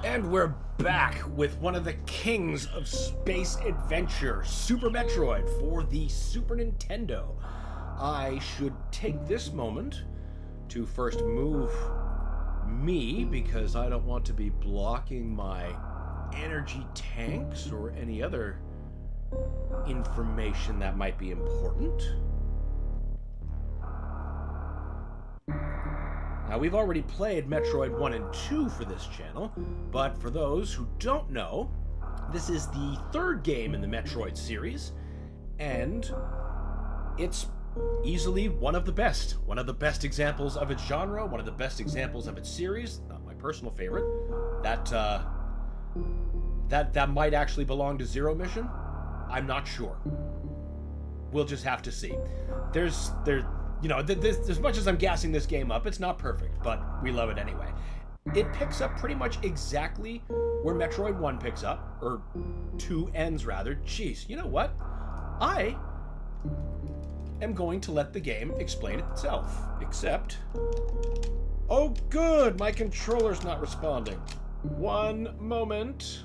And we're back with one of the kings of space adventure, Super Metroid, for the Super Nintendo. I should take this moment to first move me, because I don't want to be blocking my energy tanks or any other information that might be important. Now, we've already played Metroid 1 and 2 for this channel, but for those who don't know, this is the third game in the Metroid series, and it's easily one of the best examples of its genre, one of the best examples of its series. Not my personal favorite. That might actually belong to Zero Mission. I'm not sure. We'll just have to see. As much as I'm gassing this game up, it's not perfect, but we love it anyway. It picks up pretty much exactly where Metroid 1 picks up, or 2 ends rather. Jeez, you know what? I am going to let the game explain itself, except... Oh good, my controller's not responding. One moment.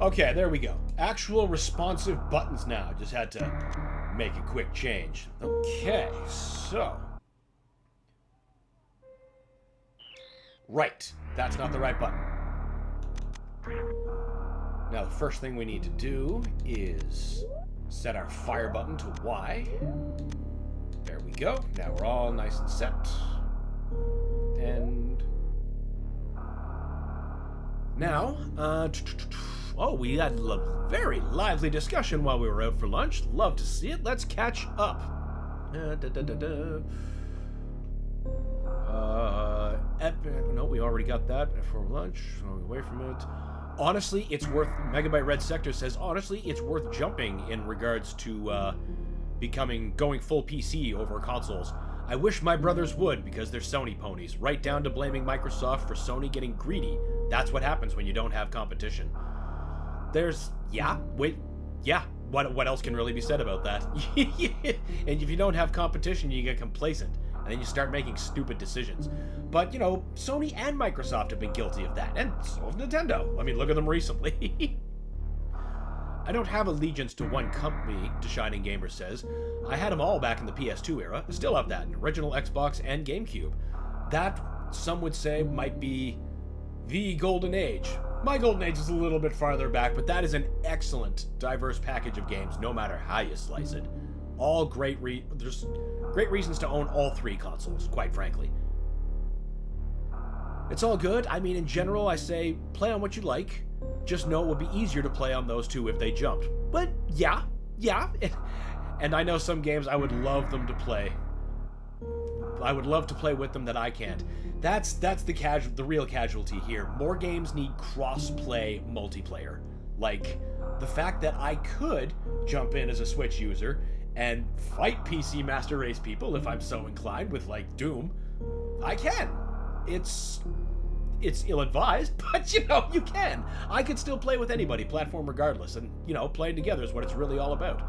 Okay, there we go. Actual responsive buttons now. Just had to make a quick change. Okay, so... Right. That's not the right button. Now, the first thing we need to do is set our fire button to Y. There we go. Now we're all nice and set. And... Now, oh, we had a very lively discussion while we were out for lunch. Love to see it. Let's catch up. No, we already got that for lunch. Away from it. Honestly, it's worth... Megabyte Red Sector says, honestly, it's worth jumping in regards to going full PC over consoles. I wish my brothers would, because they're Sony ponies. Right down to blaming Microsoft for Sony getting greedy. That's what happens when you don't have competition. There's... What else can really be said about that? And if you don't have competition, you get complacent. And then you start making stupid decisions. But, you know, Sony and Microsoft have been guilty of that. And so have Nintendo. I mean, look at them recently. I don't have allegiance to one company, Shining Gamer says. I had them all back in the PS2 era. I still have that in original Xbox and GameCube. That, some would say, might be the golden age. My golden age is a little bit farther back, but that is an excellent, diverse package of games, no matter how you slice it. All great there's great reasons to own all three consoles, quite frankly. It's all good. I mean, in general, I say, play on what you like. Just know it would be easier to play on those two if they jumped. But, yeah. And I know some games I would love them to play. I would love to play with them that I can't. That's the real casualty here. More games need cross-play multiplayer. Like, the fact that I could jump in as a Switch user and fight PC Master Race people if I'm so inclined with, like, Doom. I can. It's ill-advised, but, you know, you can. I could still play with anybody, platform regardless, and, you know, playing together is what it's really all about.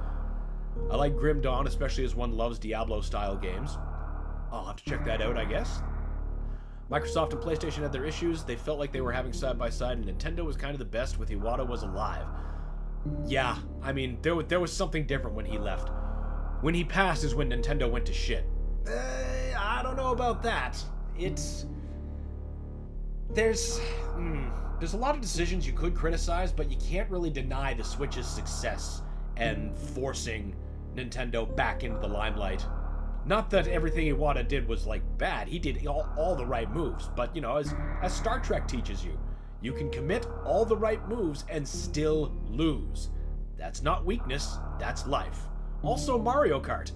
I like Grim Dawn, especially as one loves Diablo-style games. I'll have to check that out, I guess. Microsoft and PlayStation had their issues. They felt like they were having side-by-side, and Nintendo was kind of the best with Iwata was alive. Yeah, I mean, there was something different when he left. When he passed is when Nintendo went to shit. I don't know about that. There's a lot of decisions you could criticize, but you can't really deny the Switch's success and forcing Nintendo back into the limelight. Not that everything Iwata did was, like, bad. He did all the right moves. But, you know, as Star Trek teaches you, you can commit all the right moves and still lose. That's not weakness, that's life. Also Mario Kart.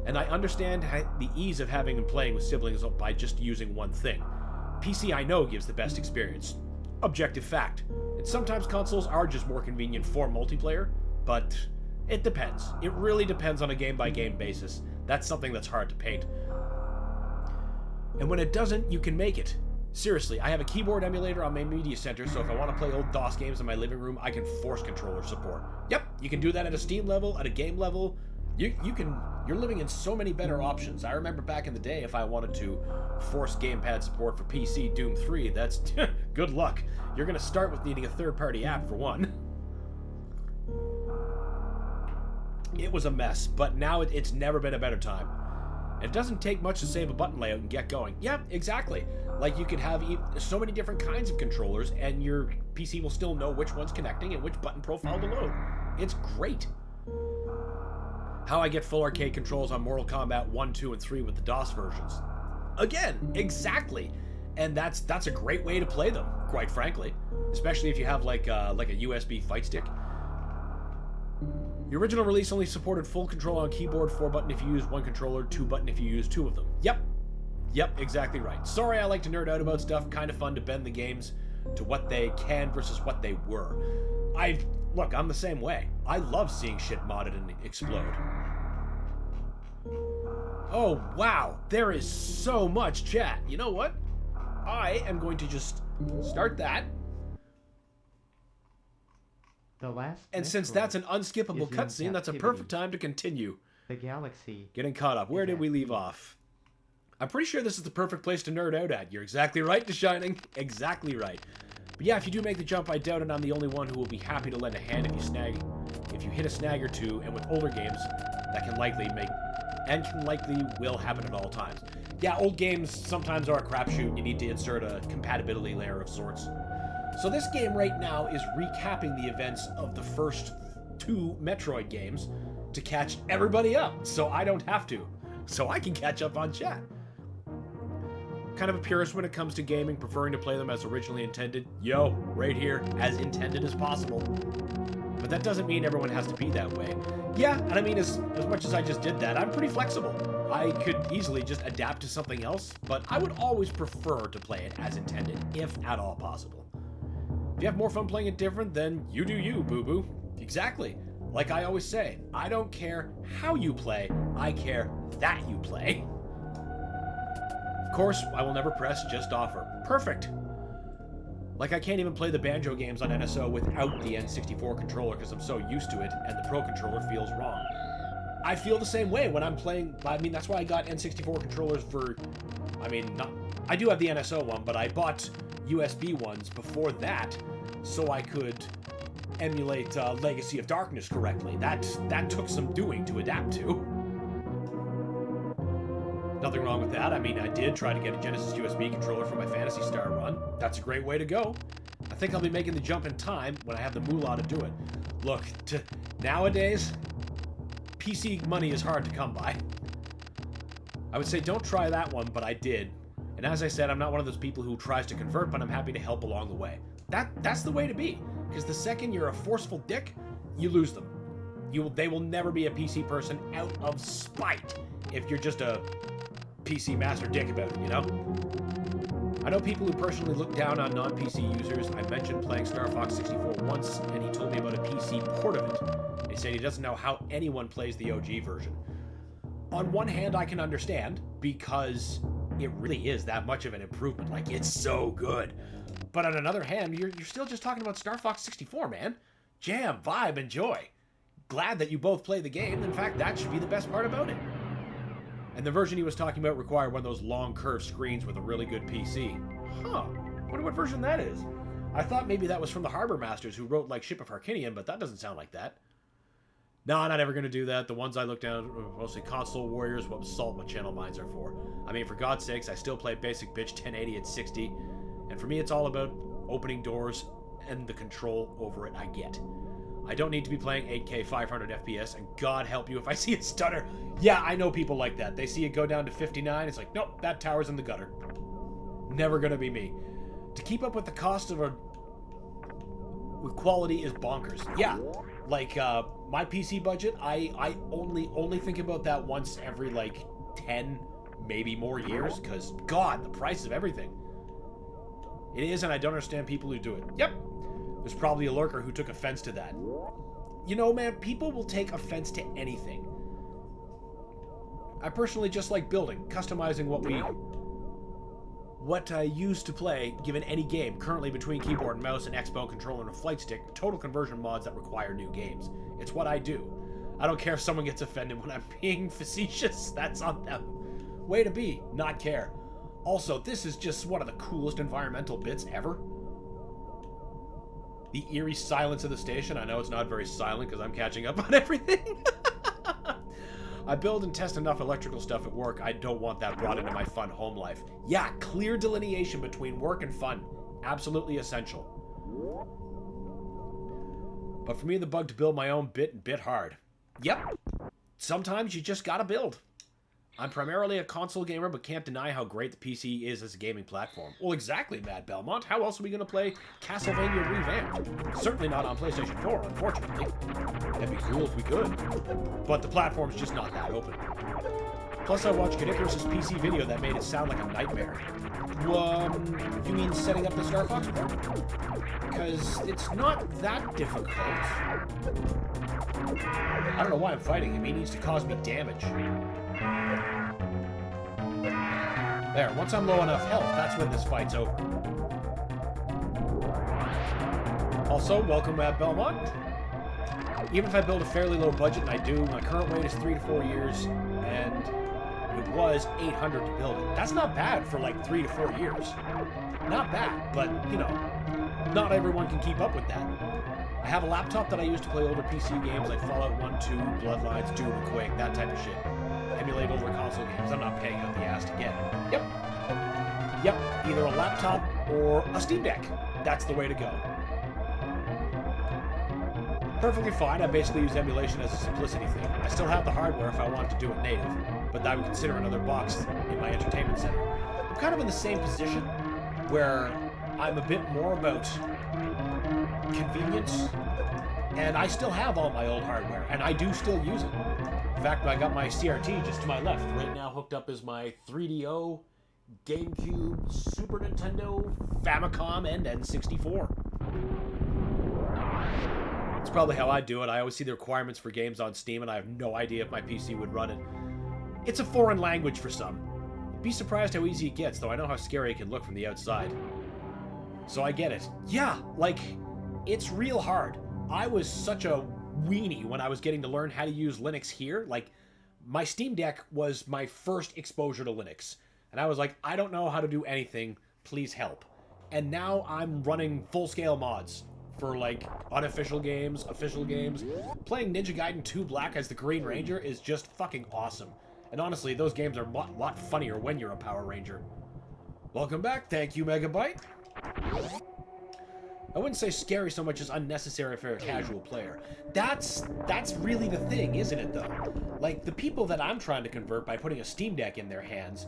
And I understand the ease of having and playing with siblings by just using one thing. PC, I know, gives the best experience. Objective fact. And sometimes consoles are just more convenient for multiplayer, but it depends. It really depends on a game-by-game basis. That's something that's hard to paint. And when it doesn't, you can make it. Seriously, I have a keyboard emulator on my media center, so if I want to play old DOS games in my living room, I can force controller support. Yep, you can do that at a Steam level, at a game level. You're living in so many better options. I remember back in the day, if I wanted to force gamepad support for PC Doom 3, that's good luck. You're going to start with needing a third-party app for one. It was a mess, but now it's never been a better time. It doesn't take much to save a button layout and get going. Yeah, exactly. Like, you could have so many different kinds of controllers, and your PC will still know which one's connecting and which button profile to load. It's great. How I get full arcade controls on Mortal Kombat 1, 2, and 3 with the DOS versions. Again, exactly. And that's a great way to play them, quite frankly. Especially if you have like a USB fight stick. The original release only supported full control on keyboard, 4-button if you use one controller, 2-button if you use 2 of them. Yep, exactly right. Sorry, I like to nerd out about stuff. Kind of fun to bend the games to what they can versus what they were. Look, I'm the same way. I love seeing shit modded and explode. Oh, wow. There is so much chat. You know what? I am going to just start that. And since that's an unskippable cutscene, that's a perfect time to continue. The galaxy. Getting caught up. Where did we leave off? I'm pretty sure this is the perfect place to nerd out at. You're exactly right, The Shining. Exactly right. But yeah, if you do make the jump, I doubt it I'm the only one who will be happy to lend a hand if you hit a snag or two, and with older games, that can likely will happen at all times. Yeah, old games sometimes are a crapshoot. You need to insert a compatibility layer of sorts. So this game right now is recapping the events of the first 2 Metroid games to catch everybody up, so I don't have to. So I can catch up on chat. Kind of a purist when it comes to gaming, preferring to play them as originally intended. Yo, right here, as intended as possible. But that doesn't mean everyone has to be that way. Yeah, and I mean, as much as I just did that, I'm pretty flexible. I could easily just adapt to something else, but I would always prefer to play it as intended, if at all possible. If you have more fun playing it different, then you do you, boo-boo. Exactly. Like I always say, I don't care how you play, I care that you play. Of course, I will never press just offer. Perfect. Like I can't even play the Banjo games on NSO without the N64 controller because I'm so used to it, and the Pro controller feels wrong. I feel the same way when I'm playing. I mean, that's why I got N64 controllers for. I do have the NSO one, but I bought USB ones before that so I could emulate Legacy of Darkness correctly. That took some doing to adapt to. Nothing wrong with that. I mean, I did try to get a Genesis USB controller for my Phantasy Star run. That's a great way to go. I think I'll be making the jump in time when I have the moolah to do it. Look, nowadays, PC money is hard to come by. I would say don't try that one, but I did. And as I said, I'm not one of those people who tries to convert, but I'm happy to help along the way. That's the way to be. Because the second you're a forceful dick, you lose them. They will never be a PC person out of spite if you're just a PC master dick about it, you know? I know people who personally look down on non-PC users. I mentioned playing Star Fox 64 once, and he told me about a PC port of it. He said he doesn't know how anyone plays the OG version. On one hand, I can understand, because it really is that much of an improvement. Like, it's so good. But on another hand, you're still just talking about Star Fox 64, man. Jam, vibe, enjoy. Glad that you both play the game. In fact, that should be the best part about it. And the version he was talking about required one of those long curved screens with a really good PC. Huh. Wonder what version that is. I thought maybe that was from the Harbor Masters who wrote like Ship of Harkinian, but that doesn't sound like that. No, not ever going to do that. The ones I look down are mostly console warriors, what Salt what channel mines are for. I mean, for God's sakes, I still play basic bitch 1080 at 60. And for me, it's all about opening doors and the control over it I get. I don't need to be playing 8K 500 FPS, and God help you if I see a stutter. Yeah, I know people like that. They see it go down to 59, it's like, nope, that tower's in the gutter. Never gonna be me. To keep up with the cost of with quality is bonkers. Yeah, like, my PC budget, I only think about that once every, like, 10, maybe more years, because, God, the price of everything. It is, and I don't understand people who do it. Yep. There's probably a lurker who took offense to that. You know, man, people will take offense to anything. I personally just like building, customizing what we... what I used to play, given any game, currently between keyboard and mouse, an Xbox controller and a flight stick, total conversion mods that require new games. It's what I do. I don't care if someone gets offended when I'm being facetious. That's on them. Way to be, not care. Also, this is just one of the coolest environmental bits ever. The eerie silence of the station. I know it's not very silent because I'm catching up on everything. I build and test enough electrical stuff at work. I don't want that brought into my fun home life. Yeah, clear delineation between work and fun. Absolutely essential. But for me, the bug to build my own bit hard. Yep. Sometimes you just gotta build. I'm primarily a console gamer, but can't deny how great the PC is as a gaming platform. Well, exactly, Mad Belmont. How else are we going to play Castlevania Revamped? Certainly not on PlayStation 4, unfortunately. That'd be cool if we could. But the platform's just not that open. Plus, I watched Knickers' PC video that made it sound like a nightmare. You mean setting up the Star Fox port? Because it's not that difficult. I don't know why I'm fighting him. He needs to cause me damage. There, once I'm low enough health, that's when this fight's over. Also, welcome at Belmont. Even if I build a fairly low budget, and I do, my current wait is 3 to 4 years, and it was $800 to build it. That's not bad for like 3 to 4 years. Not bad, but, you know, not everyone can keep up with that. I have a laptop that I use to play older PC games like Fallout 1, 2, Bloodlines, Doom, and Quake, that type of shit. Emulate older console games. I'm not paying out the ass to get. Yep, either a laptop or a Steam Deck. That's the way to go. Perfectly fine. I basically use emulation as a simplicity thing. I still have the hardware if I want to do it native, but I would consider another box in my entertainment center. I'm kind of in the same position where I'm a bit more about convenience, and I still have all my old hardware, and I do still use it. In fact, I got my CRT just to my left. Right now hooked up is my 3DO, GameCube, Super Nintendo, Famicom, and N64. It's probably how I do it. I always see the requirements for games on Steam, and I have no idea if my PC would run it. It's a foreign language for some. You'd be surprised how easy it gets, though I know how scary it can look from the outside. So I get it. Yeah, like, it's real hard. I was such a weenie when I was getting to learn how to use Linux here. Like, my Steam Deck was my first exposure to Linux. And I was like, I don't know how to do anything. Please help. And now I'm running full-scale mods for, like, unofficial games, official games. Playing Ninja Gaiden 2 Black as the Green Ranger is just fucking awesome. And honestly, those games are a lot funnier when you're a Power Ranger. Welcome back. Thank you, Megabyte. I wouldn't say scary so much as unnecessary for a casual player. That's really the thing, isn't it, though? Like, the people that I'm trying to convert by putting a Steam Deck in their hands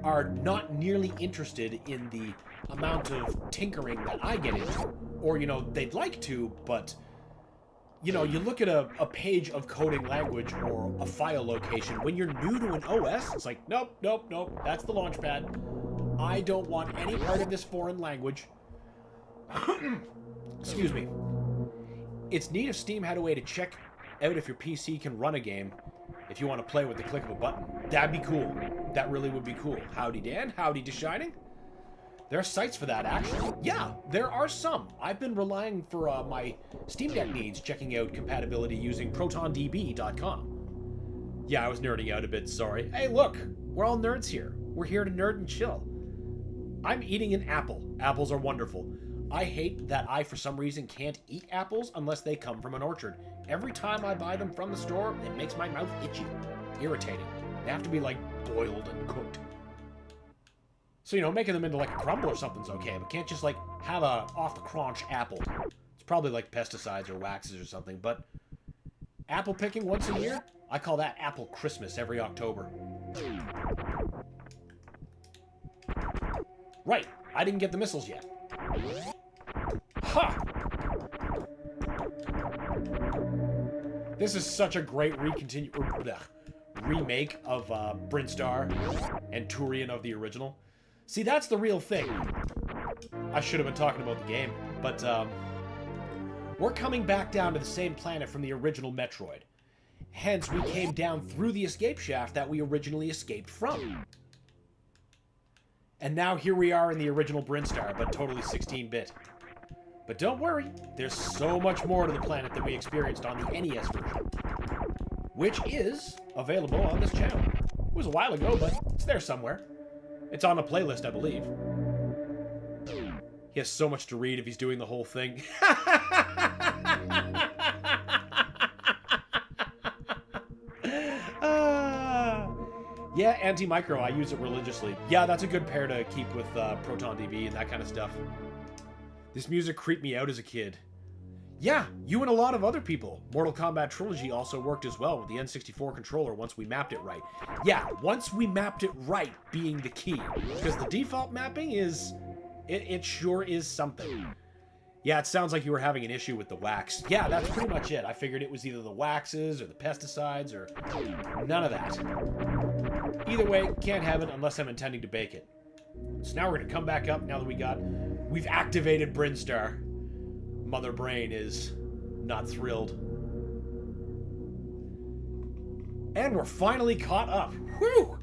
are not nearly interested in the amount of tinkering that I get into. Or, you know, they'd like to, but, you know, you look at a page of coding language or a file location. When you're new to an OS, it's like, nope, that's the launchpad. I don't want any part of this foreign language. Excuse me. It's neat if Steam had a way to check out if your PC can run a game if you want to play with the click of a button. That'd be cool. That really would be cool. Howdy, Dan. Howdy, DeShining. There are sites for that, actually. Yeah, there are some. I've been relying for my Steam Deck needs, checking out compatibility using ProtonDB.com. Yeah, I was nerding out a bit, sorry. Hey, look, we're all nerds here. We're here to nerd and chill. I'm eating an apple. Apples are wonderful. I hate that I, for some reason, can't eat apples unless they come from an orchard. Every time I buy them from the store, it makes my mouth itchy. Irritating. They have to be, like, boiled and cooked. So, you know, making them into, like, a crumble or something's okay, but can't just, like, have a off-the-crunch apple. It's probably, like, pesticides or waxes or something, but apple picking once a year? I call that Apple Christmas every October. Right, I didn't get the missiles yet. Ha! This is such a great remake of Brinstar and Turian of the original. See, that's the real thing. I should have been talking about the game, but we're coming back down to the same planet from the original Metroid. Hence, we came down through the escape shaft that we originally escaped from. And now here we are in the original Brinstar, but totally 16-bit. But don't worry, there's so much more to the planet than we experienced on the NES version, which is available on this channel. It was a while ago, but it's there somewhere. It's on a playlist, I believe. He has so much to read if he's doing the whole thing. Yeah, Anti-Micro, I use it religiously. Yeah, that's a good pair to keep with Proton DB and that kind of stuff. This music creeped me out as a kid. Yeah, you and a lot of other people. Mortal Kombat Trilogy also worked as well with the N64 controller once we mapped it right. Yeah, once we mapped it right being the key. Because the default mapping is... It sure is something. Yeah, it sounds like you were having an issue with the wax. Yeah, that's pretty much it. I figured it was either the waxes or the pesticides or none of that. Either way, can't have it unless I'm intending to bake it. So now we're going to come back up now that we've activated Brinstar. Mother Brain is not thrilled. And we're finally caught up. Whew!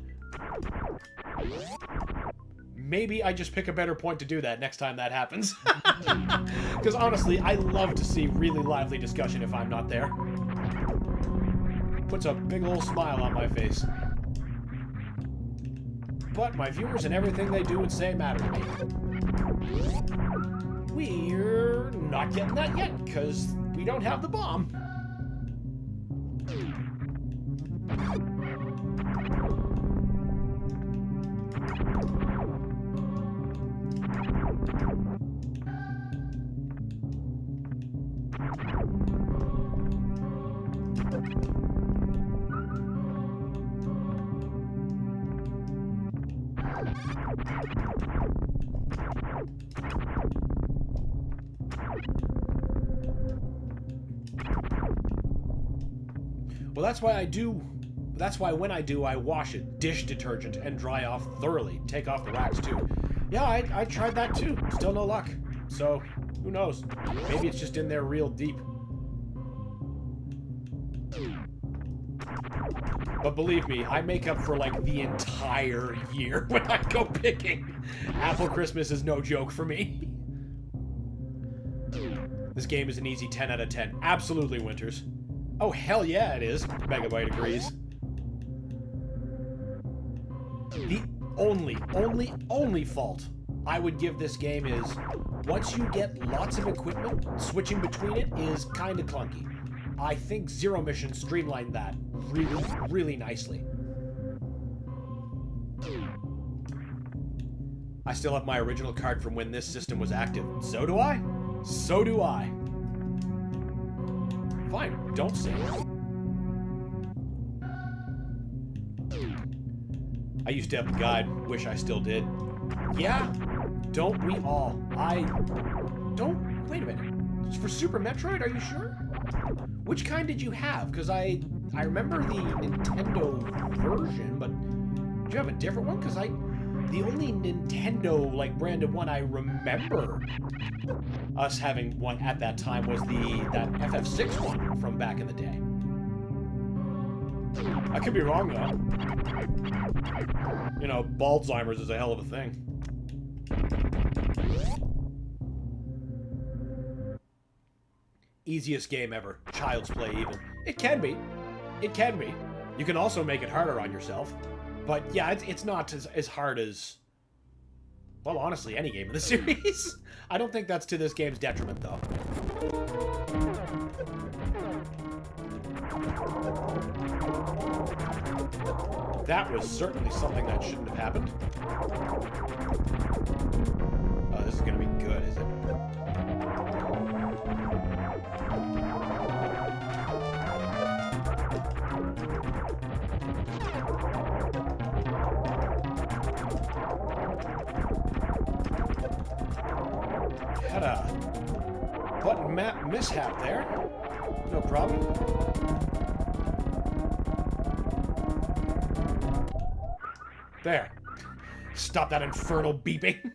Maybe I just pick a better point to do that next time that happens. Because honestly, I love to see really lively discussion if I'm not there. Puts a big ol' smile on my face. But my viewers and everything they do and say matter to me. We're not getting that yet, because we don't have the bomb. Well, that's why when I do, I wash it, dish detergent, and dry off thoroughly. Take off the wax, too. Yeah, I tried that, too. Still no luck. So, who knows? Maybe it's just in there real deep. But believe me, I make up for, like, the entire year when I go picking. Apple Christmas is no joke for me. This game is an easy 10 out of 10. Absolutely, Winters. Oh, hell yeah, it is. Megabyte agrees. The only fault I would give this game is, once you get lots of equipment, switching between it is kind of clunky. I think Zero Mission streamlined that really, really nicely. I still have my original card from when this system was active. So do I. So do I. Fine, don't say it. I used to have the guide. Wish I still did. Yeah, don't we all? Wait a minute. For Super Metroid, are you sure? Which kind did you have? Because I remember the Nintendo version, but did you have a different one? Because the only Nintendo, like, branded one I remember us having one at that time was that FF6 one from back in the day. I could be wrong, though. You know, Baldheimer's is a hell of a thing. Easiest game ever. Child's play, even. It can be. It can be. You can also make it harder on yourself. But yeah, it's not as hard as, well, honestly, any game in the series. I don't think that's to this game's detriment, though. That was certainly something that shouldn't have happened. Oh, this is gonna be good, is it? Had a button map mishap there. No problem. There. Stop that infernal beeping.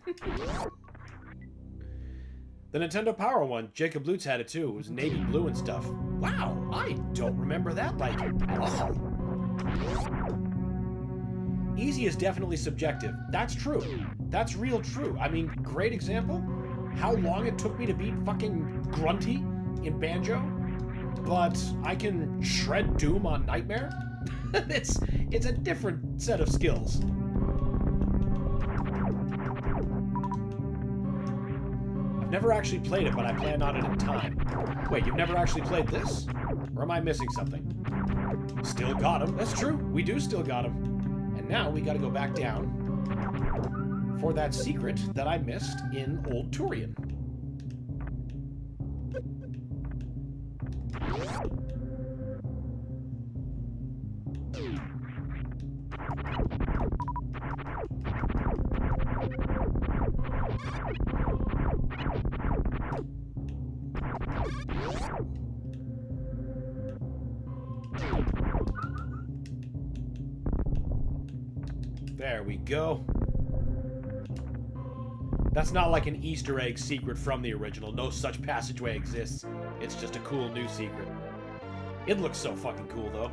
The Nintendo Power one, Jacob Lutz had it too. It was navy blue and stuff. Wow, I don't remember that like at all. Easy is definitely subjective. That's true. That's real true. I mean, great example. How long it took me to beat fucking Grunty in Banjo, but I can shred Doom on Nightmare. it's a different set of skills. I've never actually played it, but I plan on it in time. Wait, you've never actually played this? Or am I missing something? Still got him. That's true. We do still got him. And now we gotta go back down for that secret that I missed in Old Turian. There we go. That's not like an Easter egg secret from the original. No such passageway exists. It's just a cool new secret. It looks so fucking cool, though.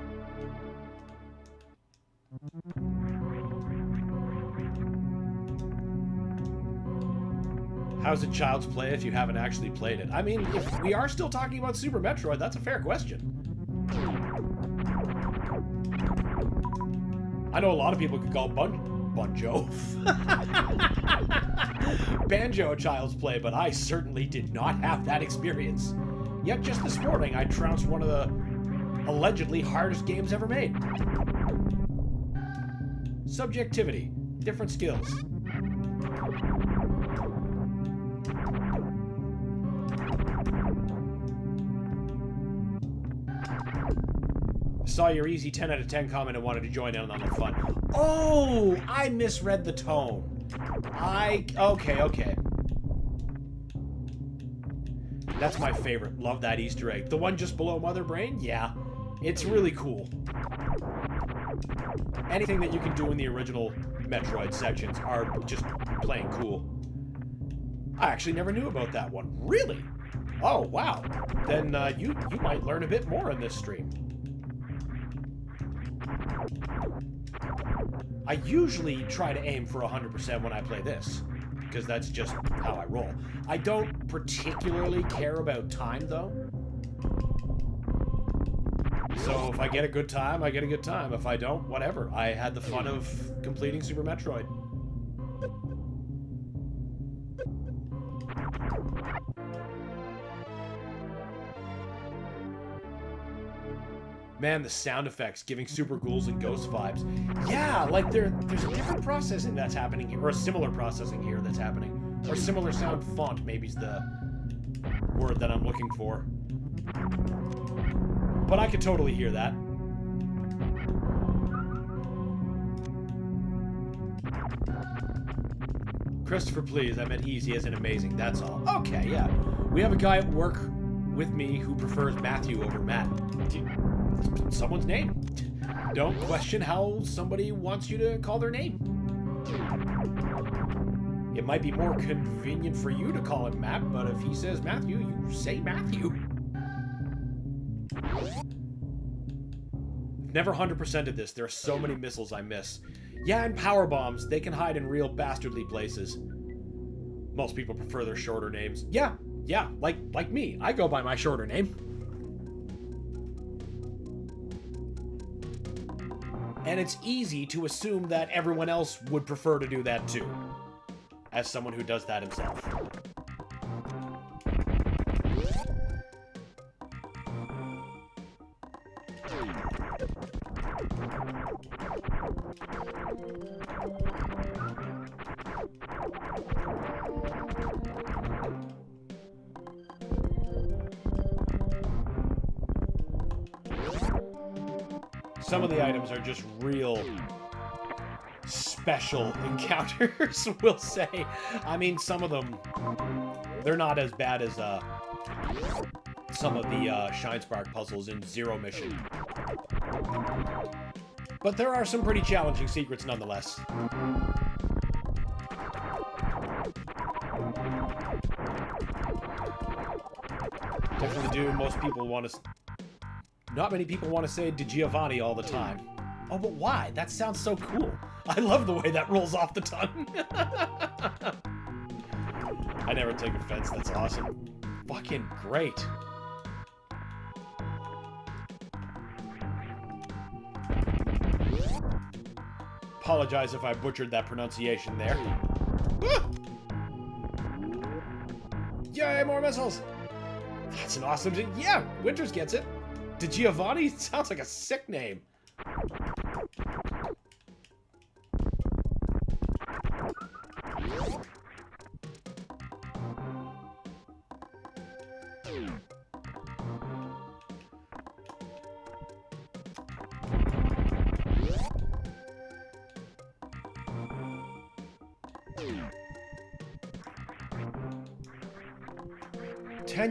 How's it Child's Play if you haven't actually played it? I mean, if we are still talking about Super Metroid, that's a fair question. I know a lot of people could call Banjo a Child's Play, but I certainly did not have that experience. Yet just this morning, I trounced one of the allegedly hardest games ever made. Subjectivity. Different skills. Saw your easy 10 out of 10 comment and wanted to join in on the fun. Oh, I misread the tone. Okay. That's my favorite. Love that Easter egg. The one just below Mother Brain? Yeah. It's really cool. Anything that you can do in the original Metroid sections are just plain cool. I actually never knew about that one. Really? Oh, wow. Then you might learn a bit more in this stream. I usually try to aim for 100% when I play this, because that's just how I roll. I don't particularly care about time, though. So if I get a good time, I get a good time. If I don't, whatever. I had the fun of completing Super Metroid. Man, the sound effects giving Super Ghouls and Ghost vibes. Yeah, like there's a different processing that's happening here, or a similar processing here that's happening. Or similar sound font, maybe is the word that I'm looking for. But I could totally hear that. Christopher, please. I meant easy as in amazing. That's all. Okay, yeah. We have a guy at work with me who prefers Matthew over Matt. Someone's name. Don't question how somebody wants you to call their name. It might be more convenient for you to call him Matt, but if he says Matthew, you say Matthew. Never 100%ed this. There are so many missiles I miss. Yeah, and power bombs. They can hide in real bastardly places. Most people prefer their shorter names. Yeah, like me. I go by my shorter name. And it's easy to assume that everyone else would prefer to do that too, as someone who does that himself. Some of the items are just real special encounters, we'll say. I mean, some of them, they're not as bad as some of the Shine Spark puzzles in Zero Mission. But there are some pretty challenging secrets nonetheless. Definitely do. Most people want to... Not many people want to say Di Giovanni all the time. Oh, but why? That sounds so cool. I love the way that rolls off the tongue. I never take offense. That's awesome. Fucking great. Apologize if I butchered that pronunciation there. Ah! Yay, more missiles! That's an awesome... Yeah, Winters gets it. Giovanni sounds like a sick name.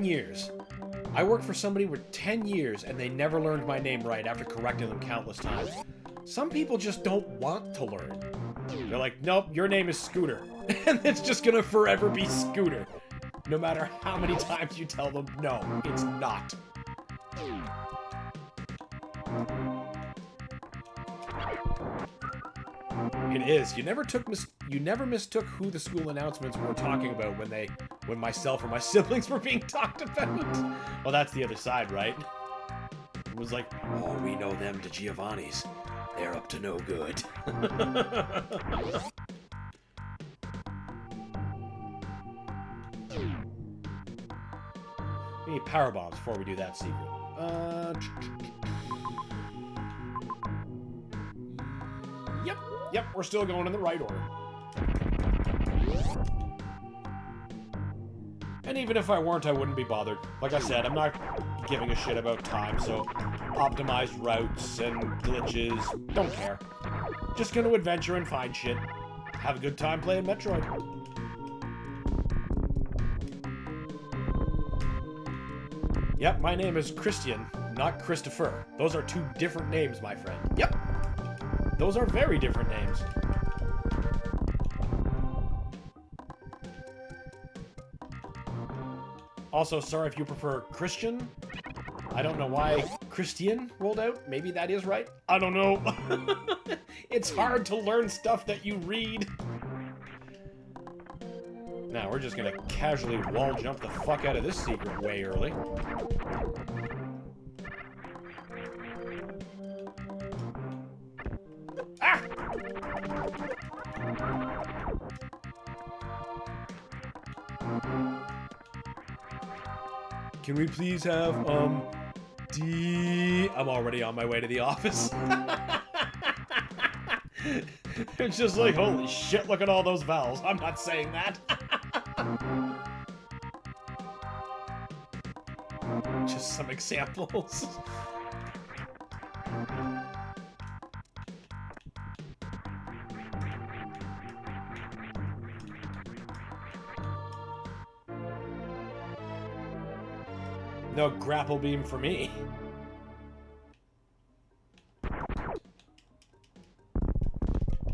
Years. I worked for somebody for 10 years and they never learned my name right after correcting them countless times. Some people just don't want to learn. They're like, nope, your name is Scooter. And it's just gonna forever be Scooter. No matter how many times you tell them, no, it's not. It is. You never mistook who the school announcements were talking about when myself or my siblings were being talked about. Well, that's the other side, right? It was like, oh, we know them Giovannis. They're up to no good. We need power bombs before we do that secret. Yep, we're still going in the right order. And even if I weren't, I wouldn't be bothered. Like I said, I'm not giving a shit about time, so optimized routes and glitches, don't care. Just gonna adventure and find shit. Have a good time playing Metroid. Yep, my name is Christian, not Christopher. Those are two different names, my friend. Yep. Those are very different names. Also, sorry if you prefer Christian. I don't know why Christian rolled out. Maybe that is right. I don't know. It's hard to learn stuff that you read. Now, we're just gonna casually wall jump the fuck out of this secret way early. Ah! Can we please have, I'm already on my way to the office. It's just like, holy shit, look at all those vowels. I'm not saying that. Just some examples. No grapple beam for me.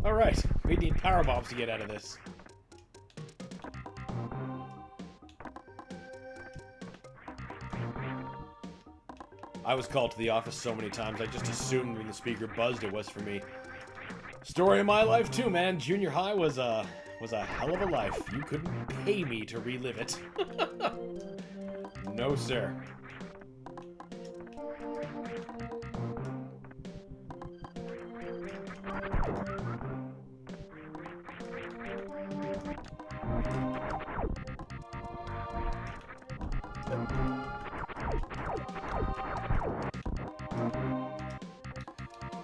Alright, we need power bombs to get out of this. I was called to the office so many times, I just assumed when the speaker buzzed it was for me. Story of my life too, man. Junior high was a hell of a life. You couldn't pay me to relive it. No, sir.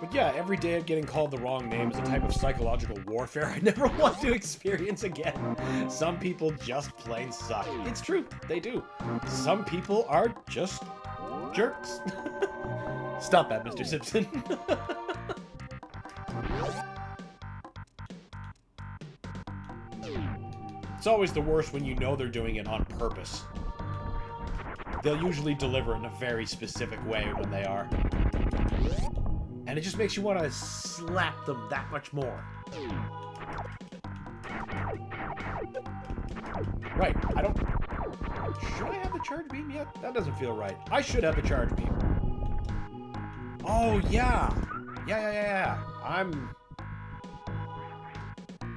But yeah, every day of getting called the wrong name is a type of psychological warfare I never want to experience again. Some people just plain suck. It's true, they do. Some people are just jerks. Stop that, Mr. Simpson. It's always the worst when you know they're doing it on purpose. They'll usually deliver in a very specific way when they are. And it just makes you want to slap them that much more. Right, I don't... Should I have the charge beam yet? That doesn't feel right. I should have the charge beam. Oh, yeah. Yeah.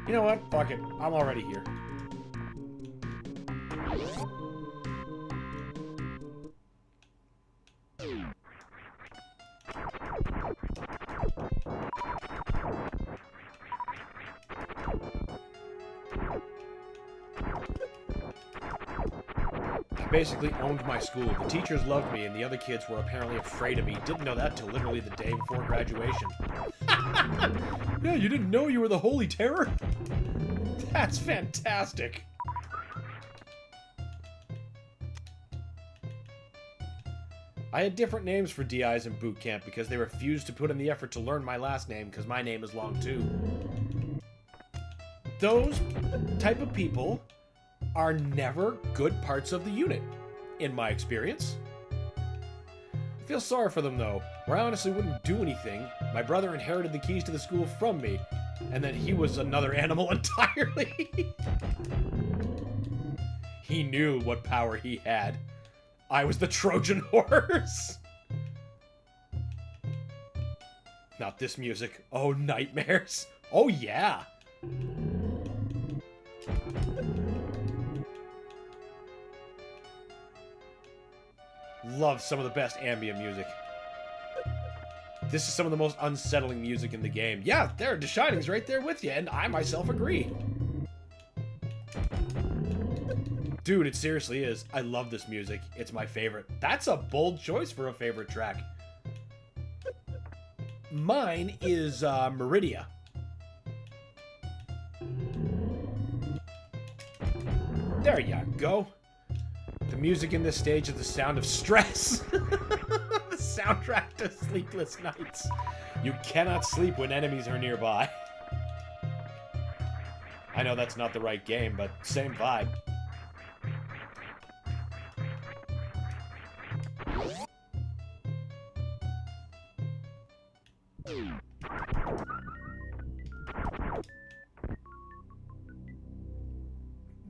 You know what? Fuck it. I'm already here. Basically owned my school. The teachers loved me, and the other kids were apparently afraid of me. Didn't know that till literally the day before graduation. Yeah, you didn't know you were the Holy Terror? That's fantastic. I had different names for DIs in boot camp because they refused to put in the effort to learn my last name because my name is long too. Those type of people are never good parts of the unit, in my experience. I feel sorry for them, though, where I honestly wouldn't do anything. My brother inherited the keys to the school from me, and then he was another animal entirely. He knew what power he had. I was the Trojan horse. Not this music. Oh, nightmares. Oh, yeah. Love some of the best ambient music. This is some of the most unsettling music in the game. Yeah, there, The Shining's right there with you, and I myself agree. Dude, it seriously is. I love this music. It's my favorite. That's a bold choice for a favorite track. Mine is Meridia. There you go. The music in this stage is the sound of stress. The soundtrack to Sleepless Nights. You cannot sleep when enemies are nearby. I know that's not the right game, but same vibe.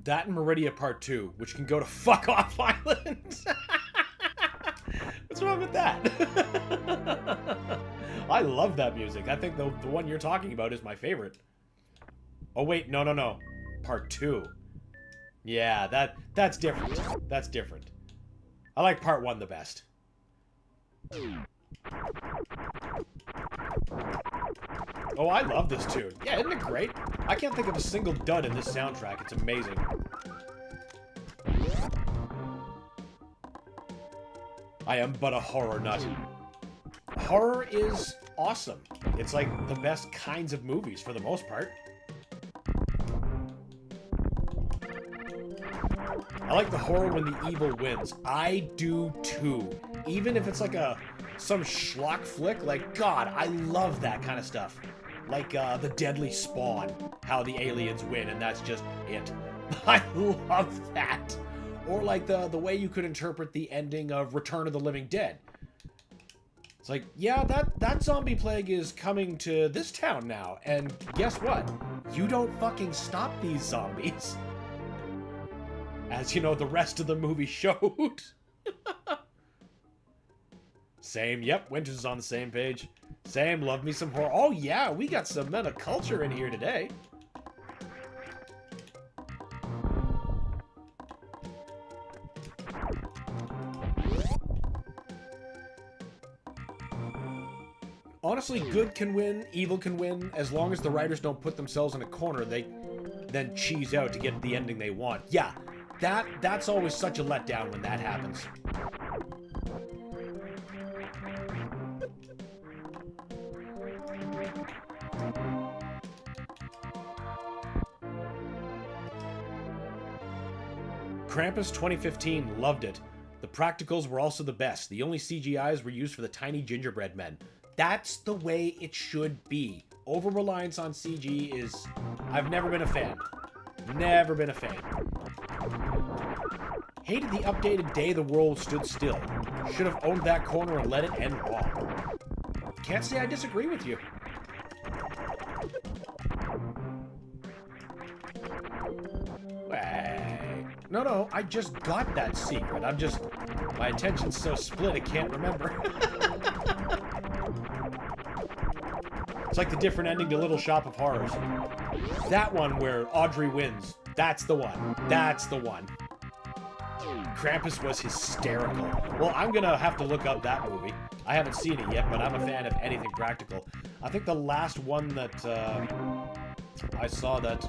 That and Meridia Part 2, which can go to Fuck Off Island. What's wrong with that? I love that music. I think the one you're talking about is my favorite. Oh wait, no. Part 2. Yeah, that's different. That's different. I like Part 1 the best. Oh, I love this tune. Yeah, isn't it great? I can't think of a single dud in this soundtrack. It's amazing. I am but a horror nut. Horror is awesome. It's like the best kinds of movies for the most part. I like the horror when the evil wins. I do too. Even if it's like some schlock flick, like, God, I love that kind of stuff. Like The Deadly Spawn, how the aliens win and that's just it. I love that. Or like the way you could interpret the ending of Return of the Living Dead. It's like, yeah, that zombie plague is coming to this town now, and guess what? You don't fucking stop these zombies. As you know, the rest of the movie showed. Same, yep, Winters is on the same page. Same, love me some horror. Oh yeah, we got some meta culture in here today. Honestly, good can win, evil can win, as long as the writers don't put themselves in a corner, they then cheese out to get the ending they want. Yeah, that's always such a letdown when that happens. Krampus 2015, loved it. The practicals were also the best. The only CGIs were used for the tiny gingerbread men. That's the way it should be. Over-reliance on CG is... I've never been a fan. Never been a fan. Hated the updated Day the World Stood Still. Should have owned that corner and let it end wrong. Can't say I disagree with you. No, I just got that secret. My attention's so split I can't remember. like the different ending to Little Shop of Horrors. That one where Audrey wins. That's the one. That's the one. Krampus was hysterical. Well, I'm gonna have to look up that movie. I haven't seen it yet, but I'm a fan of anything practical. I think the last one that I saw that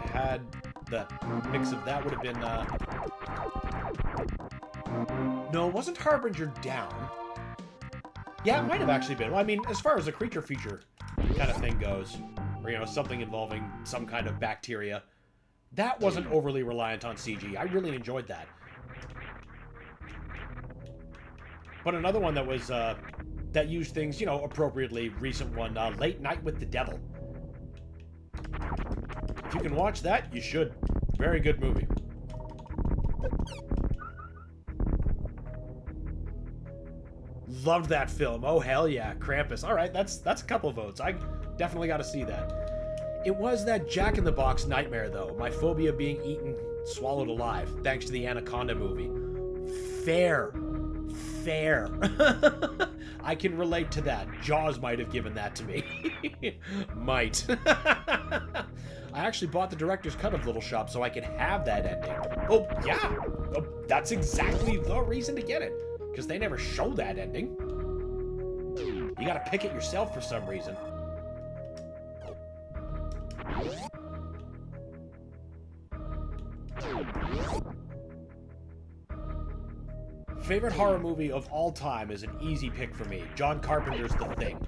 had the mix of that would have been... No, it wasn't Harbinger Down. Yeah, it might have actually been. Well, I mean, as far as a creature feature kind of thing goes, or, you know, something involving some kind of bacteria, that wasn't overly reliant on CG. I really enjoyed that. But another one that was, that used things, you know, appropriately, recent one, Late Night with the Devil. If you can watch that, you should. Very good movie. Loved that film. Oh, hell yeah. Krampus. All right, that's a couple votes. I definitely got to see that. It was that Jack-in-the-Box nightmare, though. My phobia of being eaten, swallowed alive, thanks to the Anaconda movie. Fair. Fair. I can relate to that. Jaws might have given that to me. Might. I actually bought the director's cut of Little Shop so I could have that ending. Oh, yeah. Oh, that's exactly the reason to get it. Because they never show that ending. You gotta pick it yourself for some reason. Favorite horror movie of all time is an easy pick for me. John Carpenter's The Thing.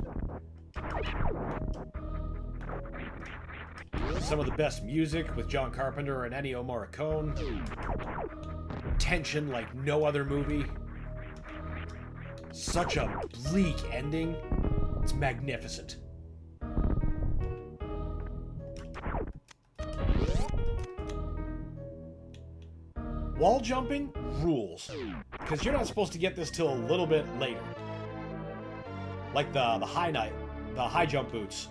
Some of the best music with John Carpenter and Ennio Morricone. Tension like no other movie. Such a bleak ending. It's magnificent. Wall jumping rules. Because you're not supposed to get this till a little bit later. Like the high jump boots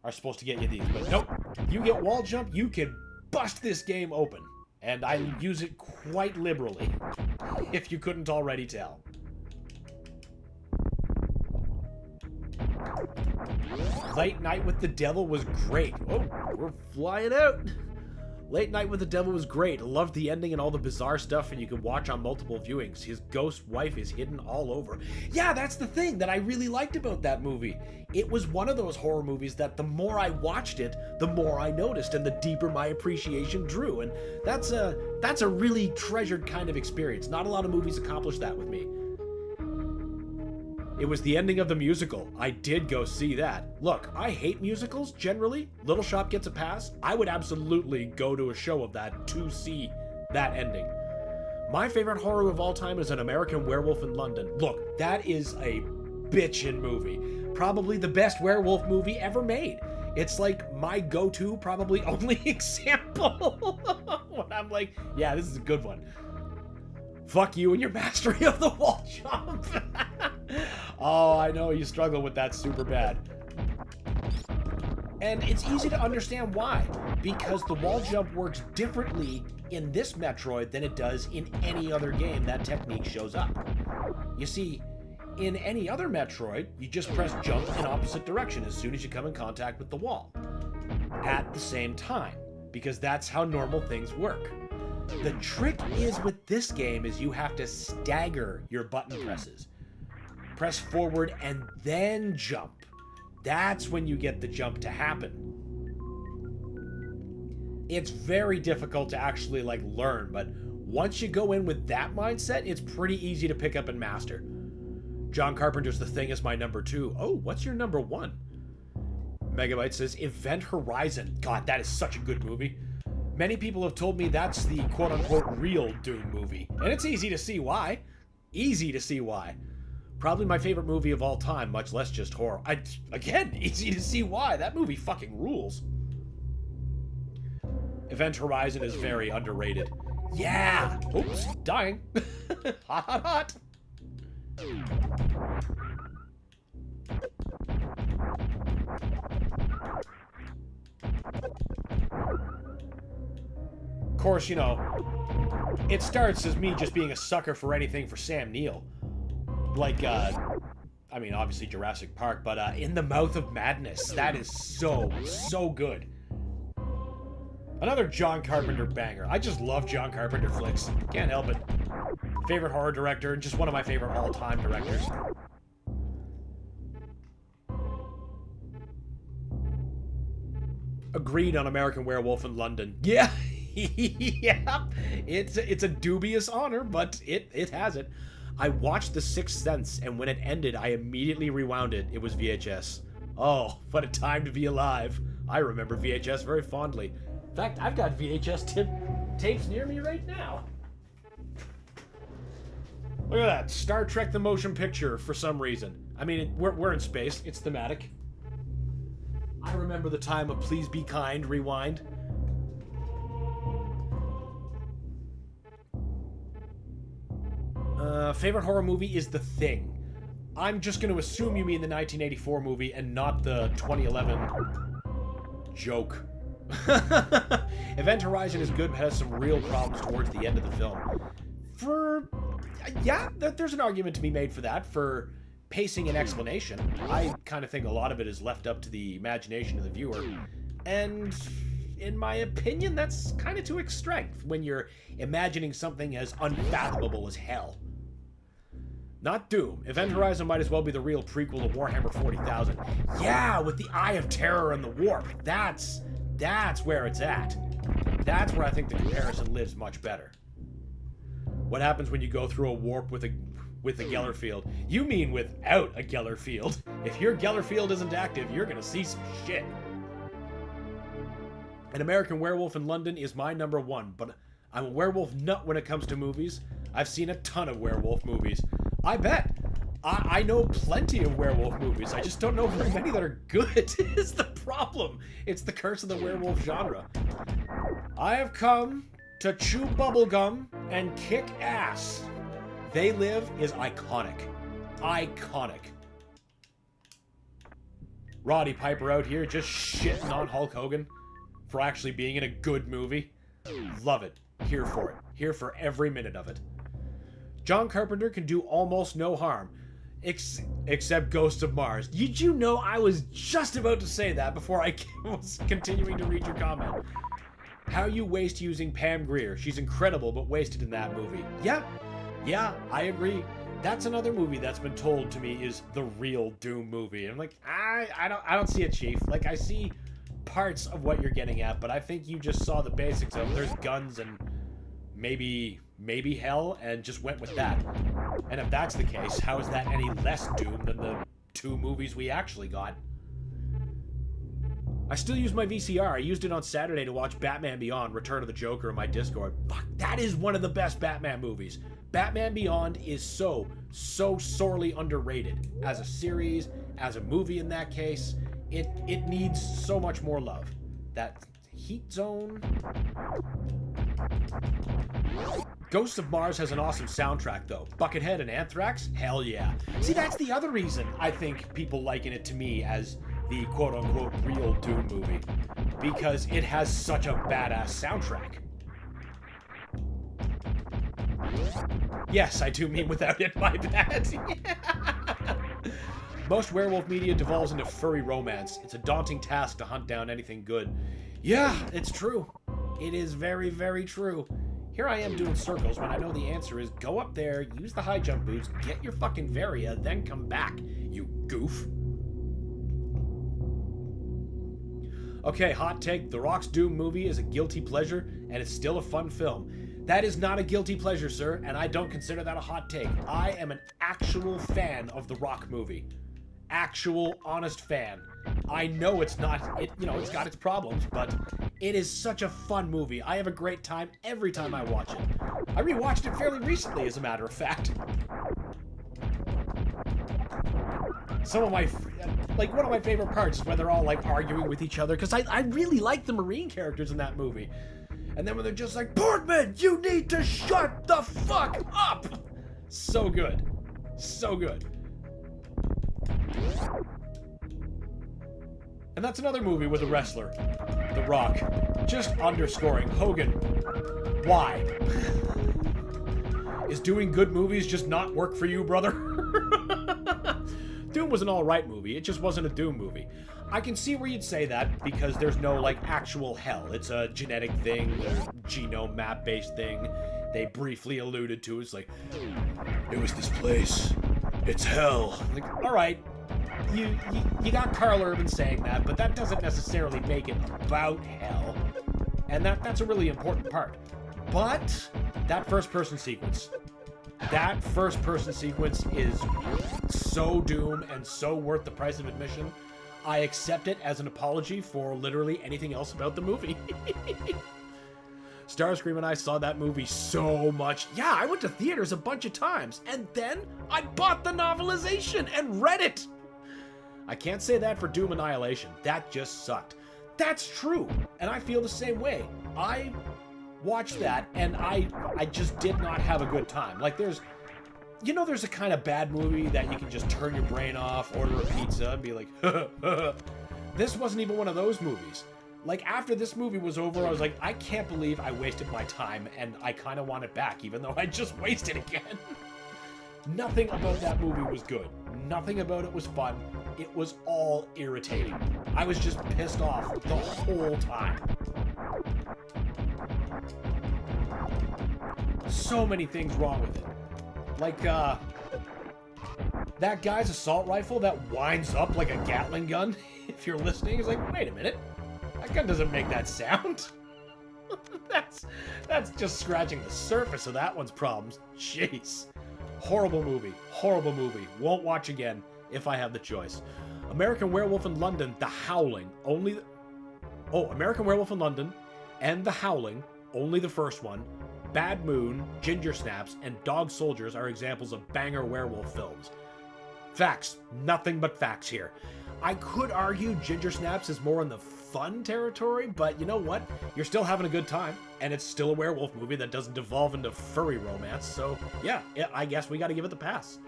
are supposed to get you these. But nope. You get wall jump, you can bust this game open. And I use it quite liberally. If you couldn't already tell. Late Night with the Devil was great. Oh, we're flying out. Late Night with the Devil was great. Loved the ending and all the bizarre stuff, and you could watch on multiple viewings. His ghost wife is hidden all over. Yeah, that's the thing that I really liked about that movie. It was one of those horror movies that the more I watched it, the more I noticed, and the deeper my appreciation drew. And that's a really treasured kind of experience. Not a lot of movies accomplish that with me. It was the ending of the musical. I did go see that. Look, I hate musicals, generally. Little Shop gets a pass. I would absolutely go to a show of that to see that ending. My favorite horror of all time is An American Werewolf in London. Look, that is a bitchin' movie. Probably the best werewolf movie ever made. It's like my go-to, probably only example. When I'm like, yeah, this is a good one. Fuck you and your mastery of the wall jump. Oh, I know you struggle with that super bad. And it's easy to understand why. Because the wall jump works differently in this Metroid than it does in any other game that technique shows up. You see, in any other Metroid, you just press jump in opposite direction as soon as you come in contact with the wall. At the same time. Because that's how normal things work. The trick is with this game is you have to stagger your button presses. Press forward and then jump. That's when you get the jump to happen. It's very difficult to actually learn, but once you go in with that mindset, it's pretty easy to pick up and master. John Carpenter's The Thing is my number 2. Oh, what's your number 1? Megabyte says Event Horizon. God, that is such a good movie. Many people have told me that's the quote-unquote real Doom movie. And it's easy to see why. Easy to see why. Probably my favorite movie of all time, much less just horror. Again, easy to see why. That movie fucking rules. Event Horizon is very underrated. Yeah! Oops, dying. Hot, hot, hot. Of course, you know, it starts as me just being a sucker for anything for Sam Neill. I mean, obviously Jurassic Park, but In the Mouth of Madness. That is so good. Another John Carpenter banger. I just love John Carpenter flicks. Can't help it. Favorite horror director, and just one of my favorite all-time directors. Agreed on American Werewolf in London. Yeah, yeah. It's a dubious honor, but it has it. I watched The Sixth Sense, and when it ended, I immediately rewound it. It was VHS. Oh, what a time to be alive. I remember VHS very fondly. In fact, I've got VHS tapes near me right now. Look at that. Star Trek the Motion Picture, for some reason. I mean, we're in space. It's thematic. I remember the time of Please Be Kind, rewind. Favorite horror movie is The Thing. I'm just going to assume you mean the 1984 movie and not the 2011 joke. Event Horizon is good, but has some real problems towards the end of the film. Yeah, there's an argument to be made for that, for pacing and explanation. I kind of think a lot of it is left up to the imagination of the viewer. And in my opinion, that's kind of to its strength when you're imagining something as unfathomable as hell. Not Doom. Event Horizon might as well be the real prequel to Warhammer 40,000. Yeah, with the Eye of Terror and the Warp. That's where it's at. That's where I think the comparison lives much better. What happens when you go through a warp with a Geller field? You mean without a Geller field. If your Geller field isn't active, you're gonna see some shit. An American Werewolf in London is my number one, but I'm a werewolf nut when it comes to movies. I've seen a ton of werewolf movies. I bet. I know plenty of werewolf movies. I just don't know very many that are good, is the problem. It's the curse of the werewolf genre. I have come to chew bubblegum and kick ass. They Live is iconic. Iconic. Roddy Piper out here just shitting on Hulk Hogan for actually being in a good movie. Love it. Here for it. Here for every minute of it. John Carpenter can do almost no harm. Except Ghosts of Mars. Did you know I was just about to say that before I was continuing to read your comment? How you waste using Pam Grier. She's incredible, but wasted in that movie. Yeah, I agree. That's another movie that's been told to me is the real Doom movie. And I'm like, I don't see it, Chief. Like, I see parts of what you're getting at, but I think you just saw the basics of there's guns and maybe hell and just went with that. And if that's the case, how is that any less Doom than the two movies we actually got? I still use my VCR. I used it on Saturday to watch Batman Beyond, Return of the Joker in my Discord. Fuck, that is one of the best Batman movies. Batman Beyond is so sorely underrated. As a series, as a movie in that case, it needs so much more love. That Heat Zone... Ghosts of Mars has an awesome soundtrack, though. Buckethead and Anthrax? Hell yeah. See, that's the other reason I think people liken it to me as the quote-unquote real Doom movie. Because it has such a badass soundtrack. Yes, I do mean without it, my bad. Most werewolf media devolves into furry romance. It's a daunting task to hunt down anything good. Yeah, it's true. It is very, very true. Here I am doing circles when I know the answer is go up there, use the high jump boots, get your fucking Varia, then come back, you goof. Okay, hot take. The Rock's Doom movie is a guilty pleasure, and it's still a fun film. That is not a guilty pleasure, sir, and I don't consider that a hot take. I am an actual fan of the Rock movie. Actual, honest fan. I know it's not, it's got its problems, but it is such a fun movie. I have a great time every time I watch it. I rewatched it fairly recently, as a matter of fact. Some of my, one of my favorite parts is when they're all, arguing with each other, because I really like the Marine characters in that movie. And then when they're just like, Portman, you need to shut the fuck up! So good. So good. And that's another movie with a wrestler. The Rock. Just underscoring. Hogan. Why? Is doing good movies just not work for you, brother? Doom was an alright movie, it just wasn't a Doom movie. I can see where you'd say that, because there's no, like, actual hell. It's a genetic thing, a genome map-based thing. They briefly alluded to it. It's like, it was this place. It's hell. Like, alright, you got Carl Urban saying that, but that doesn't necessarily make it about hell. And that's a really important part. But that first-person sequence is so Doom and so worth the price of admission. I accept it as an apology for literally anything else about the movie. Starscream and I saw that movie so much. Yeah, I went to theaters a bunch of times, and then I bought the novelization and read it. I can't say that for Doom Annihilation. That just sucked. That's true, and I feel the same way. I watched that, and I just did not have a good time. Like, there's a kind of bad movie that you can just turn your brain off, order a pizza, and be like, This wasn't even one of those movies. Like, after this movie was over, I was like, I can't believe I wasted my time, and I kind of want it back, even though I just wasted again. Nothing about that movie was good. Nothing about it was fun. It was all irritating. I was just pissed off the whole time. So many things wrong with it. Like, that guy's assault rifle that winds up like a Gatling gun, if you're listening, is like, wait a minute. That gun doesn't make that sound. That's just scratching the surface of that one's problems. Jeez. Horrible movie. Horrible movie. Won't watch again if I have the choice. American Werewolf in London, The Howling. American Werewolf in London and The Howling, only the first one. Bad Moon, Ginger Snaps, and Dog Soldiers are examples of banger werewolf films. Facts. Nothing but facts here. I could argue Ginger Snaps is more in the fun territory, but you know what? You're still having a good time, and it's still a werewolf movie that doesn't devolve into furry romance, so yeah, I guess we gotta give it the pass.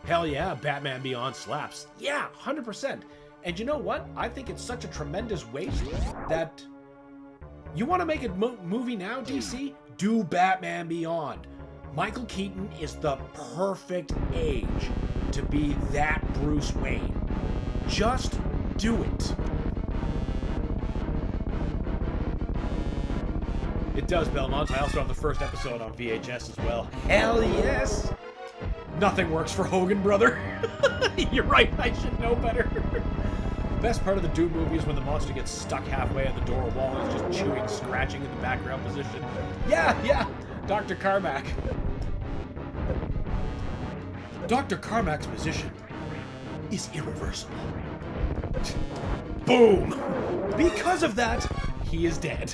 Hell yeah, Batman Beyond slaps. Yeah, 100%. And you know what? I think it's such a tremendous waste that... You want to make a movie now, DC? Do Batman Beyond. Michael Keaton is the perfect age to be that Bruce Wayne. Just do it. It does, Belmont. I also have the first episode on VHS as well. Hell yes! Nothing works for Hogan, brother. You're right, I should know better. The best part of the Doom movie is when the monster gets stuck halfway at the door wall and is just chewing, scratching in the background position. Yeah, Dr. Carmack. Dr. Carmack's position is irreversible. Boom! Because of that, he is dead.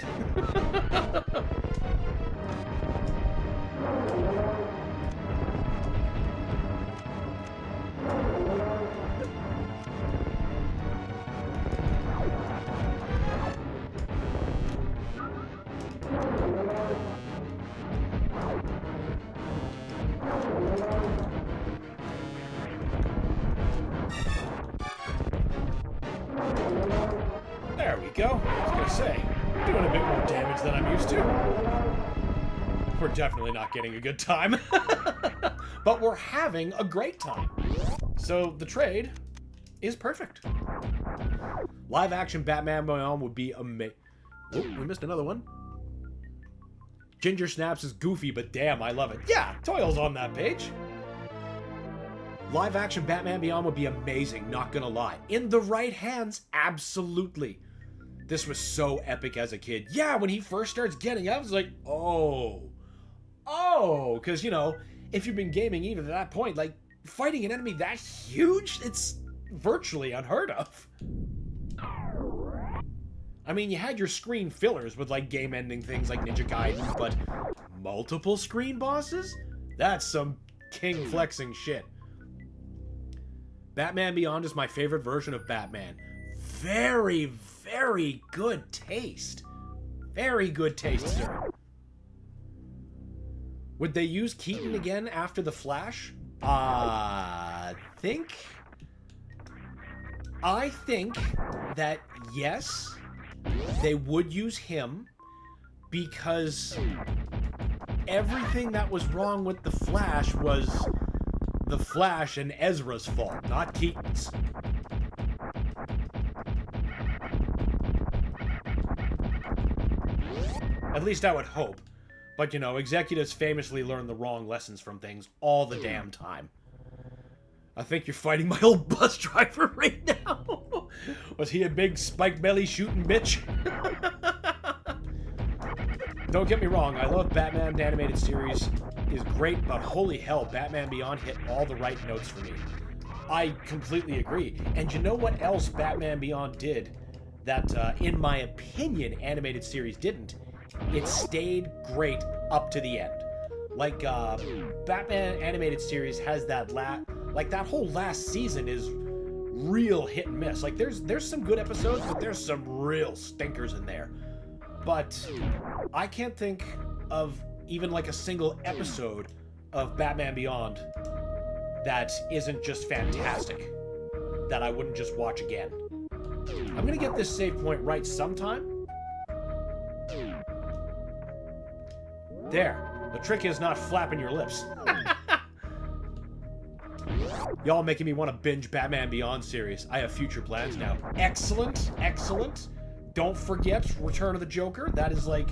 There we go. I was gonna say, we're doing a bit more damage than I'm used to. We're definitely not getting a good time. But we're having a great time. So the trade is perfect. Live action Batman Beyond would be amazing. Oh, we missed another one. Ginger Snaps is goofy, but damn, I love it. Yeah, Toil's on that page. Live action Batman Beyond would be amazing, not gonna lie. In the right hands, absolutely. This was so epic as a kid. Yeah, when he first starts getting up, I was like, oh, because, you know, if you've been gaming even at that point, like, fighting an enemy that huge, it's virtually unheard of. I mean, you had your screen fillers with, like, game-ending things like Ninja Gaiden, but multiple screen bosses? That's some king-flexing shit. Batman Beyond is my favorite version of Batman. Very, very good taste. Very good taste, sir. Would they use Keaton again after The Flash? I think that, yes, they would use him because everything that was wrong with The Flash was the Flash and Ezra's fault, not Keaton's. At least I would hope. But, you know, executives famously learn the wrong lessons from things all the damn time. I think you're fighting my old bus driver right now. Was he a big spike belly shooting bitch? Don't get me wrong, I love Batman the Animated Series is great, but holy hell, Batman Beyond hit all the right notes for me. I completely agree. And you know what else Batman Beyond did that, in my opinion, Animated Series didn't? It stayed great up to the end. Like, Batman Animated Series has that that whole last season is real hit and miss. Like, there's some good episodes, but there's some real stinkers in there. But I can't think of even like a single episode of Batman Beyond that isn't just fantastic, that I wouldn't just watch again. I'm gonna get this save point right sometime. There. The trick is not flapping your lips. Y'all making me want to binge Batman Beyond series. I have future plans now. Excellent, excellent. Don't forget Return of the Joker. That is like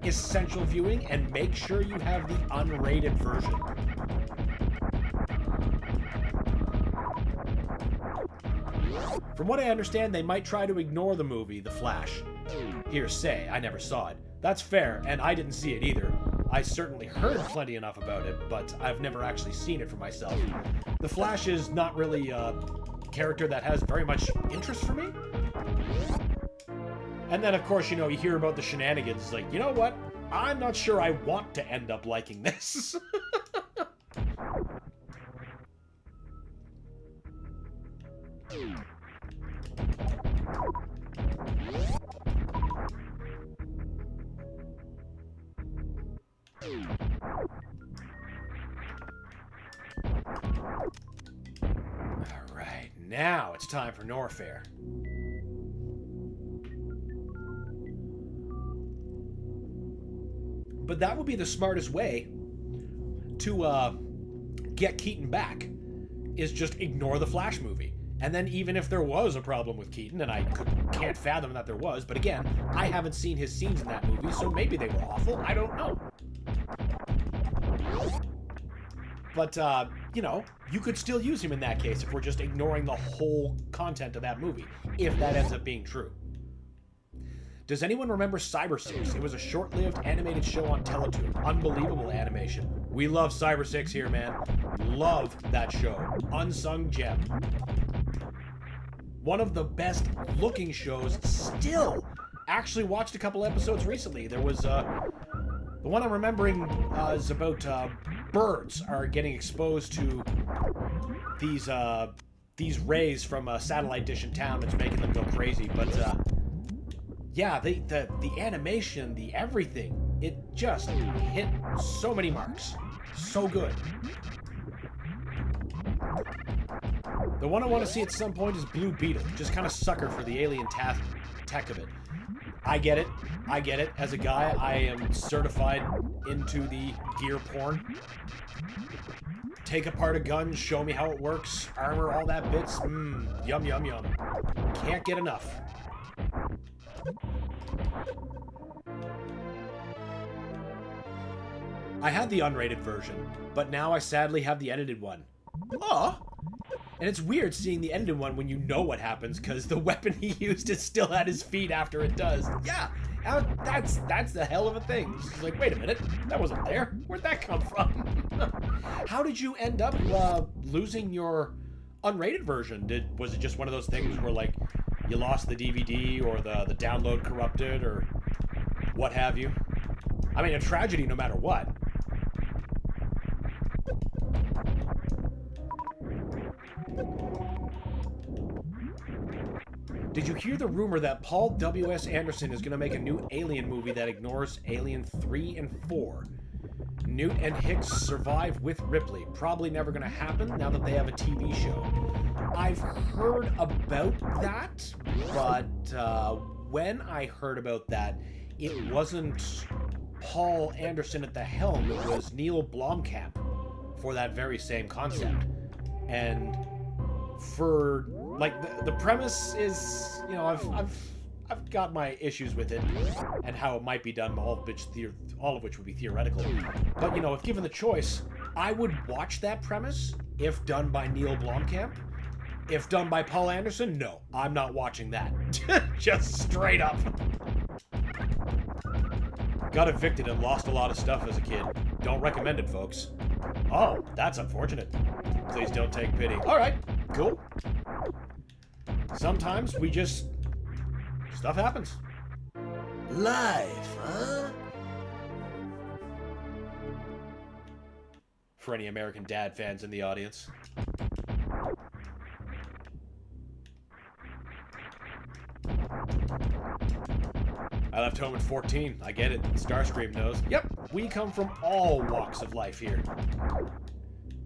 essential viewing, and make sure you have the unrated version. From what I understand, they might try to ignore the movie, The Flash. Hearsay, I never saw it. That's fair, and I didn't see it either. I certainly heard plenty enough about it, but I've never actually seen it for myself. The Flash is not really a character that has very much interest for me. And then, of course, you know, you hear about the shenanigans. Like, you know what? I'm not sure I want to end up liking this. Alright, now it's time for Norfair. But that would be the smartest way to get Keaton back, is just ignore the Flash movie. And then even if there was a problem with Keaton, and I can't fathom that there was, but again, I haven't seen his scenes in that movie, so maybe they were awful, I don't know. But, you know, you could still use him in that case if we're just ignoring the whole content of that movie, if that ends up being true. Does anyone remember Cyber 6? It was a short-lived animated show on Teletoon. Unbelievable animation. We love Cyber 6 here, man. Love that show. Unsung gem. One of the best-looking shows still. Actually watched a couple episodes recently. There was, the one I'm remembering is about birds are getting exposed to these rays from a satellite dish in town that's making them go crazy. But, yeah, the animation, the everything, it just hit so many marks. So good. The one I want to see at some point is Blue Beetle. Just kind of sucker for the alien tech of it. I get it. I get it. As a guy, I am certified into the gear porn. Take apart a gun, show me how it works, armor, all that bits. Yum, yum, yum. Can't get enough. I had the unrated version, but now I sadly have the edited one. Aw! And it's weird seeing the edited one when you know what happens, because the weapon he used is still at his feet after it does. Yeah, that's the hell of a thing. It's like, wait a minute, that wasn't there. Where'd that come from? How did you end up losing your unrated version? Was it just one of those things where, like, you lost the DVD or the download corrupted or what have you? I mean, a tragedy no matter what. Did you hear the rumor that Paul W.S. Anderson is going to make a new Alien movie that ignores Alien 3 and 4? Newt and Hicks survive with Ripley. Probably never going to happen now that they have a TV show. I've heard about that, but when I heard about that, it wasn't Paul Anderson at the helm. It was Neil Blomkamp for that very same concept. And for like the premise is, you know, I've got my issues with it and how it might be done, all of which would be theoretical. But you know, if given the choice, I would watch that premise if done by Neil Blomkamp. If done by Paul Anderson, no, I'm not watching that. Just straight up. Got evicted and lost a lot of stuff as a kid. Don't recommend it, folks. Oh, that's unfortunate. Please don't take pity. Alright, cool. Sometimes we just... stuff happens. Life, huh? For any American Dad fans in the audience. I left home at 14. I get it. Starscream knows. Yep, we come from all walks of life here.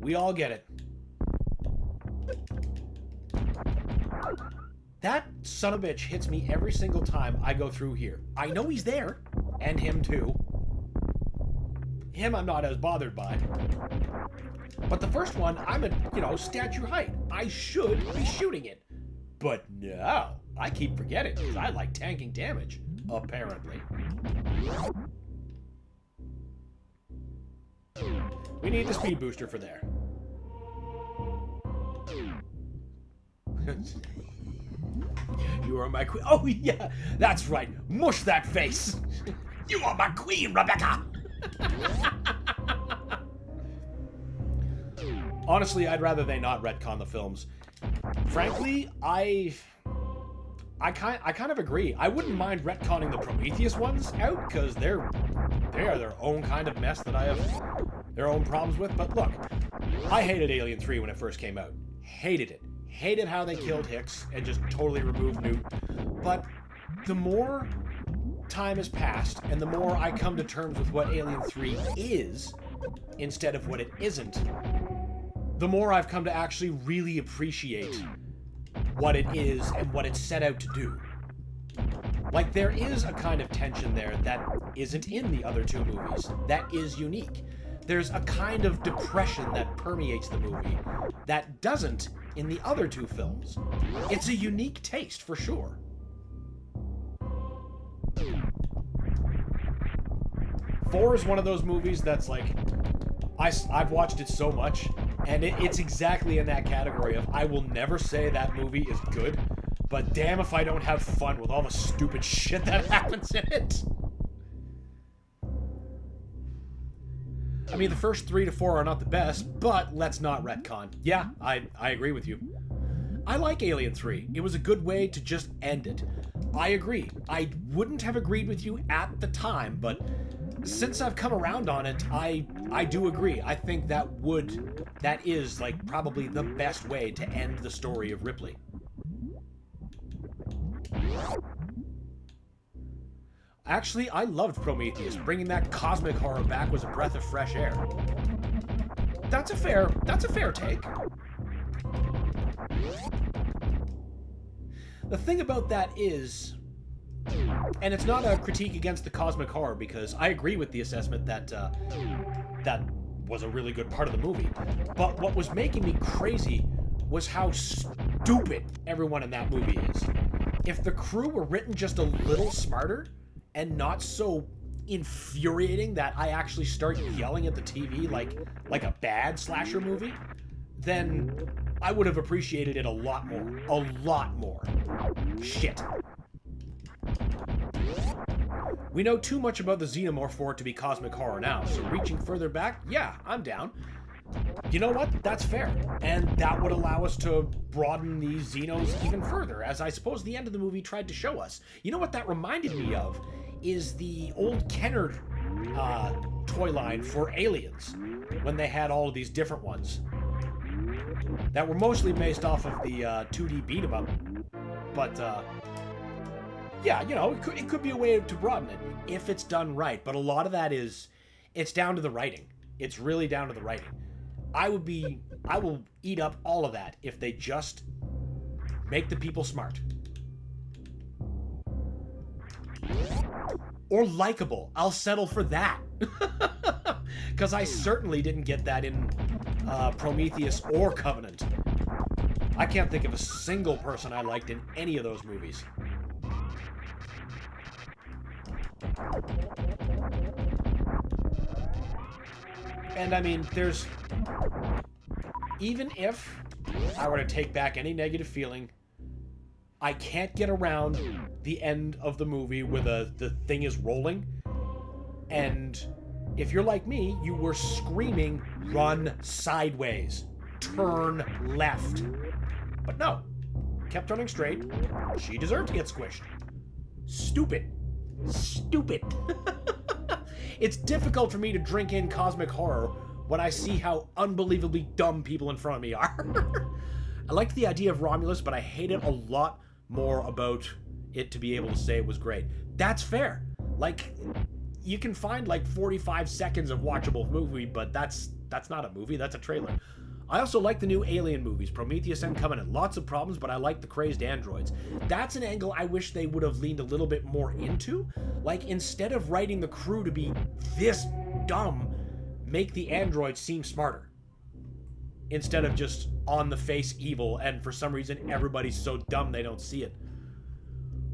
We all get it. That son of a bitch hits me every single time I go through here. I know he's there, and him too. Him I'm not as bothered by. But the first one, I'm at, you know, statue height. I should be shooting it. But no, I keep forgetting because I like tanking damage, apparently. We need the speed booster for there. You are my queen. Oh, yeah, that's right. Mush that face. You are my queen, Rebecca. Honestly, I'd rather they not retcon the films. Frankly, I kind of agree. I wouldn't mind retconning the Prometheus ones out because they are their own kind of mess that I have their own problems with. But look, I hated Alien 3 when it first came out. Hated it. Hated how they killed Hicks and just totally removed Newt. But the more time has passed and the more I come to terms with what Alien 3 is instead of what it isn't, the more I've come to actually really appreciate what it is and what it's set out to do. Like, there is a kind of tension there that isn't in the other two movies, that is unique. There's a kind of depression that permeates the movie that doesn't in the other two films. It's a unique taste, for sure. Four is one of those movies that's like, I've watched it so much, and it's exactly in that category of I will never say that movie is good, but damn if I don't have fun with all the stupid shit that happens in it. I mean, the first 3 to 4 are not the best, but let's not retcon. Yeah, I agree with you. I like Alien 3. It was a good way to just end it. I agree. I wouldn't have agreed with you at the time, but since I've come around on it, I do agree. I think that is like probably the best way to end the story of Ripley. Actually, I loved Prometheus. Bringing that cosmic horror back was a breath of fresh air. That's a fair take. The thing about that is, and it's not a critique against the cosmic horror, because I agree with the assessment that that was a really good part of the movie. But what was making me crazy was how stupid everyone in that movie is. If the crew were written just a little smarter and not so infuriating that I actually start yelling at the TV like a bad slasher movie, then I would have appreciated it a lot more. A lot more. Shit. We know too much about the Xenomorph for it to be cosmic horror now, so reaching further back, yeah, I'm down. You know what? That's fair. And that would allow us to broaden these Xenos even further, as I suppose the end of the movie tried to show us. You know what that reminded me of? Is the old Kenner toy line for Aliens, when they had all of these different ones that were mostly based off of the 2D beat 'em up. But yeah, you know, it could be a way to broaden it if it's done right. But a lot of that it's down to the writing. It's really down to the writing. I will eat up all of that if they just make the people smart. Or likable. I'll settle for that. Because I certainly didn't get that in Prometheus or Covenant. I can't think of a single person I liked in any of those movies. And I mean, there's... Even if I were to take back any negative feeling, I can't get around the end of the movie where the thing is rolling. And if you're like me, you were screaming, run sideways, turn left. But no, kept turning straight. She deserved to get squished. Stupid. Stupid. It's difficult for me to drink in cosmic horror when I see how unbelievably dumb people in front of me are. I liked the idea of Romulus, but I hate it a lot more about it to be able to say it was great. That's fair. Like, you can find like 45 seconds of watchable movie, but that's not a movie, that's a trailer. I also like the new Alien movies, Prometheus and Covenant. Lots of problems, but I like the crazed androids. That's an angle I wish they would have leaned a little bit more into. Like, instead of writing the crew to be this dumb, make the androids seem smarter. Instead of just on-the-face evil, and for some reason everybody's so dumb they don't see it.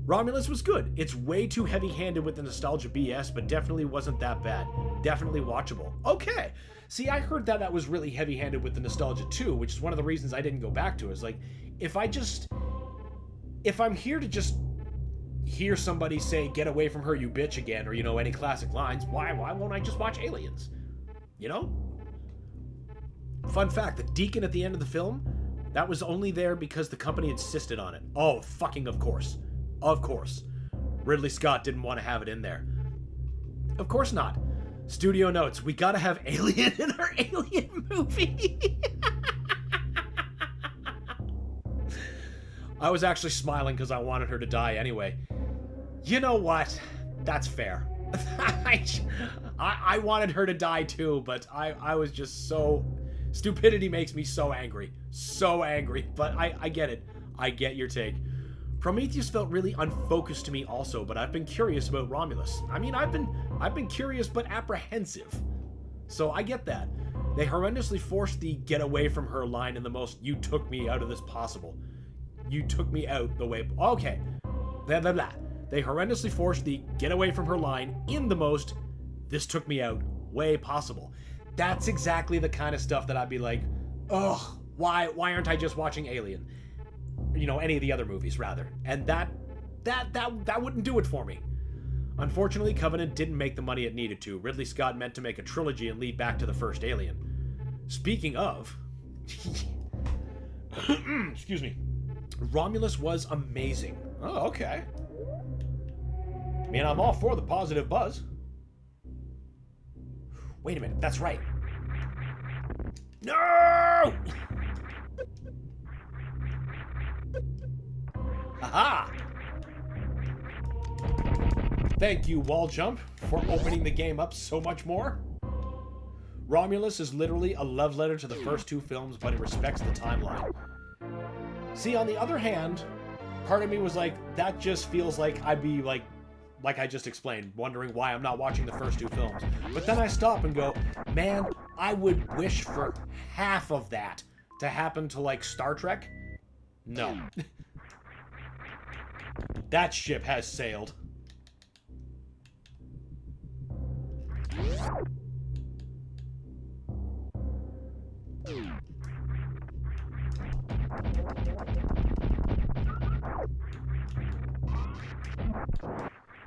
Romulus was good. It's way too heavy-handed with the nostalgia BS, but definitely wasn't that bad. Definitely watchable. Okay. See, I heard that was really heavy-handed with the nostalgia too, which is one of the reasons I didn't go back to it. It's like, if I'm here to just hear somebody say, get away from her, you bitch, again, or, you know, any classic lines, why won't I just watch Aliens? You know? Fun fact, the deacon at the end of the film, that was only there because the company insisted on it. Oh, fucking of course. Of course. Ridley Scott didn't want to have it in there. Of course not. Studio notes, we gotta have Alien in our Alien movie. I was actually smiling because I wanted her to die anyway. You know what? That's fair. I wanted her to die too, but I was just so... Stupidity makes me so angry. So angry. But I get it. I get your take. Prometheus felt really unfocused to me also, but I've been curious about Romulus. I mean, I've been curious but apprehensive. So I get that. They horrendously forced the get away from her line in the most you took me out of this possible. You took me out the way... Okay. Blah, blah, blah. They horrendously forced the get away from her line in the most this took me out way possible. That's exactly the kind of stuff that I'd be like, ugh, why aren't I just watching Alien? You know, any of the other movies, rather. And that wouldn't do it for me. Unfortunately, Covenant didn't make the money it needed to. Ridley Scott meant to make a trilogy and lead back to the first Alien. Speaking of... Excuse me. Romulus was amazing. Oh, okay. I mean, I'm all for the positive buzz. Wait a minute, that's right. No! Aha! Thank you, Wall Jump, for opening the game up so much more. Romulus is literally a love letter to the first two films, but it respects the timeline. See, on the other hand, part of me was like, that just feels like I'd be like I just explained, wondering why I'm not watching the first two films. But then I stop and go, man, I would wish for half of that to happen to, like, Star Trek. No. That ship has sailed.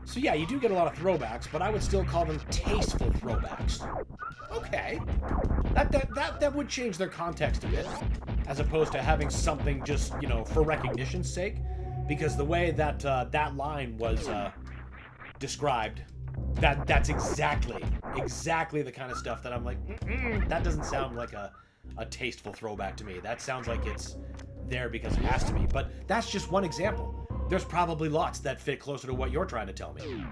So yeah, you do get a lot of throwbacks, but I would still call them tasteful throwbacks. Okay. That would change their context a bit, as opposed to having something just, you know, for recognition's sake. Because the way that that line was described, that's exactly the kind of stuff that I'm like, that doesn't sound like a tasteful throwback to me. That sounds like it's there because it has to be. But that's just one example. There's probably lots that fit closer to what you're trying to tell me.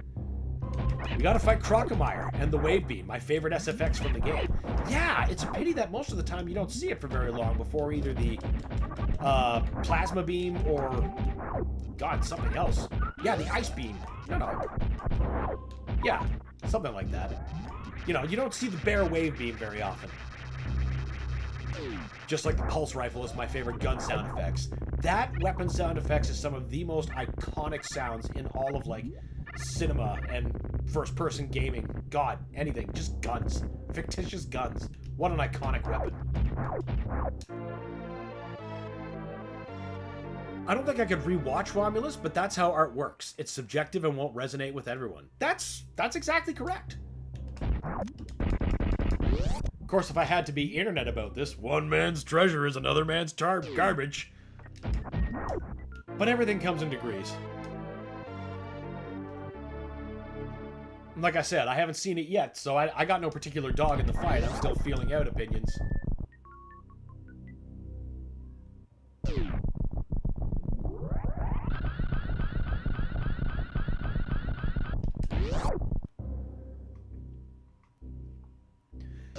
We gotta fight Crocomire and the Wave Beam, my favorite SFX from the game. Yeah, it's a pity that most of the time you don't see it for very long before either the Plasma Beam or, God, something else. Yeah, the Ice Beam. No. Yeah, something like that. You know, you don't see the bare Wave Beam very often. Just like the pulse rifle is my favorite gun sound effects. That weapon sound effects is some of the most iconic sounds in all of, like, cinema and first-person gaming. God, anything. Just guns. Fictitious guns. What an iconic weapon. I don't think I could rewatch Romulus, but that's how art works. It's subjective and won't resonate with everyone. That's exactly correct. Of course, if I had to be internet about this, one man's treasure is another man's garbage. But everything comes in degrees. Like I said, I haven't seen it yet, so I got no particular dog in the fight. I'm still feeling out opinions.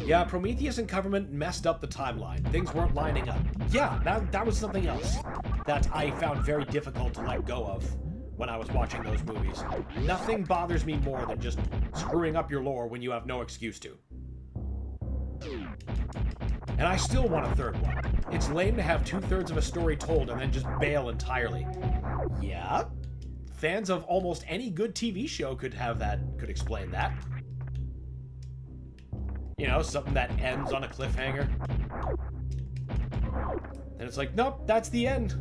Yeah, Prometheus and Covenant messed up the timeline. Things weren't lining up. Yeah, that was something else that I found very difficult to let go of when I was watching those movies. Nothing bothers me more than just screwing up your lore when you have no excuse to. And I still want a third one. It's lame to have 2/3 of a story told and then just bail entirely. Yeah, fans of almost any good TV show could explain that. You know, something that ends on a cliffhanger. And it's like, nope, that's the end.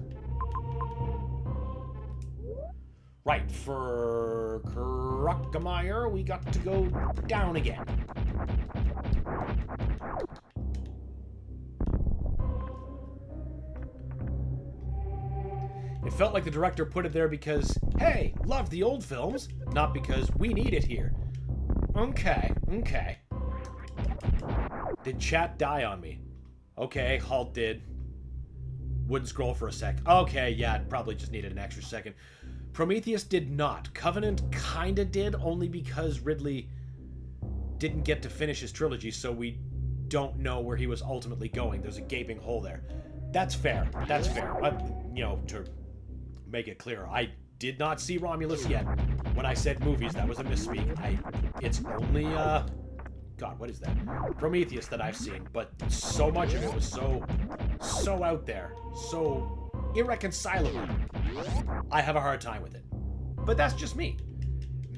Right, for Kruckemeyer, we got to go down again. It felt like the director put it there because, hey, love the old films, not because we need it here. Okay. Did chat die on me? Okay, Halt did. Wouldn't scroll for a sec. Okay, yeah, it probably just needed an extra second. Prometheus did not. Covenant kinda did, only because Ridley didn't get to finish his trilogy, so we don't know where he was ultimately going. There's a gaping hole there. That's fair. That's fair. You know, to make it clear, I did not see Romulus yet. When I said movies, that was a misspeak. It's only, God, what is that? Prometheus that I've seen, but so much of it was so out there, so irreconcilable. I have a hard time with it. But that's just me.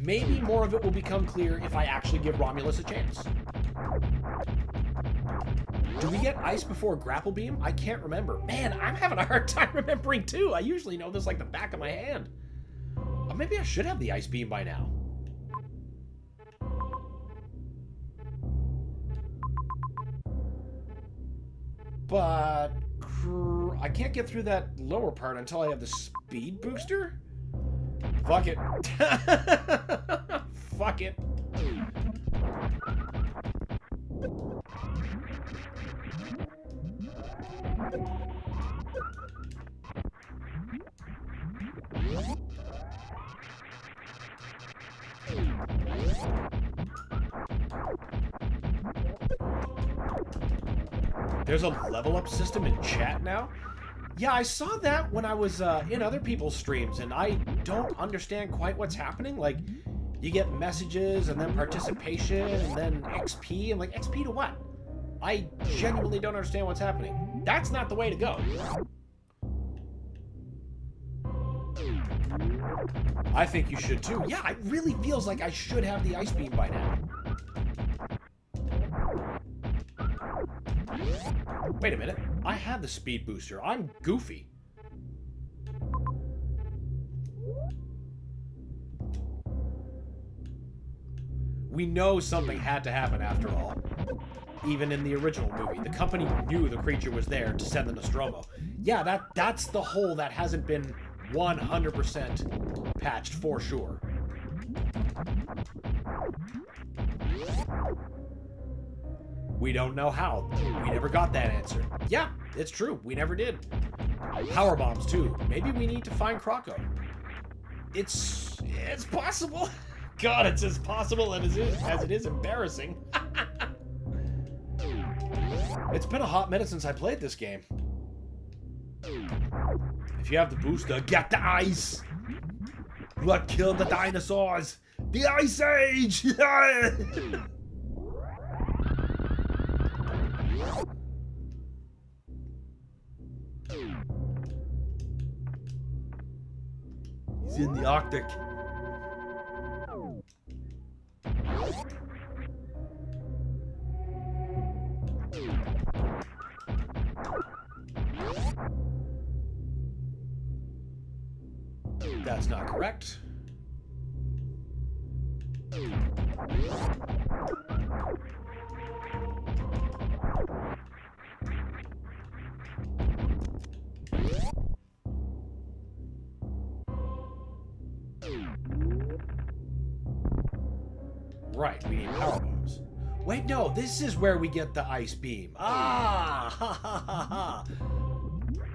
Maybe more of it will become clear if I actually give Romulus a chance. Do we get ice before grapple beam? I can't remember. Man, I'm having a hard time remembering too. I usually know this like the back of my hand. Maybe I should have the ice beam by now. But I can't get through that lower part until I have the speed booster? Fuck it. Fuck it. There's a level up system in chat now? Yeah, I saw that when I was in other people's streams, and I don't understand quite what's happening. Like, you get messages, and then participation, and then XP, and like, XP to what? I genuinely don't understand what's happening. That's not the way to go. I think you should too. Yeah, it really feels like I should have the ice beam by now. Wait a minute. I had the speed booster. I'm goofy. We know something had to happen after all. Even in the original movie, the company knew the creature was there to send the Nostromo. Yeah, that's the hole that hasn't been 100% patched for sure. We don't know how. We never got that answer. Yeah, it's true. We never did. Power bombs too. Maybe we need to find Croco. It's possible. God, it's as possible as it is embarrassing. It's been a hot minute since I played this game. If you have the booster, get the ice! What killed the dinosaurs? The Ice Age! It's in the Arctic. That's not correct. Right, we need power bombs. Wait, no, this is where we get the ice beam. Ah! Ha ha ha ha!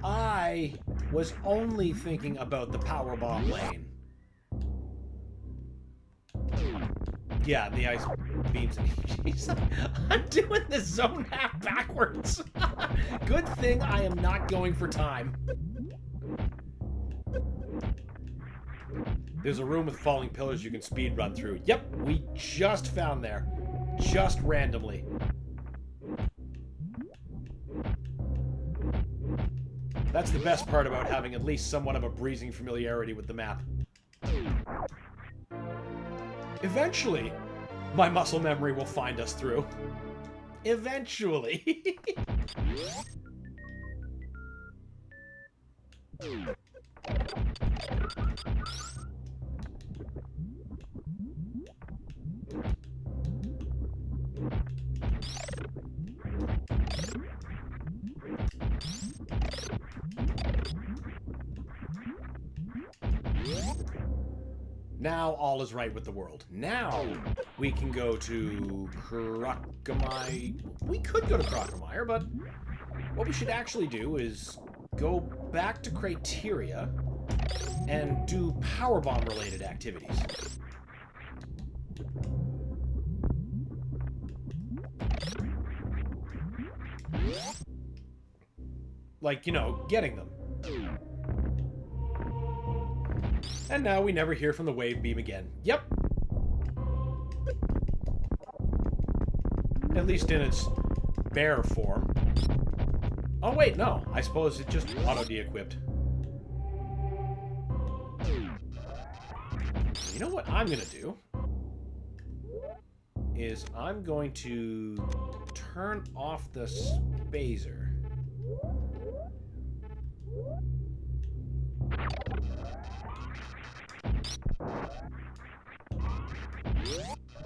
I was only thinking about the power bomb lane. Yeah, the ice beams. Jeez, I'm doing this zone half backwards. Good thing I am not going for time. There's a room with falling pillars you can speed run through. Yep, we just found there. Just randomly. That's the best part about having at least somewhat of a breezing familiarity with the map. Eventually, my muscle memory will find us through. Eventually. Now all is right with the world. Now we can go to Crocomire. We could go to Crocomire, but what we should actually do is go back to Criteria and do powerbomb related activities. Like, you know, getting them. And now we never hear from the wave beam again. Yep. At least in its bare form. Oh wait, no. I suppose it just auto-de-equipped. You know what I'm gonna do? Is I'm going to turn off the spazer.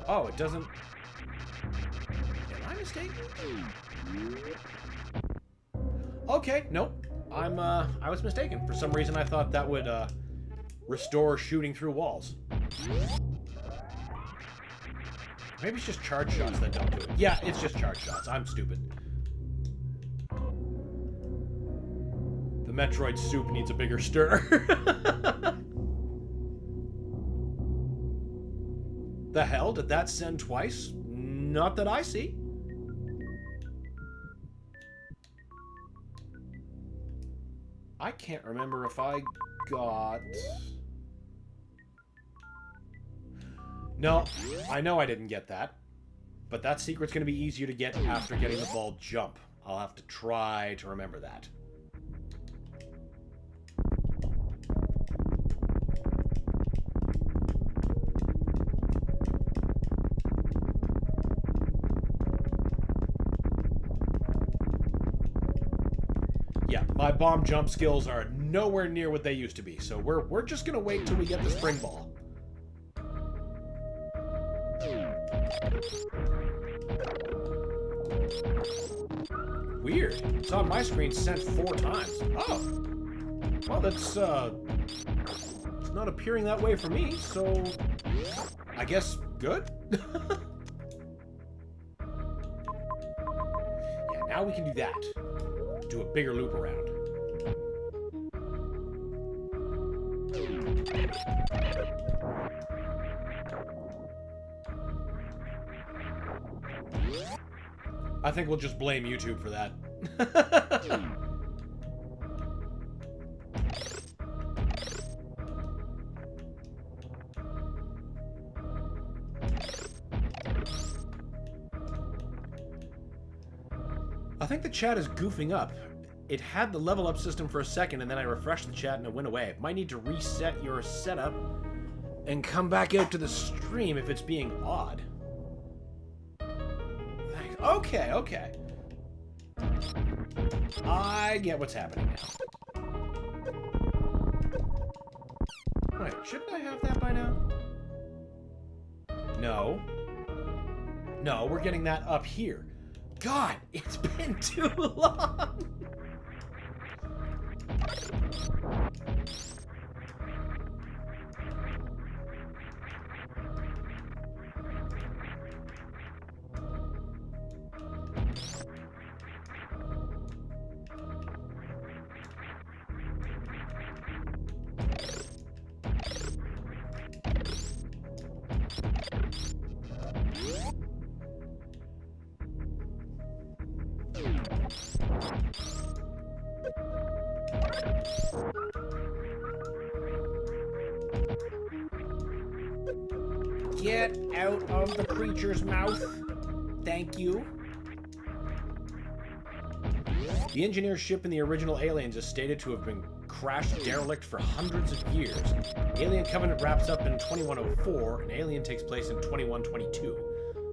Oh, it doesn't... Am I mistaken? Okay, nope. I was mistaken. For some reason I thought that would, restore shooting through walls. Maybe it's just charge shots that don't do it. Yeah, it's just charge shots. I'm stupid. The Metroid soup needs a bigger stir. The hell? Did that send twice? Not that I see. I can't remember if I got... No, I know I didn't get that. But that secret's going to be easier to get after getting the ball jump. I'll have to try to remember that. Yeah, my bomb jump skills are nowhere near what they used to be, so we're just gonna wait till we get the spring ball. Weird. It's on my screen sent 4 times. Oh. Well, that's, it's not appearing that way for me, so... I guess good? Yeah, now we can do that. Do a bigger loop around. I think we'll just blame YouTube for that. I think the chat is goofing up. It had the level up system for a second, and then I refreshed the chat and it went away. Might need to reset your setup and come back out to the stream if it's being odd. Thanks. Okay, okay. I get what's happening now. Wait, shouldn't I have that by now? No. No, we're getting that up here. God, it's been too long! Get out of the creature's mouth. Thank you. The engineer ship in the original Aliens is stated to have been crashed derelict for hundreds of years. Alien Covenant wraps up in 2104, and Alien takes place in 2122.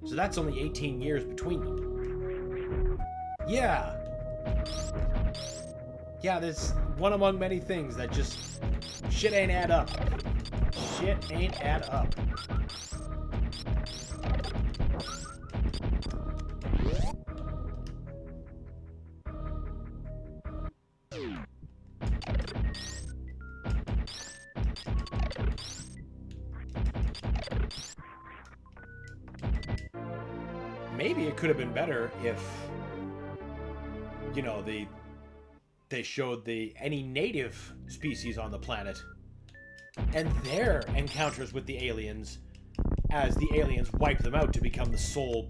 So that's only 18 years between them. Yeah. Yeah, there's one among many things that just... shit ain't add up. Shit ain't add up. Maybe it could have been better if, you know, they showed any native species on the planet and their encounters with the aliens as the aliens wipe them out to become the sole,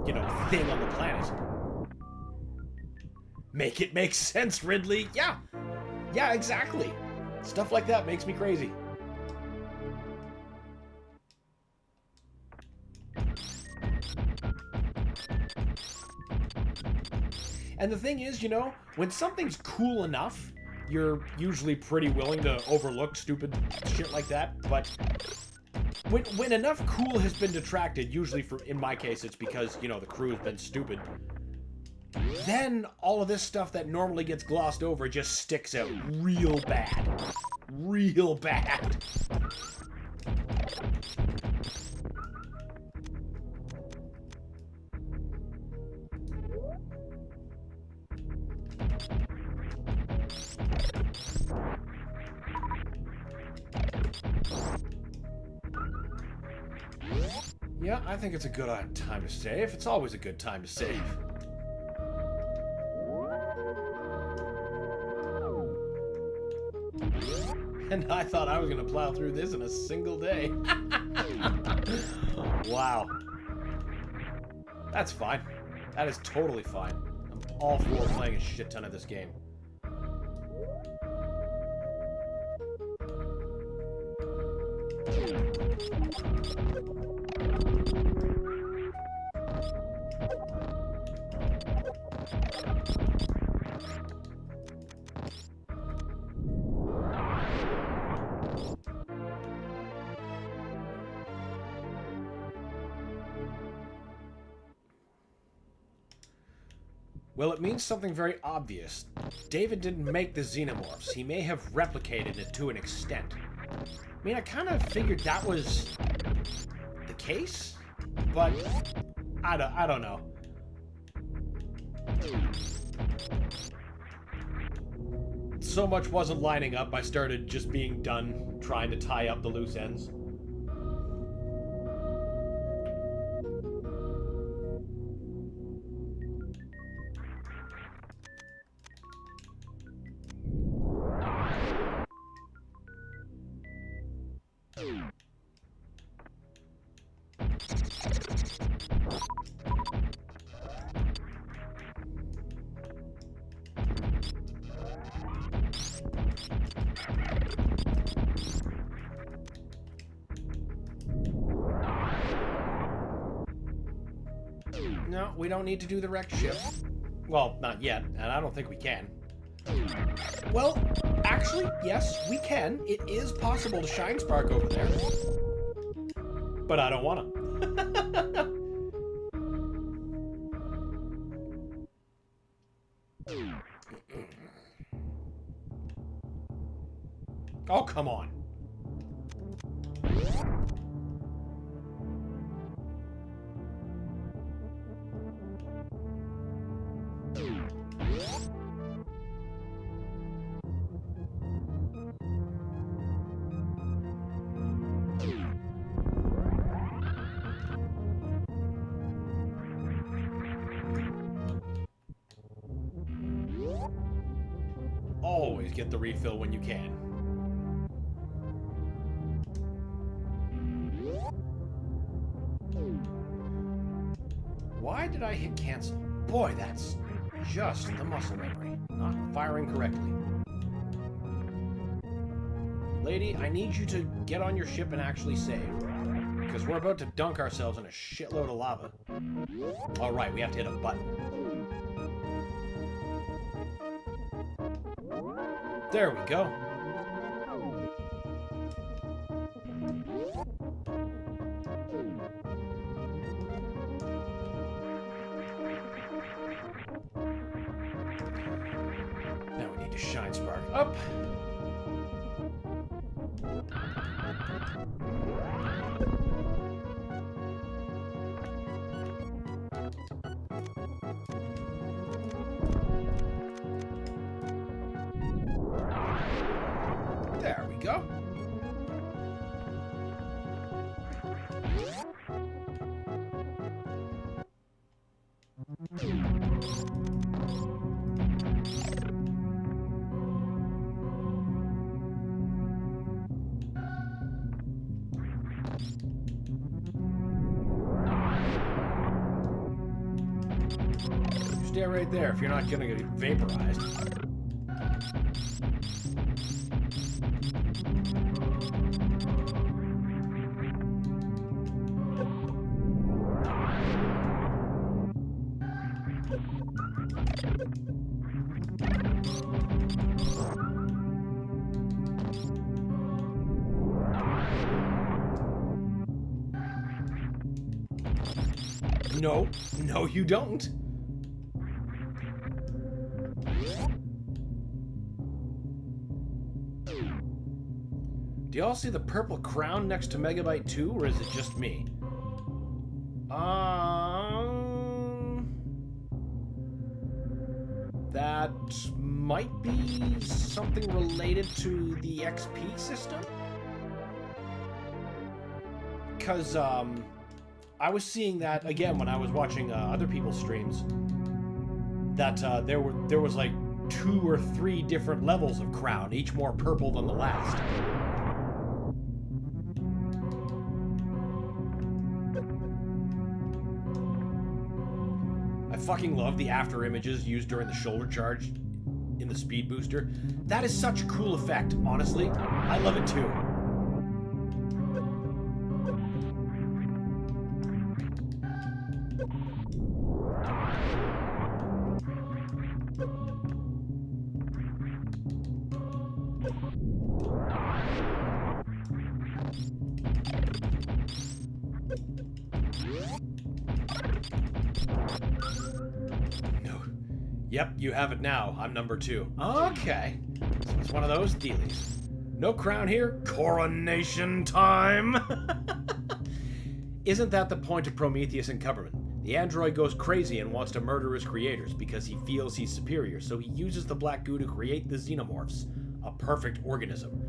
you know, thing on the planet. Make it make sense, Ridley. Yeah. Yeah, exactly. Stuff like that makes me crazy. And the thing is, you know, when something's cool enough, you're usually pretty willing to overlook stupid shit like that. But when enough cool has been detracted, usually in my case, it's because, you know, the crew's been stupid. Then all of this stuff that normally gets glossed over just sticks out real bad. Real bad. Yeah, I think it's a good time to save. It's always a good time to save. And I thought I was going to plow through this in a single day. Wow. That's fine. That is totally fine. I'm all for playing a shit ton of this game. Well, it means something very obvious. David didn't make the xenomorphs. He may have replicated it to an extent. I mean, I kind of figured that was the case, but I don't know. So much wasn't lining up, I started just being done trying to tie up the loose ends. No, we don't need to do the wrecked ship. Well, not yet, and I don't think we can. Well, actually, yes, we can. It is possible to Shine Spark over there. But I don't want to. Oh, come on. Always get the refill when you can. Why did I hit cancel? Boy, that's just the muscle memory. Not firing correctly. Lady, I need you to get on your ship and actually save. Because we're about to dunk ourselves in a shitload of lava. Alright, we have to hit a button. There we go. Now we need to Shine Spark up. There we go. Stay right there if you're not gonna get vaporized. No, no you don't. Do y'all see the purple crown next to Megabyte 2, or is it just me? That might be something related to the XP system? Because, I was seeing that, again, when I was watching other people's streams, that there was like 2 or 3 different levels of crown, each more purple than the last. I fucking love the after images used during the shoulder charge in the speed booster. That is such a cool effect, honestly. I love it too. Yep, you have it now. I'm number 2. Okay. So it's one of those dealies. No crown here. Coronation time! Isn't that the point of Prometheus and Cumberman? The android goes crazy and wants to murder his creators because he feels he's superior, so he uses the black goo to create the xenomorphs. A perfect organism.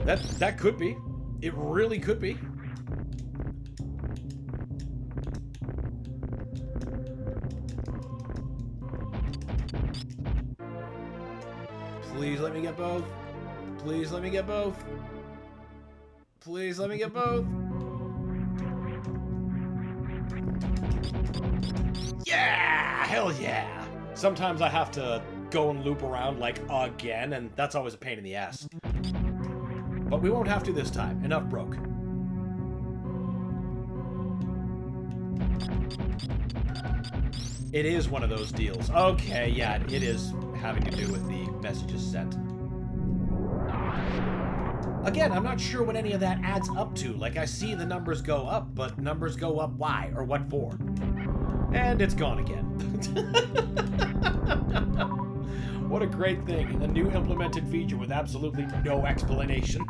That could be. It really could be. Please let me get both. Please let me get both. Please let me get both. Yeah! Hell yeah! Sometimes I have to go and loop around like again, and that's always a pain in the ass. But we won't have to this time. Enough broke. It is one of those deals. Okay, yeah, it is having to do with the messages sent. Again, I'm not sure what any of that adds up to. Like, I see the numbers go up, but numbers go up why? Or what for? And it's gone again. What a great thing. A new implemented feature with absolutely no explanation.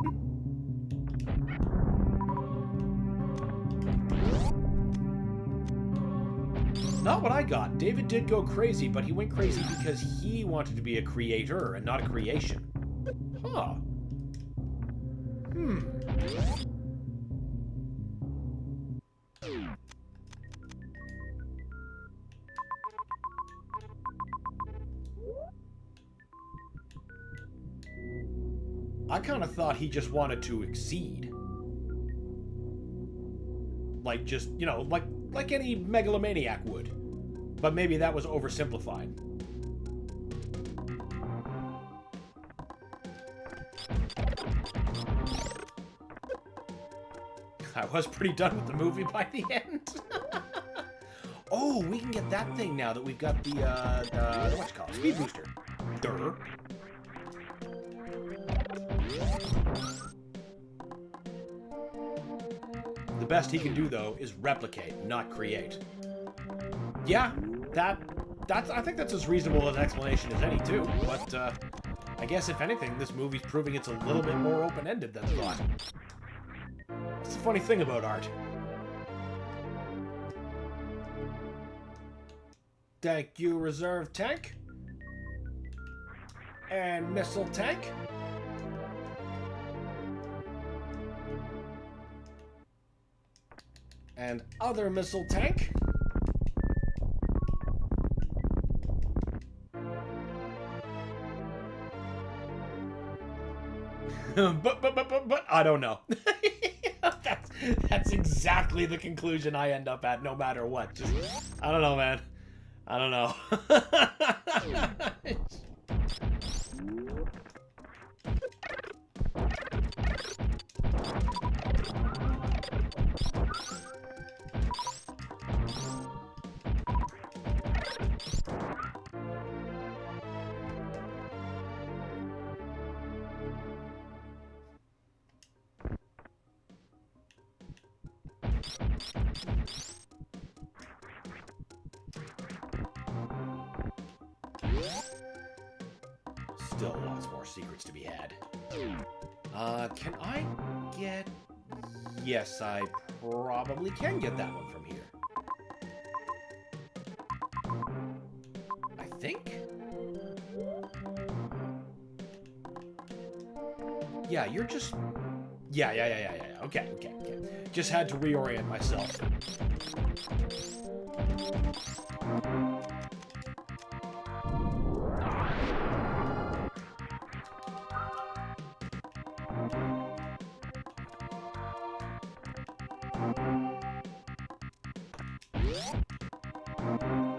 Not what I got. David did go crazy, but he went crazy because he wanted to be a creator and not a creation. Huh. I kind of thought he just wanted to exceed. Like, just, you know, like any megalomaniac would. But maybe that was oversimplified. I was pretty done with the movie by the end. Oh, we can get that thing now that we've got the whatchamacallit, speed booster. Durr. The best he can do, though, is replicate, not create. Yeah, I think that's as reasonable an explanation as any, too. But, I guess, if anything, this movie's proving it's a little bit more open-ended than thought. That's the funny thing about art. Thank you, reserve tank. And missile tank. And other missile tank. but I don't know. That's exactly the conclusion I end up at no matter what. Just, I don't know, man. I don't know. Still lots more secrets to be had. Can I get... Yes, I probably can get that one from here. I think? Yeah, you're just... Yeah. Okay. Just had to reorient myself.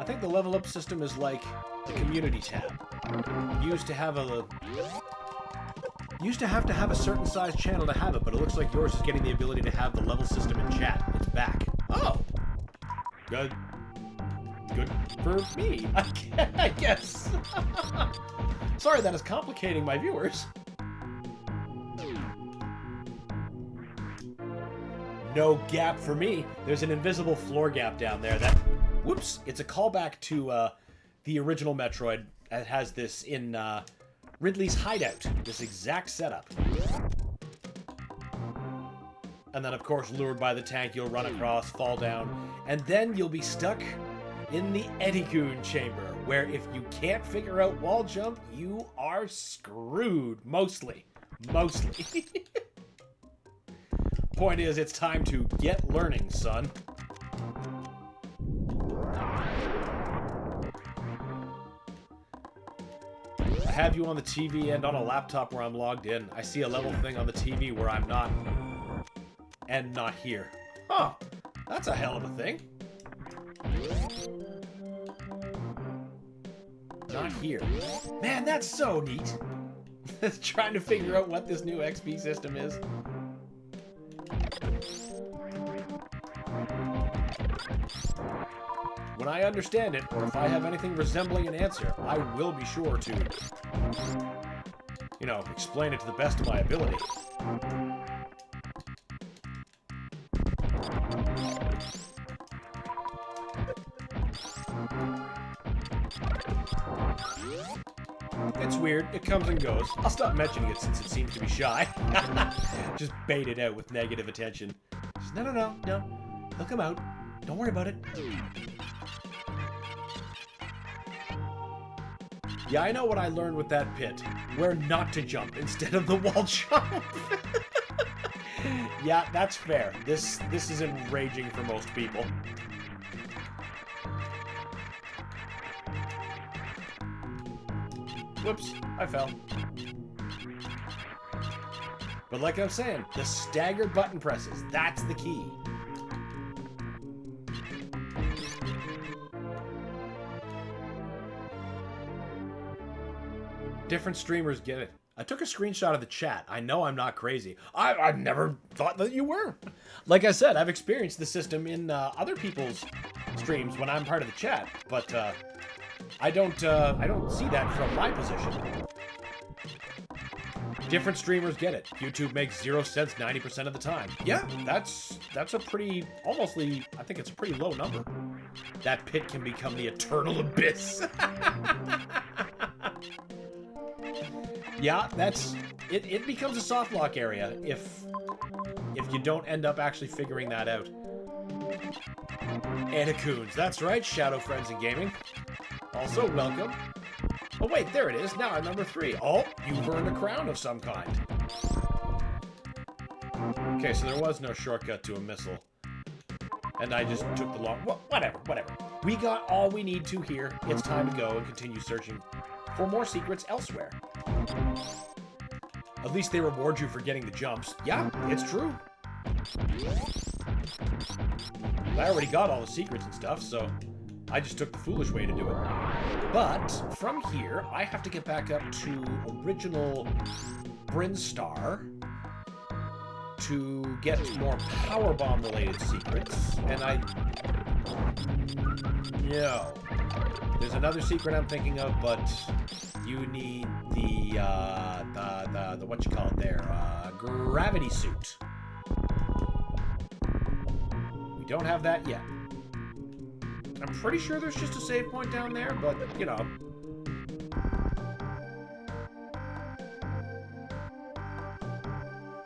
I think the level up system is like the community tab. Used to have to have a certain size channel to have it, but it looks like yours is getting the ability to have the level system in chat. It's back. Oh! Good for me, I guess. Sorry that is complicating my viewers. No gap for me. There's an invisible floor gap down there that... Whoops! It's a callback to the original Metroid. It has this in Ridley's hideout. This exact setup. And then, of course, lured by the tank, you'll run across, fall down, and then you'll be stuck in the Eddy-Goon chamber, where if you can't figure out wall jump, you are screwed. Mostly. Point is, it's time to get learning, son. I have you on the TV and on a laptop where I'm logged in. I see a level thing on the TV where I'm not. And not here. Huh. That's a hell of a thing. Not here. Man, that's so neat. Trying to figure out what this new XP system is. When I understand it, or if I have anything resembling an answer, I will be sure to, you know, explain it to the best of my ability. It's weird. It comes and goes. I'll stop mentioning it since it seems to be shy. Just bait it out with negative attention. Just, no. He'll come out. Don't worry about it. Yeah, I know what I learned with that pit. Where not to jump instead of the wall jump. Yeah, that's fair. This is enraging for most people. Whoops, I fell. But like I'm saying, the staggered button presses, that's the key. Different streamers get it. I took a screenshot of the chat. I know I'm not crazy. I've never thought that you were. Like I said, I've experienced the system in other people's streams when I'm part of the chat, but I don't see that from my position. Different streamers get it. YouTube makes 0 cents 90% of the time. Yeah, that's a pretty, almostly, I think it's a pretty low number. That pit can become the eternal abyss. Yeah, that's it. It becomes a soft lock area if you don't end up actually figuring that out. Anna Coons, that's right, Shadow Friends in Gaming. Also, welcome. Oh wait, there it is. Now I'm number 3. Oh, you've earned a crown of some kind. Okay, so there was no shortcut to a missile. And I just took the long... Well, whatever. We got all we need to here. It's time to go and continue searching for more secrets elsewhere. At least they reward you for getting the jumps. Yeah, it's true. I already got all the secrets and stuff, so I just took the foolish way to do it. But from here, I have to get back up to original Brinstar to get more power bomb related secrets, and no. There's another secret I'm thinking of, but you need the what you call it there, gravity suit. We don't have that yet. I'm pretty sure there's just a save point down there, but, you know.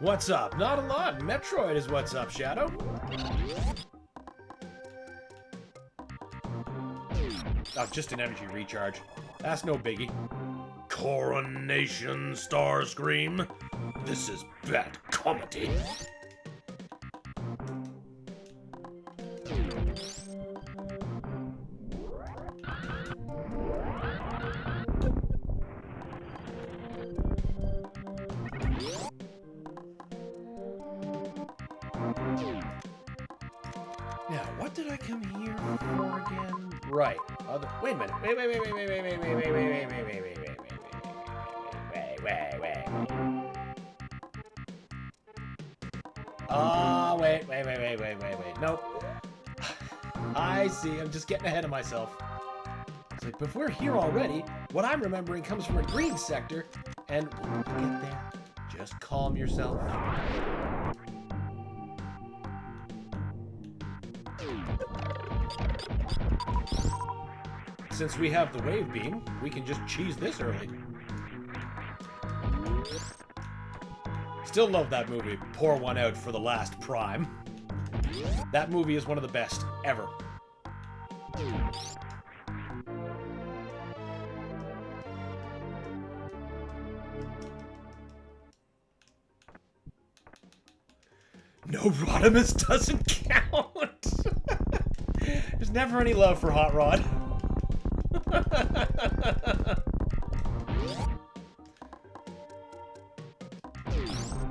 What's up? Not a lot. Metroid is what's up, Shadow. Oh, just an energy recharge. That's no biggie. Coronation Starscream. This is bad comedy. Now, what did I come here for again? Right. Wait a minute. Wait. Wait. Nope. I see. I'm just getting ahead of myself. It's like, but if we're here already, what I'm remembering comes from a green sector, and when you get there, just calm yourself. Since we have the wave beam, we can just cheese this early. Still love that movie. Pour one out for the last Prime. That movie is one of the best ever. No, Rodimus doesn't count. There's never any love for Hot Rod.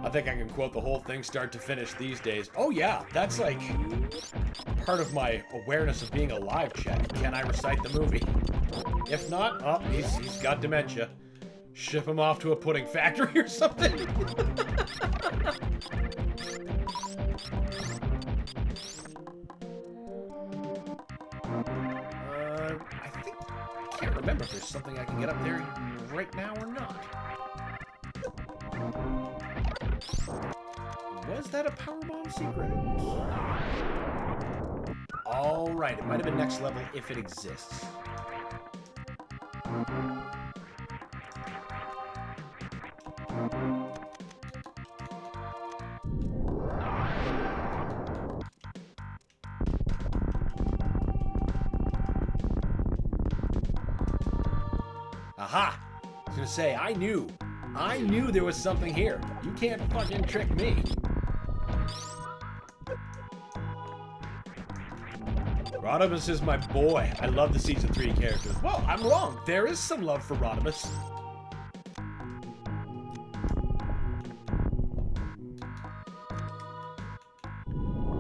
I think I can quote the whole thing start to finish these days. Oh yeah, that's like part of my awareness of being alive check. Can I recite the movie? If not, oh, he's got dementia. Ship him off to a pudding factory or something. remember if there's something I can get up there right now or not. Was that a powerbomb secret? Alright, it might have been next level if it exists. Aha! I was gonna say, I knew there was something here. You can't fucking trick me. Rodimus is my boy. I love the Season 3 characters. Well, I'm wrong. There is some love for Rodimus.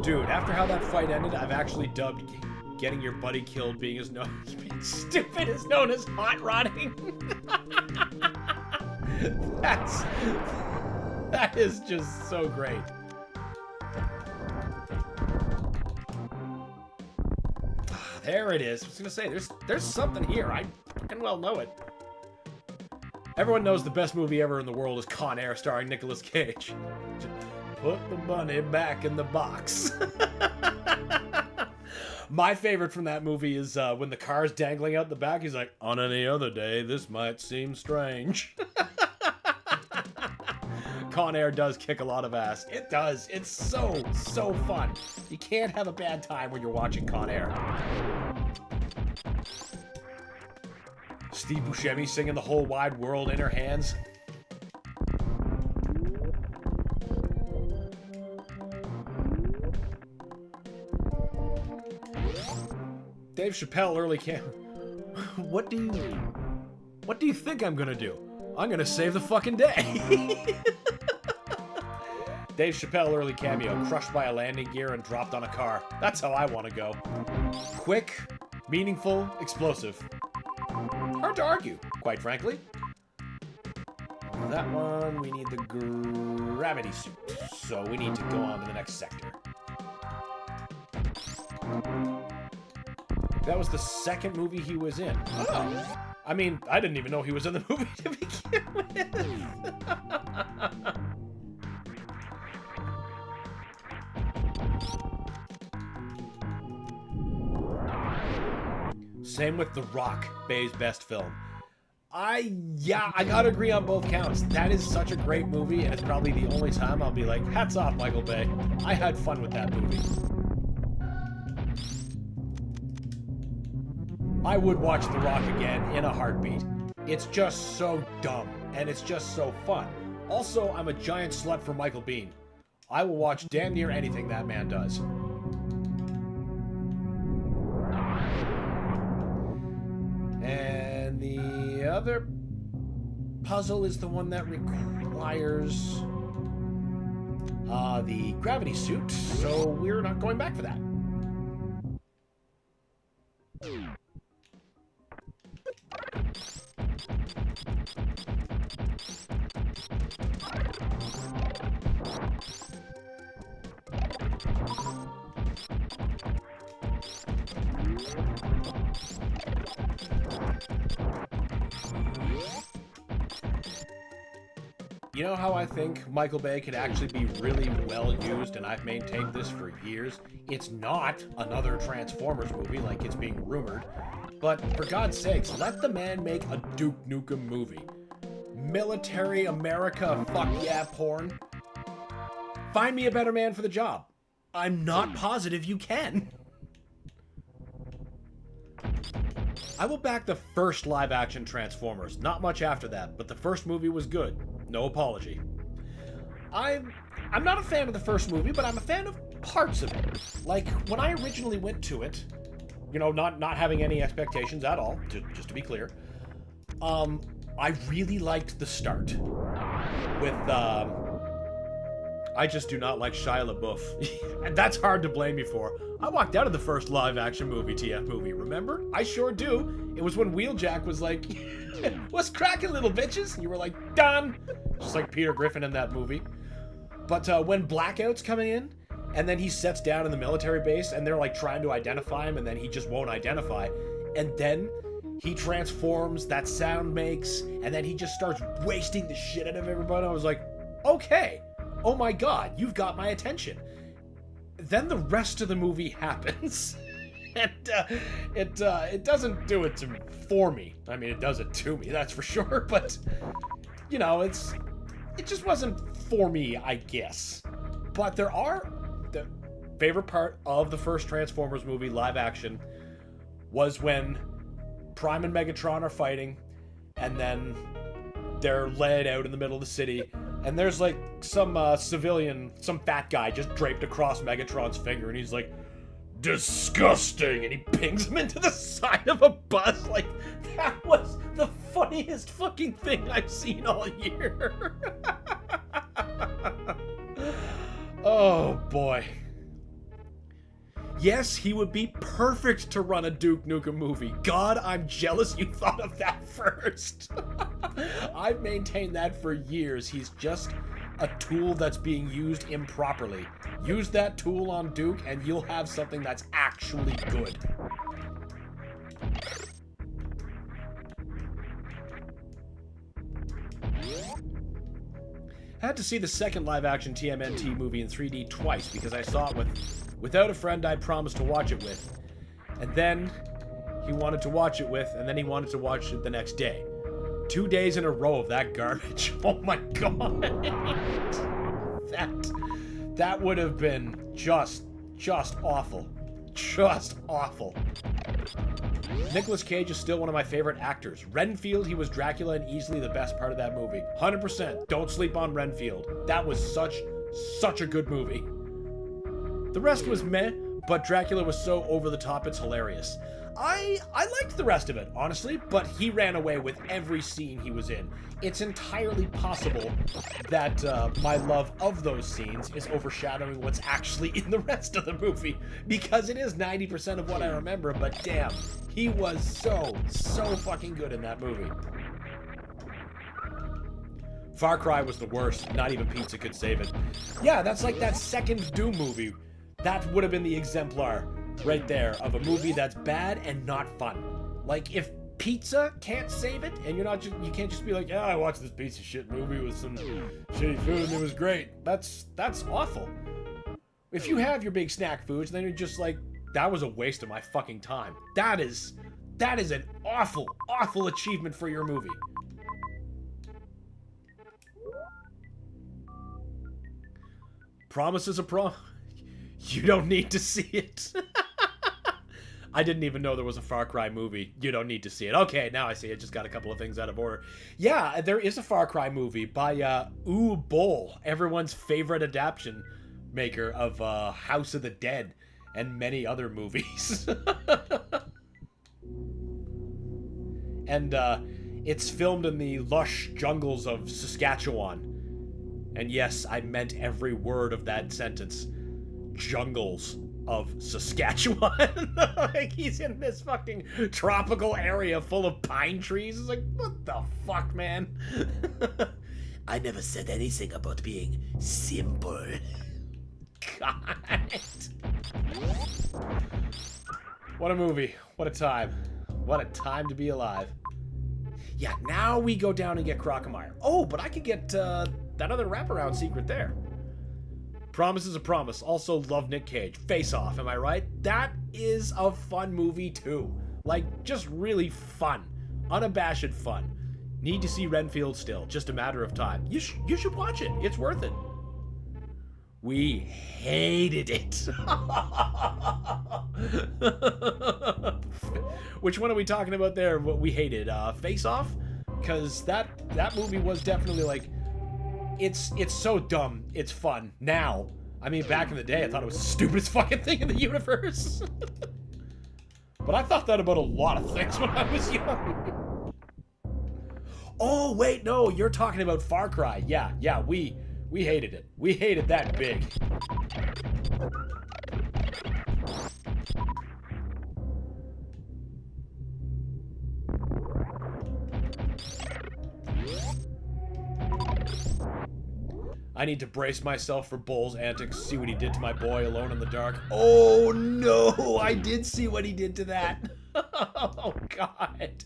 Dude, after how that fight ended, I've actually dubbed getting your buddy killed being stupid is known as hot rodding. That is just so great. There it is. I was gonna say there's something here. I fucking well know it. Everyone knows the best movie ever in the world is Con Air starring Nicolas Cage. Just put the money back in the box. My favorite from that movie is when the car's dangling out the back. He's like, on any other day, this might seem strange. Con Air does kick a lot of ass. It does. It's so fun. You can't have a bad time when you're watching Con Air. Steve Buscemi singing The Whole Wide World in her hands. Dave Chappelle early came. What do you think I'm gonna do? I'm gonna save the fucking day. Dave Chappelle early cameo, crushed by a landing gear and dropped on a car. That's how I want to go. Quick, meaningful, explosive. Hard to argue, quite frankly. That one, we need the gravity suit. So we need to go on to the next sector. That was the second movie he was in. Oh. I mean, I didn't even know he was in the movie to begin with. Same with The Rock, Bay's best film. I gotta agree on both counts. That is such a great movie, and it's probably the only time I'll be like, hats off, Michael Bay. I had fun with that movie. I would watch The Rock again in a heartbeat. It's just so dumb, and it's just so fun. Also, I'm a giant slut for Michael Biehn. I will watch damn near anything that man does. And the other puzzle is the one that requires the gravity suit, so we're not going back for that. You know how I think Michael Bay could actually be really well used, and I've maintained this for years? It's not another Transformers movie like it's being rumored, but for God's sakes, let the man make a Duke Nukem movie. Military America fuck yeah porn. Find me a better man for the job. I'm not positive you can. I will back the first live-action Transformers. Not much after that, but the first movie was good. No apology. I'm not a fan of the first movie, but I'm a fan of parts of it. Like, when I originally went to it, you know, not having any expectations at all, just to be clear, I really liked the start. With, I just do not like Shia LaBeouf. And that's hard to blame me for. I walked out of the first live-action movie, TF movie, remember? I sure do. It was when Wheeljack was like, what's cracking, little bitches? And you were like, done. Just like Peter Griffin in that movie. But when Blackout's coming in, and then he sets down in the military base, and they're like trying to identify him, and then he just won't identify. And then he transforms, that sound makes, and then he just starts wasting the shit out of everybody. I was like, okay, oh my god, you've got my attention. Then the rest of the movie happens. And it doesn't do it for me. I mean, it does it to me, that's for sure, but, you know, it just wasn't for me, I guess. But the favorite part of the first Transformers movie, live action, was when Prime and Megatron are fighting, and then they're laid out in the middle of the city, and there's like some civilian, some fat guy just draped across Megatron's finger, and he's like, disgusting, and he pings him into the side of a bus. Like, that was the funniest fucking thing I've seen all year. Oh boy. Yes, he would be perfect to run a Duke Nukem movie. God, I'm jealous you thought of that first. I've maintained that for years. He's just a tool that's being used improperly. Use that tool on Duke and you'll have something that's actually good. I had to see the second live-action TMNT movie in 3D twice because I saw it without a friend I'd promised to watch it with. And then he wanted to watch it with, and then he wanted to watch it the next day. 2 days in a row of that garbage. Oh my god. That would have been just awful. Just awful. Nicolas Cage is still one of my favorite actors. Renfield, he was Dracula and easily the best part of that movie. 100%. Don't sleep on Renfield. That was such a good movie. The rest was meh, but Dracula was so over the top it's hilarious. I liked the rest of it, honestly, but he ran away with every scene he was in. It's entirely possible that my love of those scenes is overshadowing what's actually in the rest of the movie, because it is 90% of what I remember, but damn, he was so fucking good in that movie. Far Cry was the worst. Not even pizza could save it. Yeah, that's like that second Doom movie. That would have been the exemplar right there of a movie that's bad and not fun. Like, if pizza can't save it, and you can't just be like, yeah, I watched this piece of shit movie with some shitty food and it was great. That's awful. If you have your big snack foods, then you're just like, that was a waste of my fucking time. That is an awful achievement for your movie. Promise is a promise. You don't need to see it. I didn't even know there was a Far Cry movie. You don't need to see it. Okay, now I see it. Just got a couple of things out of order. Yeah, there is a Far Cry movie by Boll, everyone's favorite adaptation maker of House of the Dead and many other movies. And it's filmed in the lush jungles of Saskatchewan. And yes, I meant every word of that sentence. Jungles of Saskatchewan. Like, he's in this fucking tropical area full of pine trees. It's like, what the fuck, man? I never said anything about being simple. God. What a movie. What a time. What a time to be alive. Yeah, now we go down and get Crocomire. Oh, but I could get that other wraparound secret there. Promise is a promise. Also love Nick Cage. Face Off, am I right? That is a fun movie too. Like, just really fun. Unabashed fun. Need to see Renfield still. Just a matter of time. You should watch it. It's worth it. We hated it. Which one are we talking about there? What we hated? Face Off? Because that movie was definitely like, it's so dumb, it's fun. Now, I mean, back in the day, I thought it was the stupidest fucking thing in the universe. But I thought that about a lot of things when I was young. Oh, wait, no, you're talking about Far Cry. Yeah, we hated it. We hated that big. I need to brace myself for Bull's antics, see what he did to my boy alone in the dark. Oh no, I did see what he did to that. Oh, God.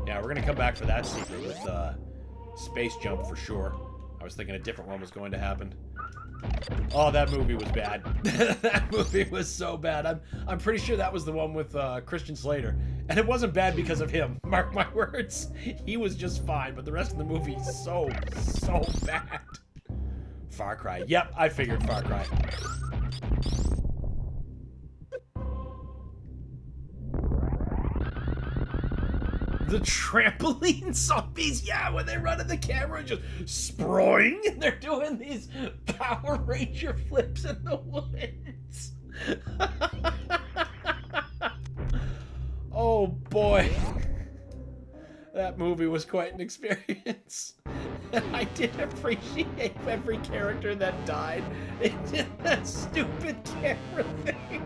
Yeah, we're going to come back for that secret with Space Jump for sure. I was thinking a different one was going to happen. Oh, that movie was bad. That movie was so bad. I'm pretty sure that was the one with Christian Slater. And it wasn't bad because of him. Mark my words. He was just fine, but the rest of the movie is so bad. Far Cry. Yep, I figured Far Cry. The trampoline zombies, yeah, when they run at the camera and just sproing, and they're doing these Power Ranger flips in the woods. Oh boy. That movie was quite an experience. And I did appreciate every character that died. It did that stupid camera thing.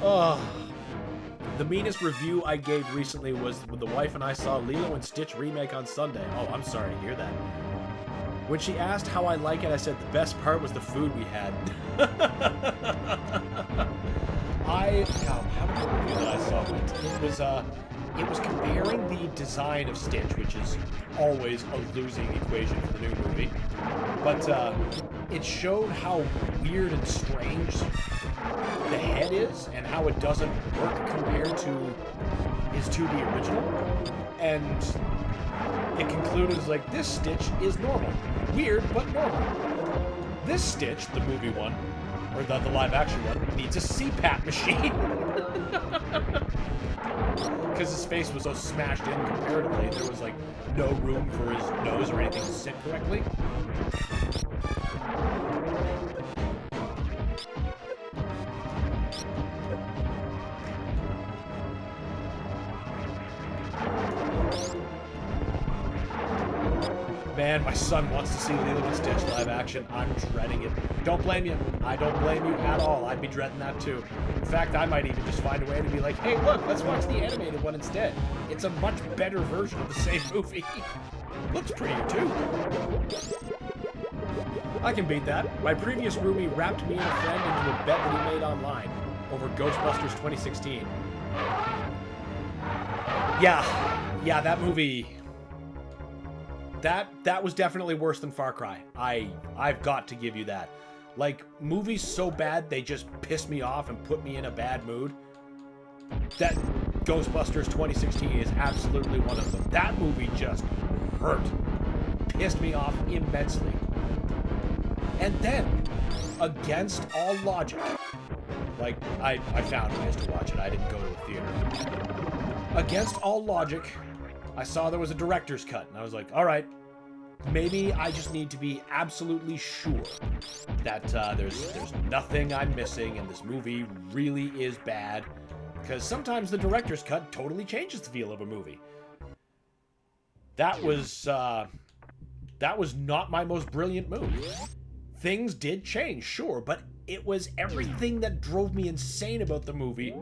Oh. The meanest review I gave recently was when the wife and I saw Lilo and Stitch remake on Sunday. Oh, I'm sorry to hear that. When she asked how I like it, I said the best part was the food we had. How did the review that I saw it was comparing the design of Stitch, which is always a losing equation for the new movie. But it showed how weird and strange the head is and how it doesn't work compared to his 2D original. And it concluded as like, this Stitch is normal. Weird, but normal. This Stitch, the movie one, or the live action one, needs a CPAP machine. Because his face was so smashed in comparatively, there was like no room for his nose or anything to sit correctly. Man, my son wants to see Lilo and Stitch live action. I'm dreading it. Don't blame you. I don't blame you at all. I'd be dreading that too. In fact, I might even just find a way to be like, hey, look, let's watch the animated one instead. It's a much better version of the same movie. Looks prettier too. I can beat that. My previous roomie wrapped me and a friend into a bet that he made online over Ghostbusters 2016. Yeah, that movie... That was definitely worse than Far Cry. I've got to give you that. Like, movies so bad they just piss me off and put me in a bad mood. That Ghostbusters 2016 is absolutely one of them. That movie just hurt. Pissed me off immensely. And then, against all logic, like, I found ways to watch it. I didn't go to a theater. Against all logic, I saw there was a director's cut, and I was like, all right, maybe I just need to be absolutely sure that there's nothing I'm missing, and this movie really is bad, because sometimes the director's cut totally changes the feel of a movie. That was not my most brilliant move. Things did change, sure, but it was everything that drove me insane about the movie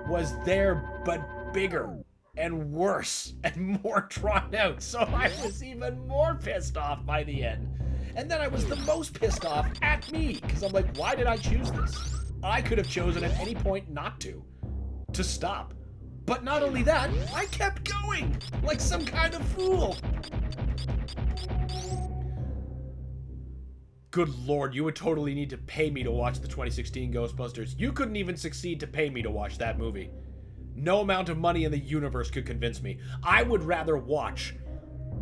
was there, but bigger and worse and more drawn out, so I was even more pissed off by the end. And then I was the most pissed off at me, because I'm like, why did I choose this? I could have chosen at any point not to stop. But not only that, I kept going, like some kind of fool. Good lord, you would totally need to pay me to watch the 2016 Ghostbusters. You couldn't even succeed to pay me to watch that movie. No amount of money in the universe could convince me. I would rather watch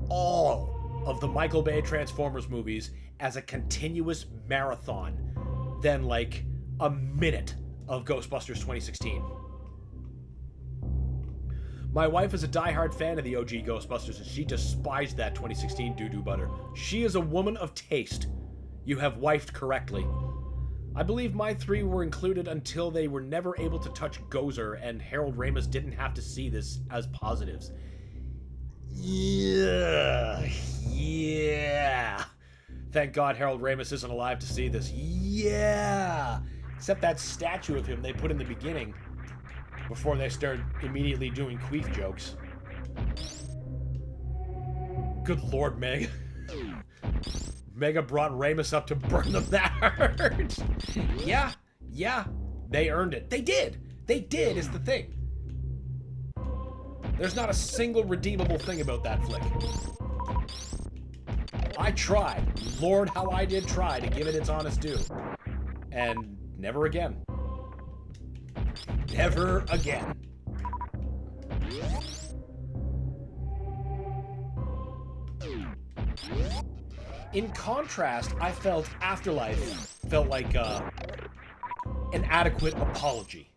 all of the Michael Bay Transformers movies as a continuous marathon than like a minute of Ghostbusters 2016. My wife is a diehard fan of the OG Ghostbusters, and she despised that 2016 doo-doo butter. She is a woman of taste. You have wifed correctly. I believe my three were included until they were never able to touch Gozer, and Harold Ramis didn't have to see this as positives. Yeah. Thank God Harold Ramis isn't alive to see this. Yeah. Except that statue of him they put in the beginning before they started immediately doing queef jokes. Good lord, Meg. Mega brought Ramis up to burn them that hard. Yeah, they earned it. They did is the thing. There's not a single redeemable thing about that flick. I tried. Lord, how I did try to give it its honest due. And never again. Never again. In contrast, I felt Afterlife felt like an adequate apology.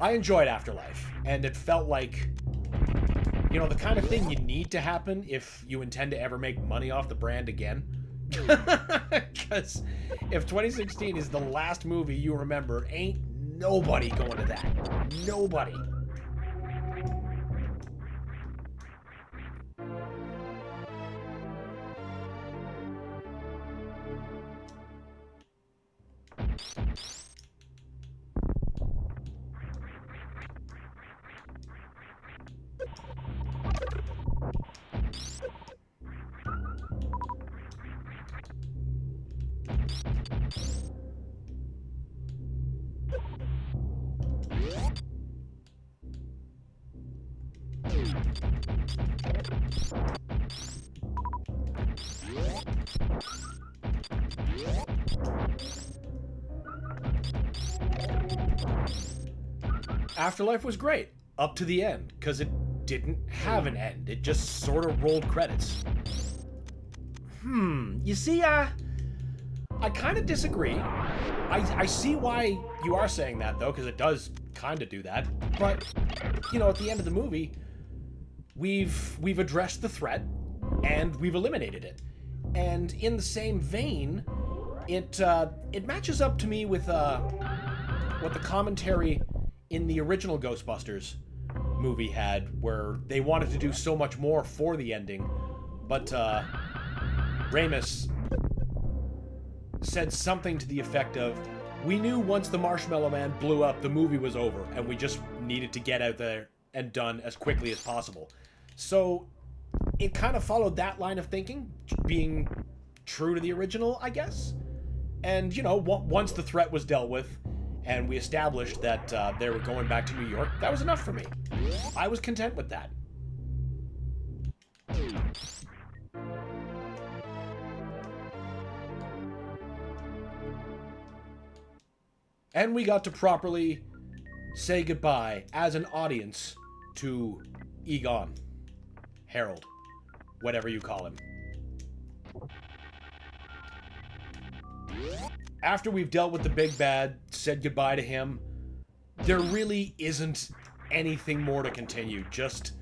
I enjoyed Afterlife, and it felt like, you know, the kind of thing you need to happen if you intend to ever make money off the brand again. Because if 2016 is the last movie you remember, ain't nobody going to that. Nobody. Afterlife was great, up to the end, because it didn't have an end. It just sort of rolled credits. You see, I kind of disagree. I see why you are saying that, though, because it does kind of do that. But, you know, at the end of the movie, we've addressed the threat, and we've eliminated it. And in the same vein, it matches up to me with what the commentary in the original Ghostbusters movie had, where they wanted to do so much more for the ending, but Ramis said something to the effect of, we knew once the Marshmallow Man blew up, the movie was over, and we just needed to get out there and done as quickly as possible. So it kind of followed that line of thinking, being true to the original, I guess. And, you know, once the threat was dealt with, and we established that they were going back to New York, that was enough for me. I was content with that. And we got to properly say goodbye as an audience to Egon, Harold, whatever you call him. After we've dealt with the big bad, said goodbye to him, there really isn't anything more to continue. Just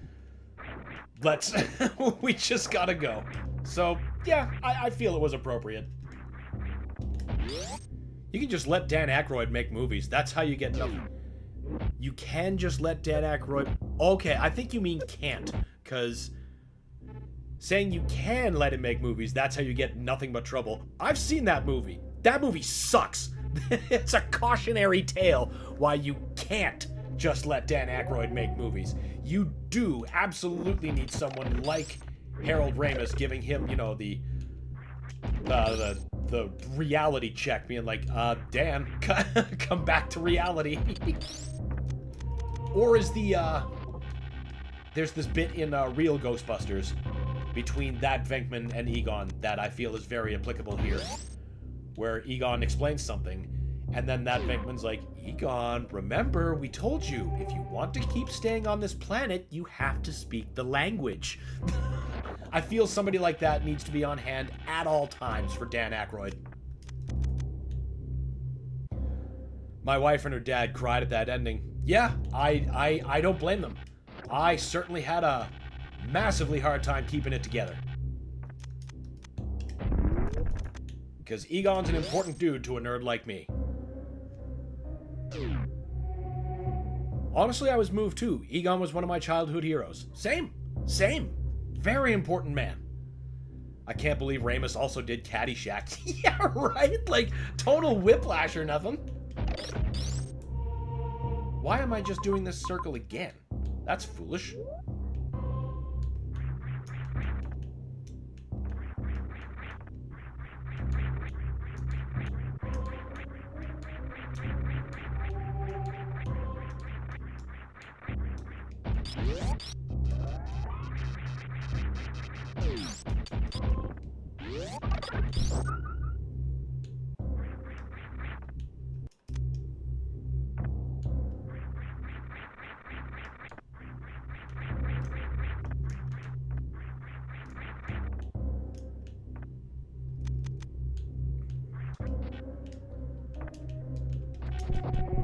let's we just gotta go. So yeah, I feel it was appropriate. You can just let Dan Aykroyd make movies. That's how you get nothing. You can just let Dan Aykroyd... Okay, I think you mean can't, because saying you can let him make movies, that's how you get nothing but trouble. I've seen that movie. That movie sucks. It's a cautionary tale why you can't just let Dan Aykroyd make movies. You do absolutely need someone like Harold Ramis giving him, you know, the reality check, being like, Dan, come back to reality. Or is there's this bit in Real Ghostbusters between that Venkman and Egon that I feel is very applicable here, where Egon explains something, and then that Venkman's like, Egon, remember, we told you, if you want to keep staying on this planet, you have to speak the language. I feel somebody like that needs to be on hand at all times for Dan Aykroyd. My wife and her dad cried at that ending. Yeah, I don't blame them. I certainly had a massively hard time keeping it together. Because Egon's an important dude to a nerd like me. Honestly, I was moved too. Egon was one of my childhood heroes. Same. Very important man. I can't believe Ramis also did Caddyshack. Yeah, right? Like, total whiplash or nothing. Why am I just doing this circle again? That's foolish.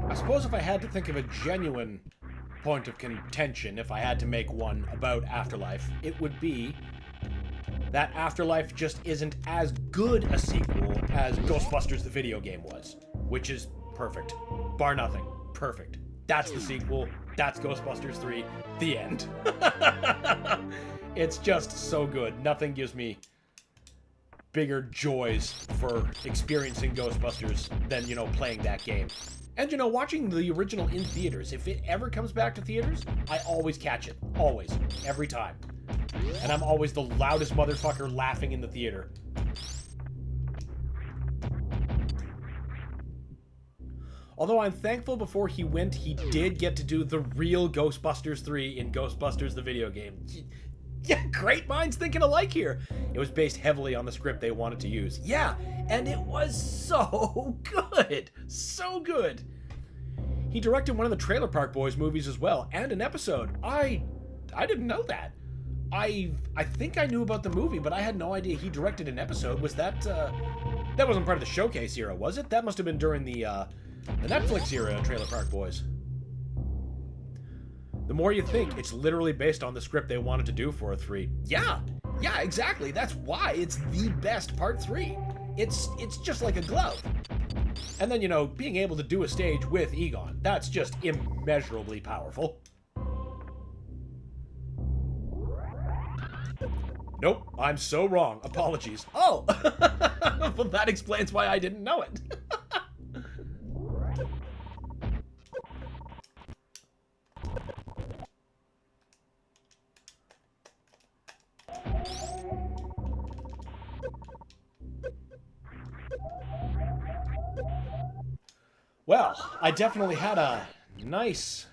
I suppose if I had to think of a genuine point of contention, if I had to make one about Afterlife, it would be that Afterlife just isn't as good a sequel as Ghostbusters the video game was, which is perfect. Bar nothing. Perfect. That's the sequel. That's Ghostbusters 3. The end. It's just so good. Nothing gives me bigger joys for experiencing Ghostbusters than, you know, playing that game. And, you know, watching the original in theaters. If it ever comes back to theaters, I always catch it. Always. Every time. And I'm always the loudest motherfucker laughing in the theater. Although I'm thankful before he went, he did get to do the real Ghostbusters 3 in Ghostbusters the video game. Yeah, great minds thinking alike here. It was based heavily on the script they wanted to use. Yeah, and it was so good. So good. He directed one of the Trailer Park Boys movies as well, and an episode. I didn't know that. I think I knew about the movie, but I had no idea he directed an episode. Was that, that wasn't part of the Showcase era, was it? That must have been during the Netflix era, Trailer Park Boys. The more you think, it's literally based on the script they wanted to do for a 3. Yeah, exactly. That's why it's the best part 3. It's just like a glove. And then, you know, being able to do a stage with Egon, that's just immeasurably powerful. Nope, I'm so wrong. Apologies. Oh! Well, that explains why I didn't know it. Well, I definitely had a nice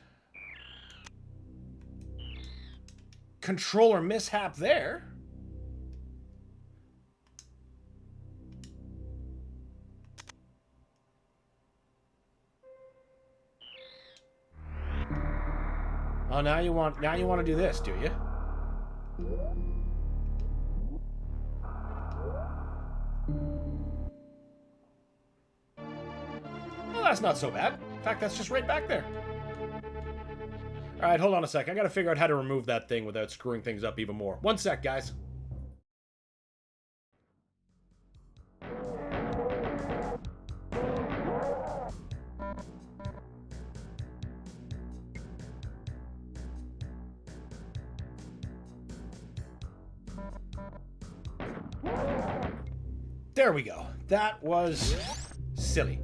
controller mishap there. Oh, now you want to do this, do you? Well, that's not so bad. In fact, that's just right back there. All right, hold on a sec. I got to figure out how to remove that thing without screwing things up even more. One sec, guys. There we go. That was silly.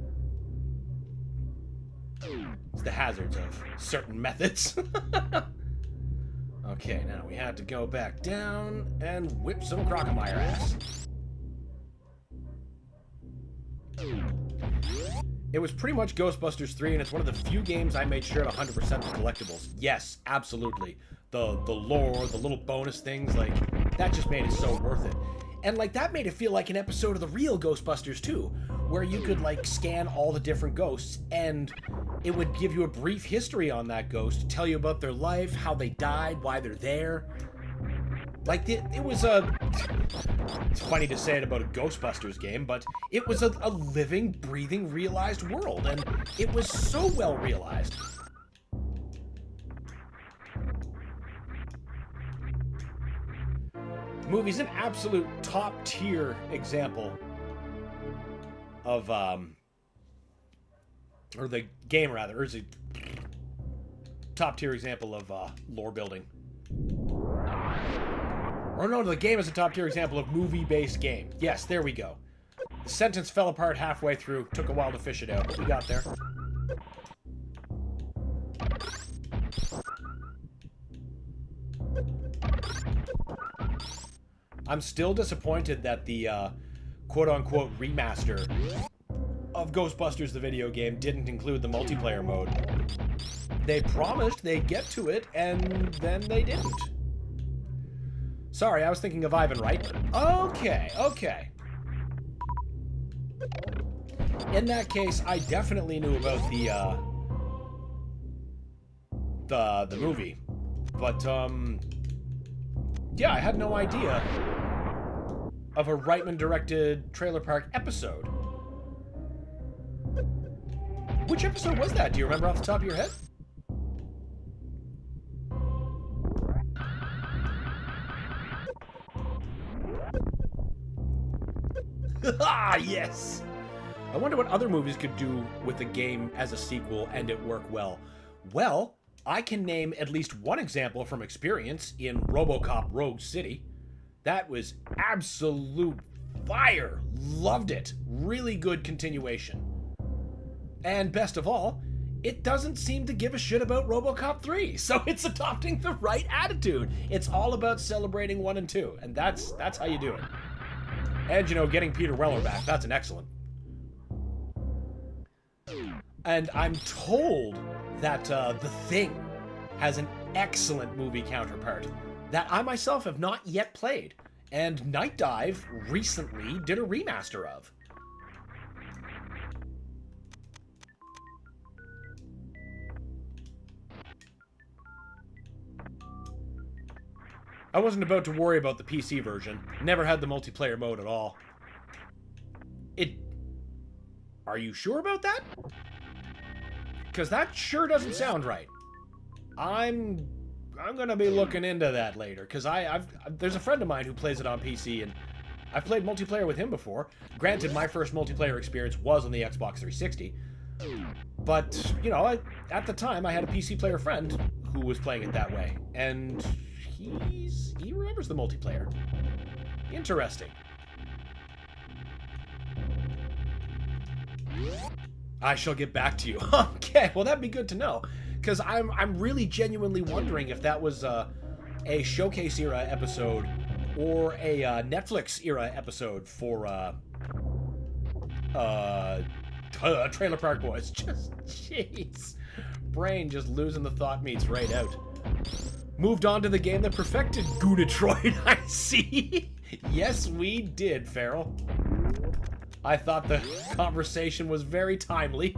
It's the hazards of certain methods. Okay, now we had to go back down and whip some Crocomire ass. It was pretty much Ghostbusters 3, and it's one of the few games I made sure to 100% the collectibles. Yes, absolutely. The lore, the little bonus things, like, that just made it so worth it. And, like, that made it feel like an episode of the real Ghostbusters, too, where you could, like, scan all the different ghosts, and it would give you a brief history on that ghost, tell you about their life, how they died, why they're there. Like, it was a... It's funny to say it about a Ghostbusters game, but it was a living, breathing, realized world, and it was so well realized. The movie's an absolute top-tier example of, or the game, rather, or is it top-tier example of, lore building. Or no, the game is a top-tier example of movie-based game. Yes, there we go. The sentence fell apart halfway through. Took a while to fish it out, but we got there. I'm still disappointed that the quote-unquote remaster of Ghostbusters the video game didn't include the multiplayer mode. They promised they'd get to it, and then they didn't. Sorry, I was thinking of Ivan Reitman. Okay. In that case, I definitely knew about the movie. But, yeah, I had no idea of a Reitman-directed Trailer Park episode. Which episode was that? Do you remember off the top of your head? Ah, yes! I wonder what other movies could do with the game as a sequel and it work well. Well, I can name at least one example from experience in RoboCop Rogue City. That was absolute fire. Loved it. Really good continuation. And best of all, it doesn't seem to give a shit about RoboCop 3, so it's adopting the right attitude. It's all about celebrating 1 and 2, and that's how you do it. And, you know, getting Peter Weller back, that's an excellent. And I'm told that The Thing has an excellent movie counterpart that I myself have not yet played, and Night Dive recently did a remaster of. I wasn't about to worry about the PC version. Never had the multiplayer mode at all. Are you sure about that? Because that sure doesn't sound right. I'm gonna be looking into that later, because there's a friend of mine who plays it on PC, and I've played multiplayer with him before. Granted, my first multiplayer experience was on the Xbox 360, but, you know, at the time, I had a PC player friend who was playing it that way, and he remembers the multiplayer. Interesting. I shall get back to you. Okay, well, that'd be good to know, because I'm really genuinely wondering if that was a Showcase era episode or a Netflix era episode for Trailer Park Boys. Just jeez, brain just losing the thought meats right out. Moved on to the game that perfected Goonatroid. I see. Yes, we did, Farrell. I thought the conversation was very timely.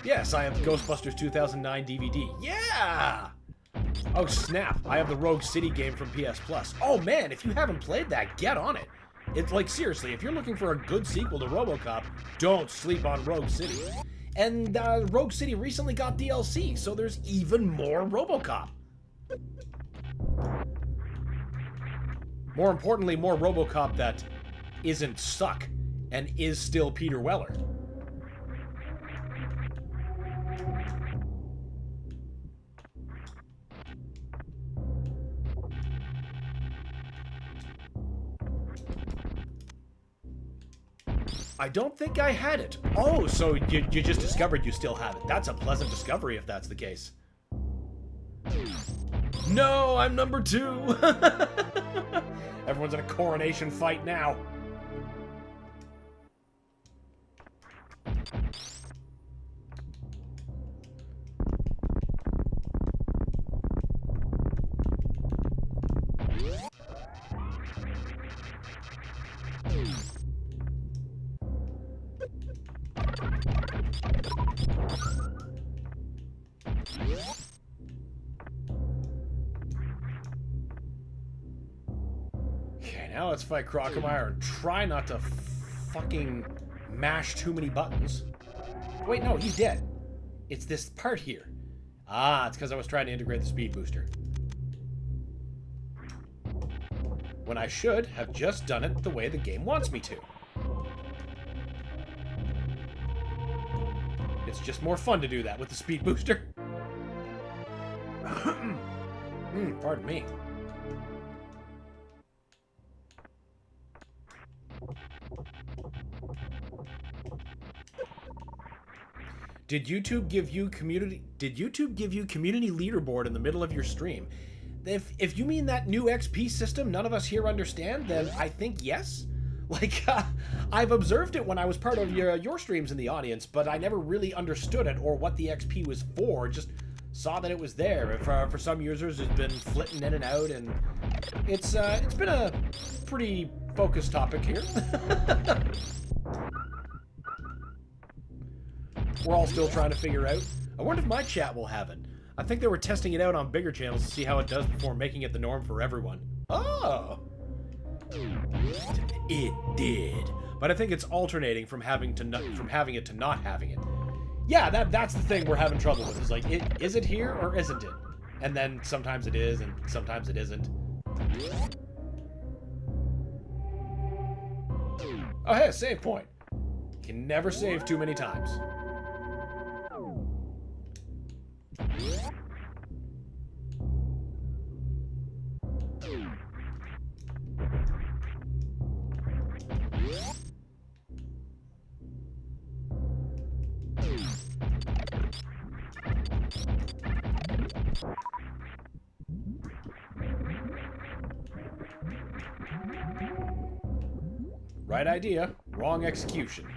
Yes, I have Ghostbusters 2009 DVD. Yeah! Oh, snap. I have the Rogue City game from PS Plus. Oh, man, if you haven't played that, get on it. It's like, seriously, if you're looking for a good sequel to RoboCop, don't sleep on Rogue City. And Rogue City recently got DLC, so there's even more RoboCop. More importantly, more RoboCop that isn't suck and is still Peter Weller. I don't think I had it. Oh, so you just discovered you still have it. That's a pleasant discovery if that's the case. No, I'm number 2. Everyone's in a coronation fight now. Okay, now let's fight Crocomire and try not to fucking mash too many buttons. Wait, no, he's dead. It's this part here. Ah, it's because I was trying to integrate the speed booster. When I should have just done it the way the game wants me to. It's just more fun to do that with the speed booster. Pardon me. Did YouTube give you community leaderboard in the middle of your stream? If you mean that new XP system none of us here understand, then I think yes. Like, I've observed it when I was part of your streams in the audience, but I never really understood it or what the XP was for. Just saw that it was there. For some users, it's been flitting in and out, and it's been a pretty focused topic here. We're all still trying to figure out. I wonder if my chat will have it. I think they were testing it out on bigger channels to see how it does before making it the norm for everyone. Oh! It did. But I think it's alternating from having it to not having it. Yeah, that's the thing we're having trouble with. Is like, is it here or isn't it? And then sometimes it is, and sometimes it isn't. Oh, hey, save point. You can never save too many times. Right idea, wrong execution.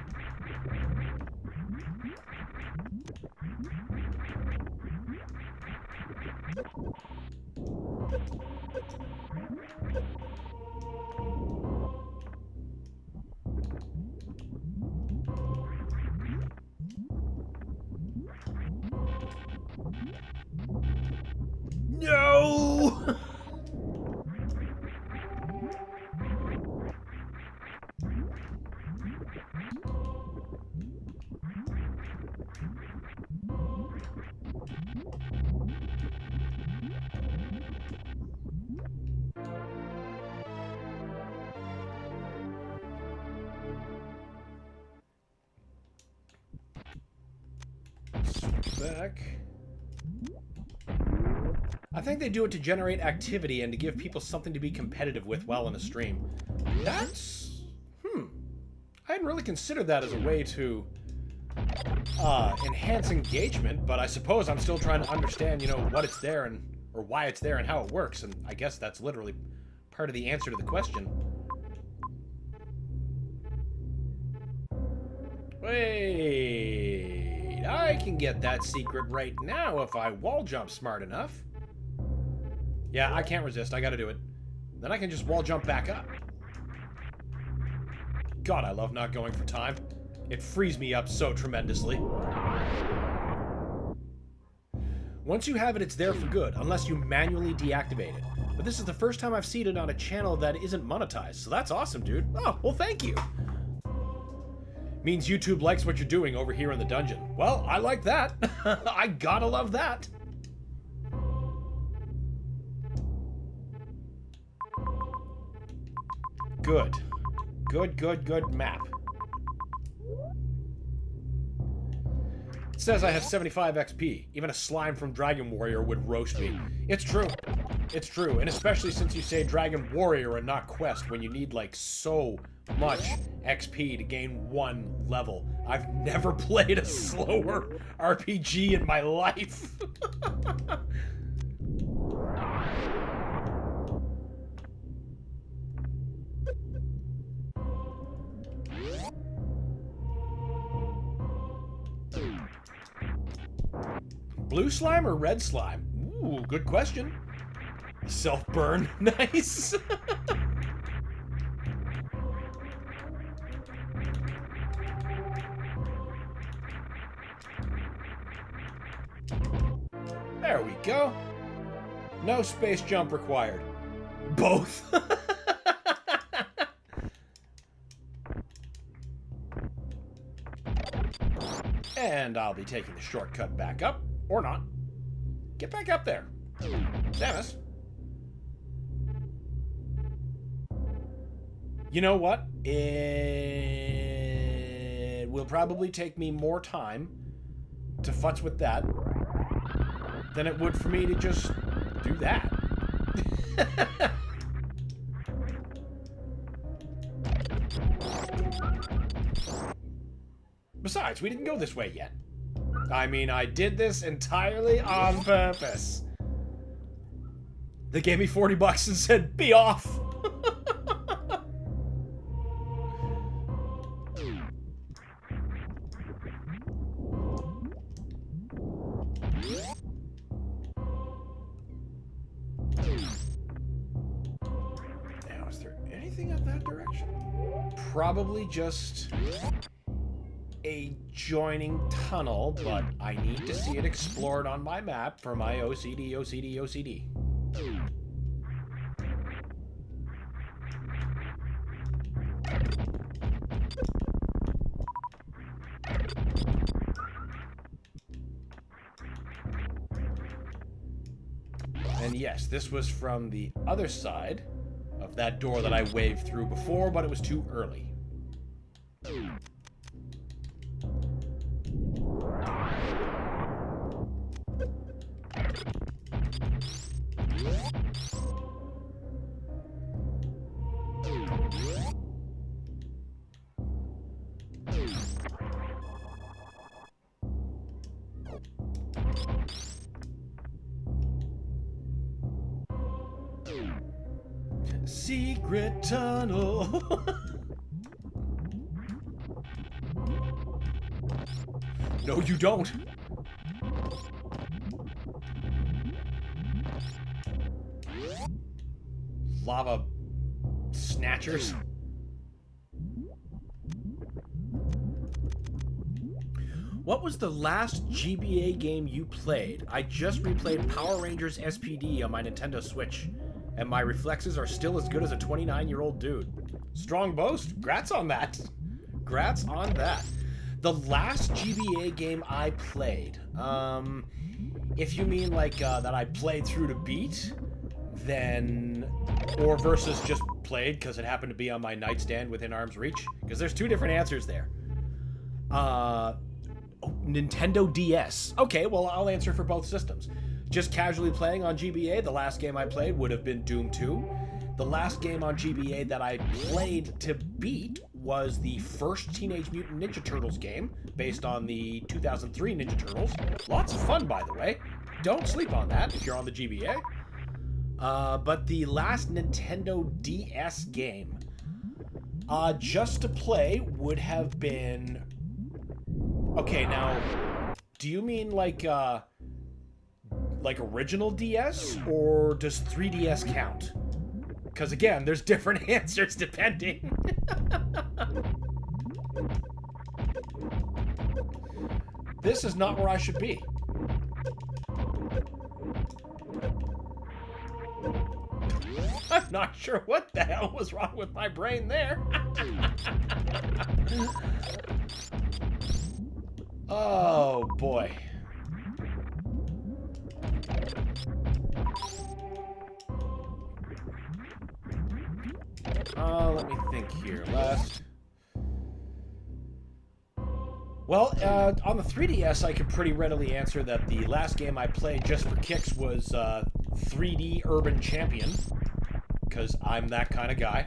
No! Back. I think they do it to generate activity and to give people something to be competitive with while in a stream. That's... I hadn't really considered that as a way to enhance engagement, but I suppose I'm still trying to understand, you know, what it's there and or why it's there and how it works, and I guess that's literally part of the answer to the question. Wait, I can get that secret right now if I wall jump smart enough. Yeah, I can't resist. I gotta do it. Then I can just wall jump back up. God, I love not going for time. It frees me up so tremendously. Once you have it, it's there for good, unless you manually deactivate it. But this is the first time I've seen it on a channel that isn't monetized, so that's awesome, dude. Oh, well, thank you. Means YouTube likes what you're doing over here in the dungeon. Well, I like that. I gotta love that. Good. Good map. It says I have 75 XP. Even a slime from Dragon Warrior would roast me. It's true. It's true. And especially since you say Dragon Warrior and not Quest when you need, like, so much XP to gain one level. I've never played a slower RPG in my life. Blue slime or red slime? Ooh, good question. Self-burn. Nice. There we go. No space jump required. Both. And I'll be taking the shortcut back up. Or not. Get back up there. Samus. You know what? It will probably take me more time to futz with that than it would for me to just do that. Besides, we didn't go this way yet. I mean, I did this entirely on purpose. They gave me $40 and said, be off. Now, is there anything up that direction? Probably just a joining tunnel, but I need to see it explored on my map for my OCD. yes, this was from the other side of that door that I waved through before, but it was too early. Secret tunnel. No, you don't. Lava snatchers. What was the last GBA game you played? I just replayed Power Rangers SPD on my Nintendo Switch, and my reflexes are still as good as a 29-year-old dude. Strong boast. Grats on that. Grats on that. The last GBA game I played, if you mean like that I played through to beat, then, or versus just played because it happened to be on my nightstand within arm's reach, because there's two different answers there. Nintendo DS. Okay, well, I'll answer for both systems. Just casually playing on GBA, the last game I played would have been Doom 2. The last game on GBA that I played to beat was the first Teenage Mutant Ninja Turtles game, based on the 2003 Ninja Turtles. Lots of fun, by the way. Don't sleep on that if you're on the GBA. But the last Nintendo DS game, just to play, would have been... Okay, now, do you mean like original DS, or does 3DS count? Because again, there's different answers depending. This is not where I should be. I'm not sure what the hell was wrong with my brain there. Oh, boy. Let me think here. Well, on the 3DS, I could pretty readily answer that the last game I played just for kicks was 3D Urban Champion, because I'm that kind of guy.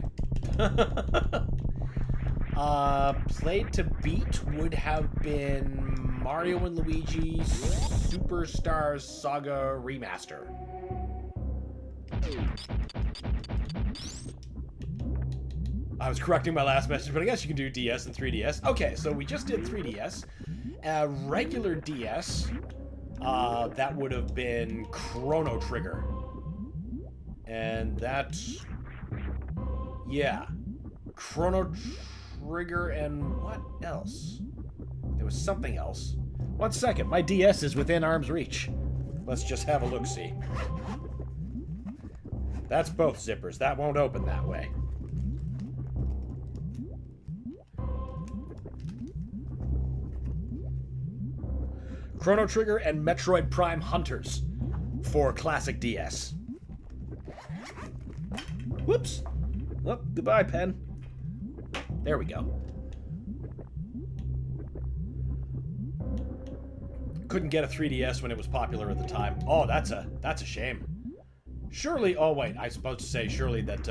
Played to beat would have been Mario and Luigi Superstar Saga Remaster. I was correcting my last message, but I guess you can do DS and 3DS. Okay, so we just did 3DS. Regular DS, that would have been Chrono Trigger. And that's... yeah. Chrono Trigger and what else? There was something else. 1 second, my DS is within arm's reach. Let's just have a look-see. That's both zippers. That won't open that way. Chrono Trigger and Metroid Prime Hunters for classic DS. Whoops. Oh, goodbye, pen. There we go. Couldn't get a 3DS when it was popular at the time. Oh, that's a shame. Surely, oh wait, I was supposed to say surely that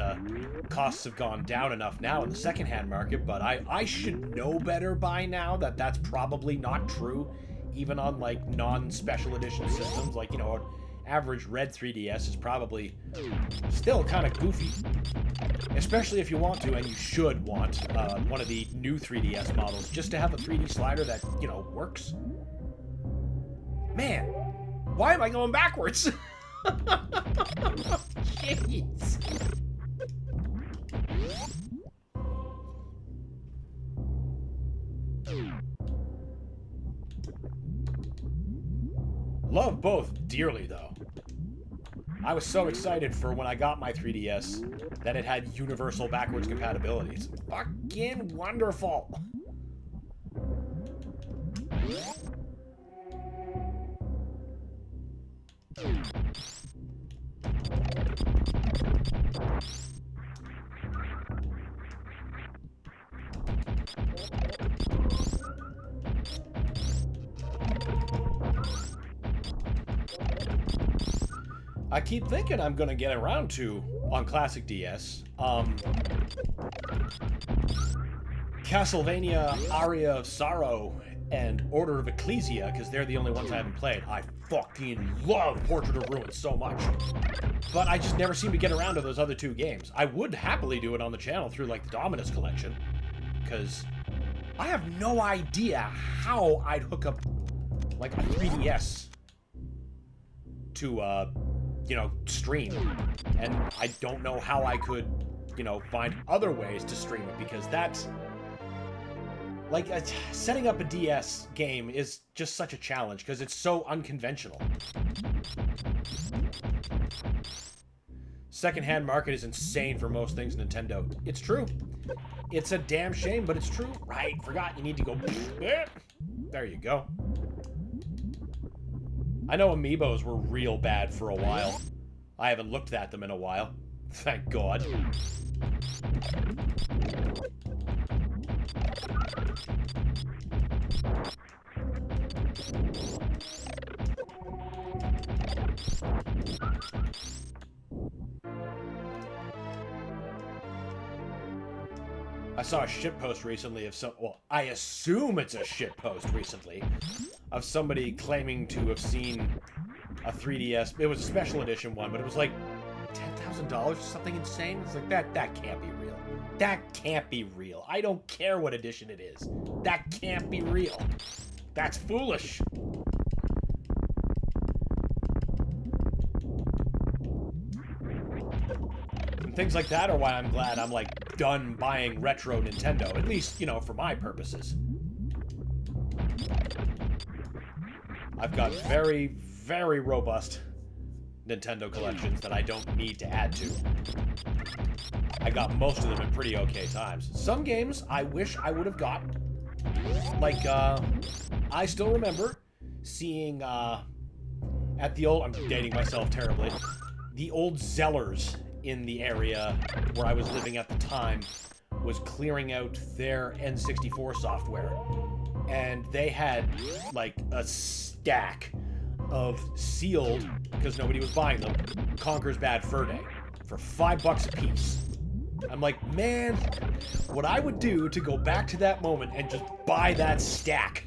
costs have gone down enough now in the secondhand market, but I should know better by now that that's probably not true, even on like non-special edition systems. Like, you know, an average red 3DS is probably still kind of goofy, especially if you want to, and you should want one of the new 3DS models just to have a 3D slider that, you know, works. Man, why am I going backwards? Jeez. Love both dearly, though. I was so excited for when I got my 3DS that it had universal backwards compatibility. It's fucking wonderful. I keep thinking I'm gonna get around to on classic DS. Castlevania Aria of Sorrow and Order of Ecclesia, because they're the only ones I haven't played. I fucking love Portrait of Ruin so much. But I just never seem to get around to those other two games. I would happily do it on the channel through, like, the Dominus collection. Because I have no idea how I'd hook up, like, a 3DS to, you know, stream. And I don't know how I could, you know, find other ways to stream it, because that's... Like, setting up a DS game is just such a challenge, because it's so unconventional. Secondhand market is insane for most things Nintendo. It's true. It's a damn shame, but it's true. Right, forgot you need to go... There you go. I know Amiibos were real bad for a while. I haven't looked at them in a while. Thank God. I saw a shitpost recently of some... Well, I assume it's a shitpost recently. Of somebody claiming to have seen a 3DS... It was a special edition one, but it was like $10,000 or something insane. It's like, that can't be real. That can't be real. I don't care what edition it is. That can't be real. That's foolish. And things like that are why I'm glad I'm, like, done buying retro Nintendo. At least, you know, for my purposes. I've got very, very robust Nintendo collections that I don't need to add to. I got most of them in pretty okay times. Some games I wish I would have got. Like, I still remember seeing, at the old... I'm dating myself terribly. The old Zellers in the area where I was living at the time was clearing out their N64 software. And they had, like, a stack of sealed, because nobody was buying them, Conker's Bad Fur Day for $5 a piece. I'm like, man, what I would do to go back to that moment and just buy that stack.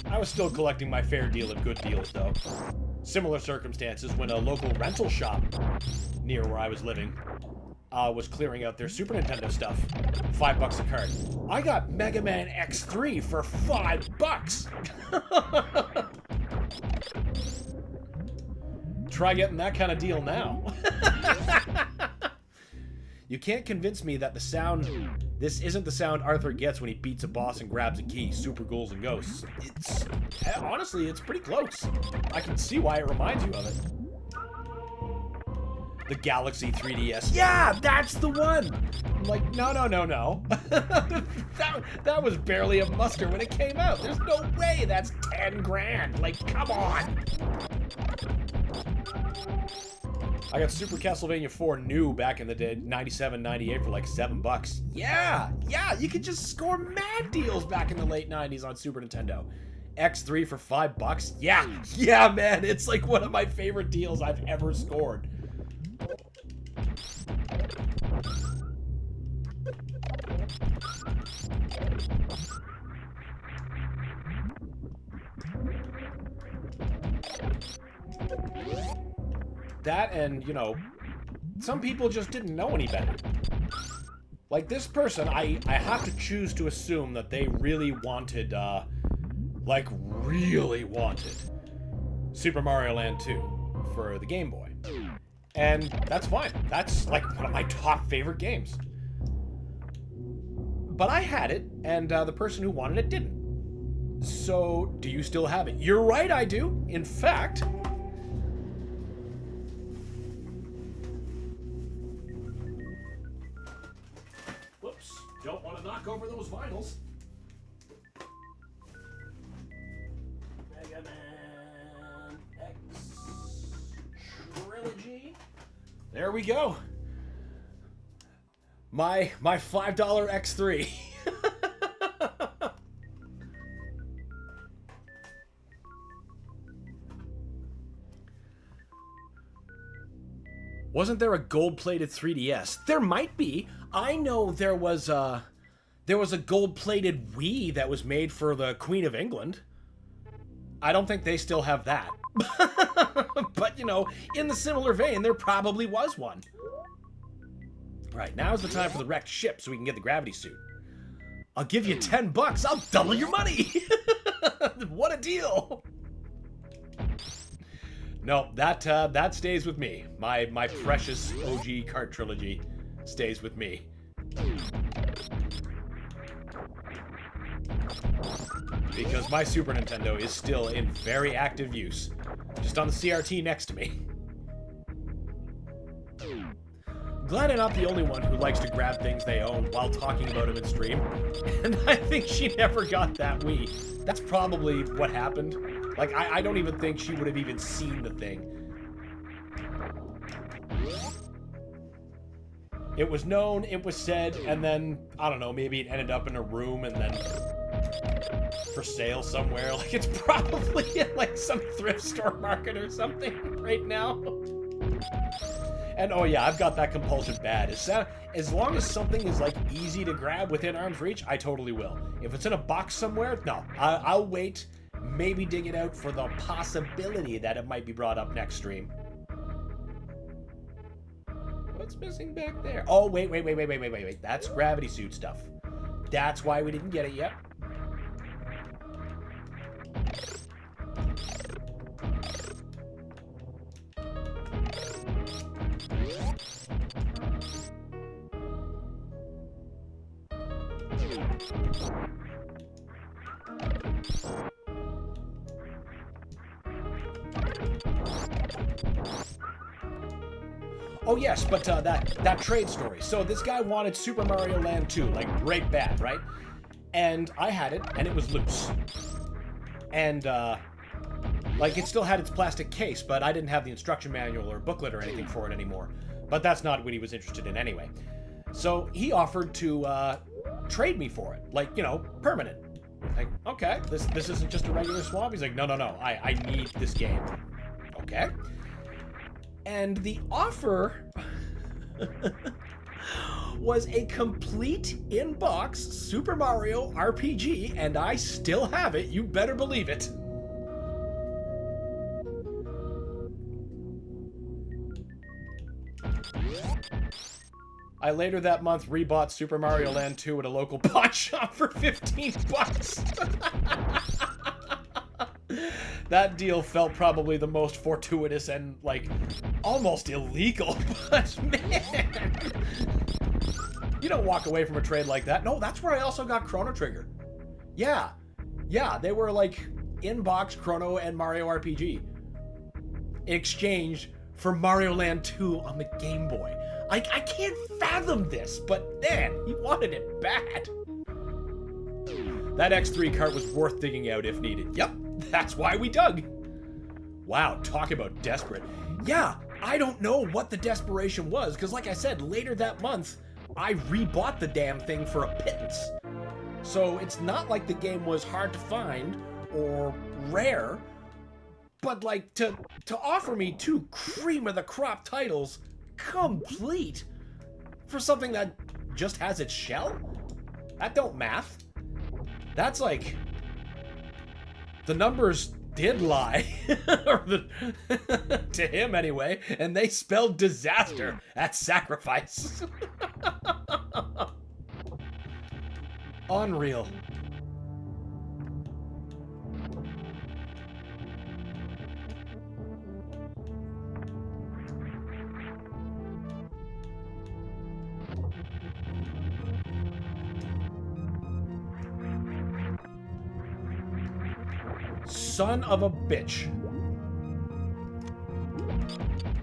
I was still collecting my fair deal of good deals, though. Similar circumstances when a local rental shop near where I was living was clearing out their Super Nintendo stuff. $5 a card. I got Mega Man X3 for $5. Try getting that kind of deal now. You can't convince me that the sound... This isn't the sound Arthur gets when he beats a boss and grabs a key. Super Ghouls and Ghosts. It's... Honestly, it's pretty close. I can see why it reminds you of it. The Galaxy 3DS. Yeah, that's the one! I'm like, no. that was barely a muster when it came out. There's no way that's 10 grand. Like, come on! I got Super Castlevania 4 new back in the day, 97, 98 for like $7. Yeah, you could just score mad deals back in the late 90s on Super Nintendo. X3 for $5? Yeah, man, it's like one of my favorite deals I've ever scored. That and, you know, some people just didn't know any better. Like this person, I have to choose to assume that they really wanted, like really wanted Super Mario Land 2 for the Game Boy. And that's fine. That's like one of my top favorite games. But I had it, and the person who wanted it didn't. So, do you still have it? You're right, I do. In fact... Whoops. Don't want to knock over those vinyls. Mega Man X Trilogy. There we go. My $5 X3. Wasn't there a gold-plated 3DS? There might be. I know there was a gold-plated Wii that was made for the Queen of England. I don't think they still have that. But, you know, in the similar vein, there probably was one. Right, now's the time for the wrecked ship so we can get the gravity suit. I'll give you $10. I'll double your money. What a deal. No, that stays with me. My precious OG kart trilogy stays with me. Because my Super Nintendo is still in very active use. Just on the CRT next to me. Glad I'm not the only one who likes to grab things they own while talking about them in stream. And I think she never got that Wii. That's probably what happened. Like, I don't even think she would have even seen the thing. It was known, it was said, and then, I don't know, maybe it ended up in a room and then for sale somewhere. Like, it's probably in, like, some thrift store market or something right now. And oh yeah, I've got that compulsion bad. As long as something is like easy to grab within arm's reach, I totally will. If it's in a box somewhere, no. I'll wait, maybe dig it out for the possibility that it might be brought up next stream. What's missing back there? Oh, wait. That's gravity suit stuff. That's why we didn't get it yet. Oh yes, but that trade story. So this guy wanted Super Mario Land 2, like right bad, right? And I had it, and it was loose. And like it still had its plastic case, but I didn't have the instruction manual or booklet or anything for it anymore. But that's not what he was interested in anyway. So he offered to trade me for it, like, you know, permanent. Like, okay, this isn't just a regular swap. He's like, no, I need this game. Okay. And the offer was a complete in-box Super Mario RPG, and I still have it, you better believe it. I later that month rebought Super Mario Land 2 at a local pawn shop for $15. That deal felt probably the most fortuitous and, like, almost illegal, but man, you don't walk away from a trade like that. No, that's where I also got Chrono Trigger. Yeah, they were, like, in-box Chrono and Mario RPG in exchange for Mario Land 2 on the Game Boy. I can't fathom this, but man, he wanted it bad. That X3 cart was worth digging out if needed. Yep, that's why we dug. Wow, talk about desperate. Yeah, I don't know what the desperation was, because like I said, later that month, I rebought the damn thing for a pittance. So it's not like the game was hard to find or rare, but like to offer me two cream of the crop titles complete for something that just has its shell? That don't math. That's like, the numbers did lie, to him anyway, and they spelled disaster at sacrifice. Unreal. Son of a bitch.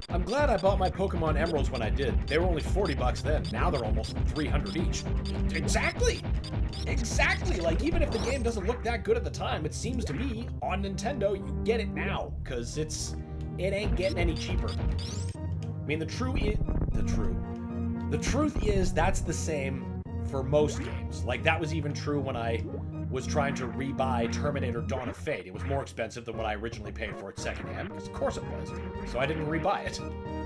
I'm glad I bought my Pokemon Emeralds when I did. They were only $40 then. Now they're almost $300 each. Exactly! Exactly! Like, even if the game doesn't look that good at the time, it seems to me, on Nintendo, you get it now. Because it ain't getting any cheaper. I mean, the truth is that's the same for most games. Like, that was even true when I was trying to rebuy Terminator Dawn of Fate. It was more expensive than what I originally paid for it secondhand, because of course it was. So I didn't rebuy it.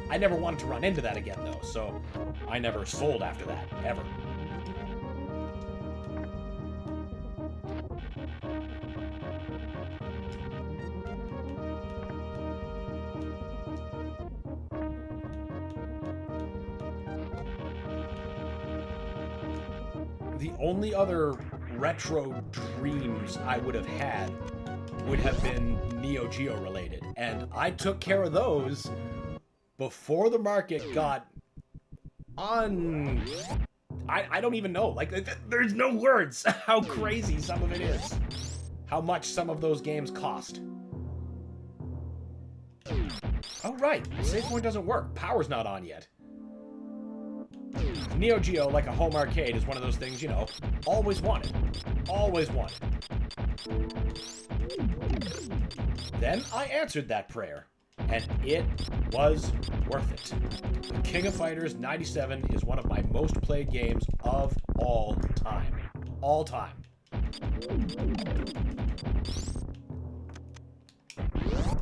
I never wanted to run into that again, though, so I never sold after that, ever. The only other retro dreams I would have had would have been Neo Geo related, and I took care of those before the market got on. I don't even know. Like, there's no words how crazy some of it is. How much some of those games cost. Oh, right. Save point doesn't work. Power's not on yet. Neo Geo, like a home arcade, is one of those things, you know, always wanted. Always wanted. Then I answered that prayer, and it was worth it. King of Fighters 97 is one of my most played games of all time. All time.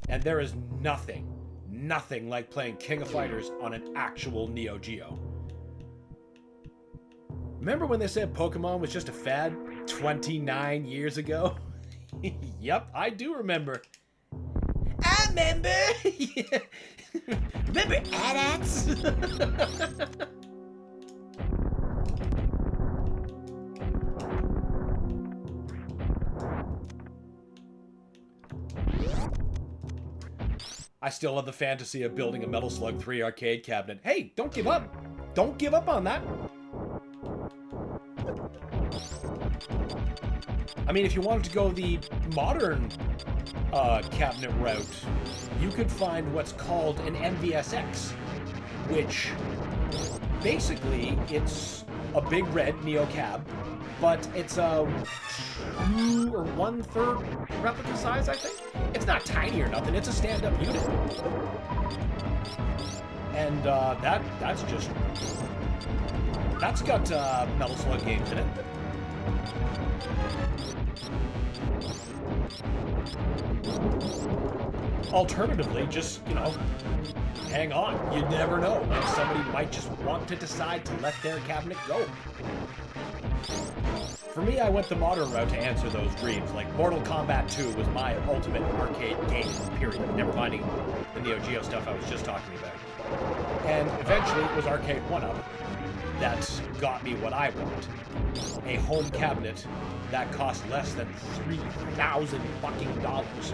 And there is nothing like playing King of Fighters on an actual Neo Geo. Remember when they said Pokemon was just a fad 29 years ago? Yep, I do remember. I remember! Remember AT-ATs? I still have the fantasy of building a Metal Slug 3 arcade cabinet. Hey, don't give up! Don't give up on that! I mean, if you wanted to go the modern cabinet route, you could find what's called an MVSX, which basically it's a big red Neo Cab, but it's a 2 or 1/3 replica size, I think. It's not tiny or nothing. It's a stand-up unit, and that's got Metal Slug games in it. Alternatively, just, you know, hang on. You never know. Like, somebody might just want to decide to let their cabinet go. For me, I went the modern route to answer those dreams. Like, Mortal Kombat 2 was my ultimate arcade game, period. Never minding the Neo Geo stuff I was just talking about. And eventually, it was Arcade 1-Up that got me what I want. A home cabinet that cost less than $3,000 fucking dollars.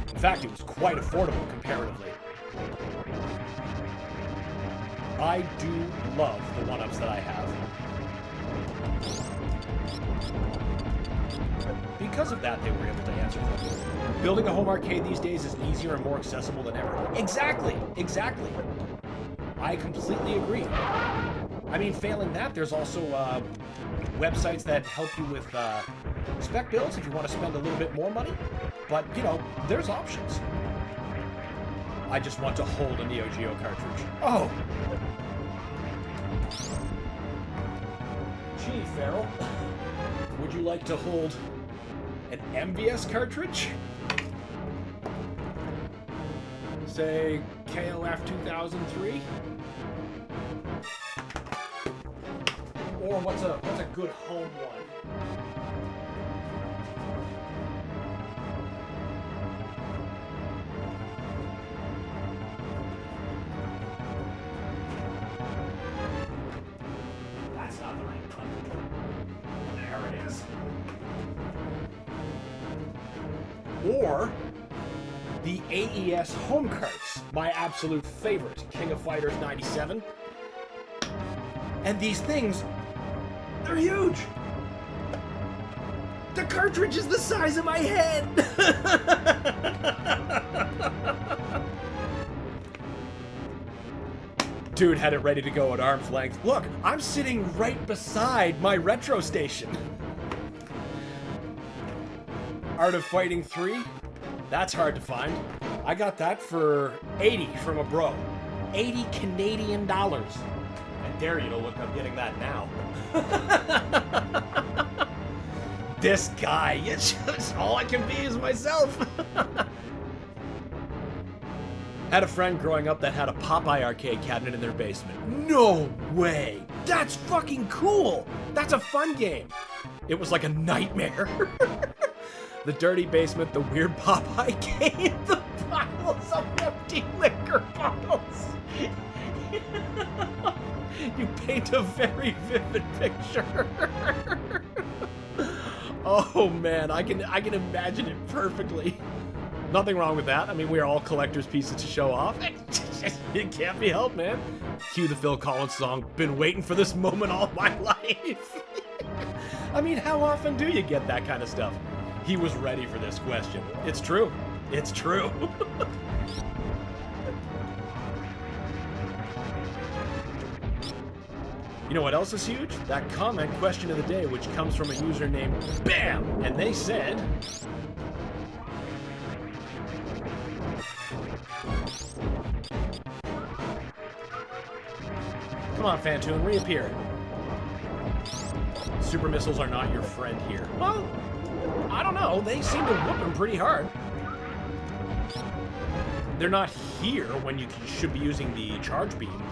In fact, it was quite affordable comparatively. I do love the 1-Ups that I have. Because of that, they were able to answer them. Building a home arcade these days is easier and more accessible than ever. Exactly! Exactly! I completely agree. I mean, failing that, there's also websites that help you with spec builds if you want to spend a little bit more money. But, you know, there's options. I just want to hold a Neo Geo cartridge. Oh! Gee, Farrell. Would you like to hold an MVS cartridge? Say, KOF 2003? Or what's a good home one? That's not the right one. There it is. Or the AES home carts, my absolute favorite, King of Fighters 97. And these things, they're huge! The cartridge is the size of my head! Dude had it ready to go at arm's length. Look, I'm sitting right beside my retro station. Art of Fighting 3? That's hard to find. I got that for $80 from a bro. $80 Canadian dollars. And dare you to look up getting that now. This guy, it's just all I can be is myself. Had a friend growing up that had a Popeye arcade cabinet in their basement. No way! That's fucking cool! That's a fun game! It was like a nightmare. The dirty basement, the weird Popeye game, the piles of empty liquor bottles. You paint a very vivid picture. Oh man, I can imagine it perfectly. Nothing wrong with that. I mean, we're all collector's pieces to show off. It can't be helped, man. Cue the Phil Collins song. Been waiting for this moment all my life. I mean, how often do you get that kind of stuff? He was ready for this question. It's true. It's true. You know what else is huge? That comment question of the day, which comes from a user named BAM! And they said... Come on, Phantoon, reappear. Super missiles are not your friend here. Well, I don't know. They seem to whoop him pretty hard. They're not here when you should be using the charge beam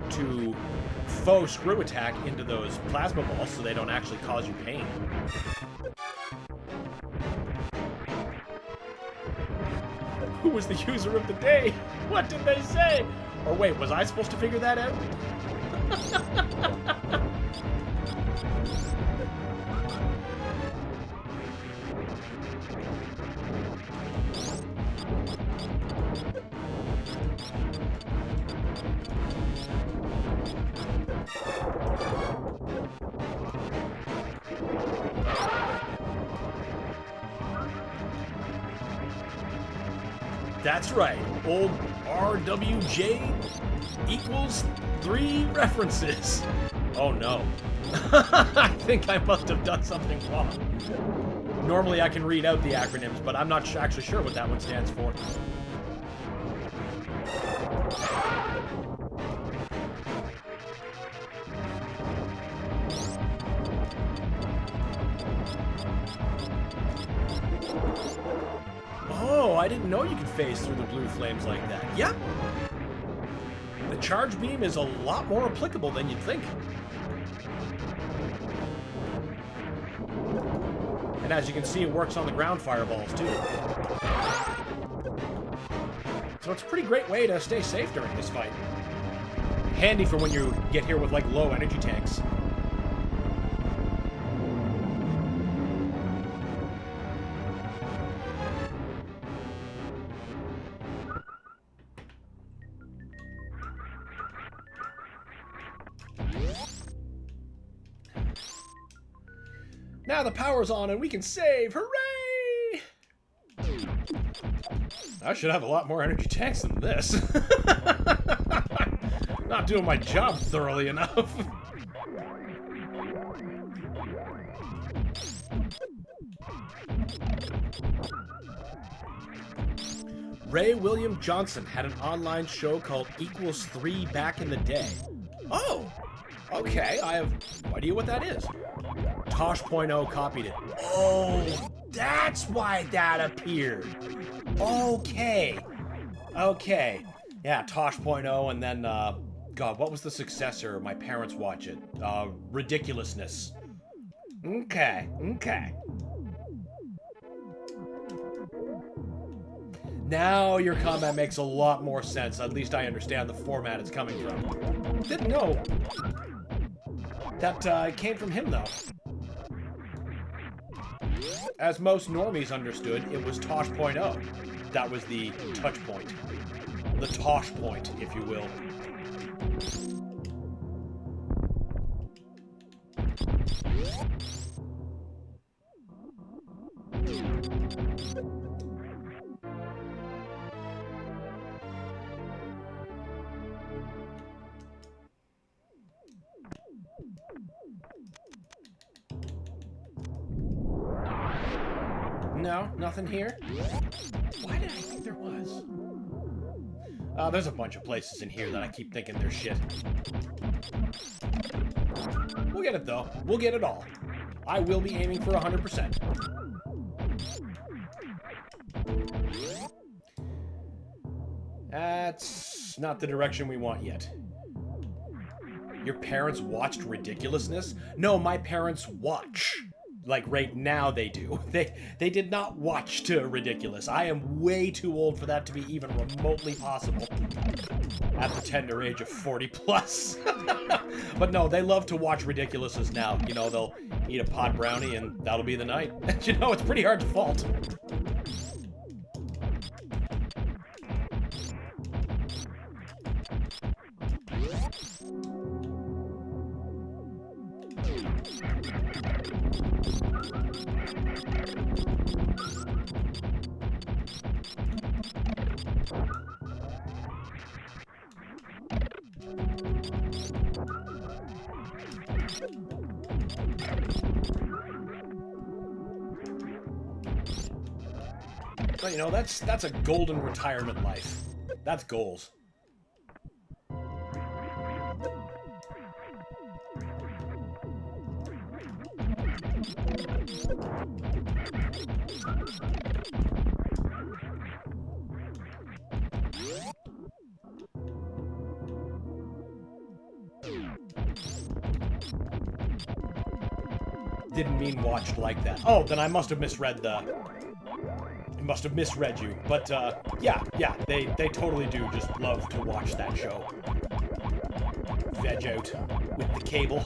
to faux screw attack into those plasma balls so they don't actually cause you pain. Who was the user of the day? What did they say? Or wait, was I supposed to figure that out? That's right, old RWJ equals 3 references. Oh no. I think I must have done something wrong. Normally I can read out the acronyms, but I'm not actually sure what that one stands for. Oh, I didn't know you could phase through the blue flames like that. Yep. The charge beam is a lot more applicable than you'd think. And as you can see, it works on the ground fireballs too. So it's a pretty great way to stay safe during this fight. Handy for when you get here with like low energy tanks. Now the power's on and we can save! Hooray! I should have a lot more energy tanks than this. Not doing my job thoroughly enough. Ray William Johnson had an online show called Equals 3 back in the day. Oh! Okay, I have no idea what that is. Tosh.0 copied it. Oh, that's why that appeared. Okay. Okay. Yeah, Tosh.0 and then, God, what was the successor? My parents watch it. Ridiculousness. Okay, okay. Now your comment makes a lot more sense. At least I understand the format it's coming from. Didn't know that it came from him, though. As most normies understood, it was Tosh.0. That was the touch point. The Tosh point, if you will. No, nothing here? Why did I think there was? There's a bunch of places in here that I keep thinking they're shit. We'll get it, though. We'll get it all. I will be aiming for 100%. That's not the direction we want yet. Your parents watched Ridiculousness? No, my parents watch. Like, right now they do. They did not watch to Ridiculous. I am way too old for that to be even remotely possible. At the tender age of 40 plus. But no, they love to watch Ridiculousness now. You know, they'll eat a pot brownie and that'll be the night. You know, it's pretty hard to fault. But, you know, that's a golden retirement life. That's goals. Didn't mean watched like that. Oh, then I must have misread you. But, yeah, they totally do just love to watch that show. Veg out with the cable.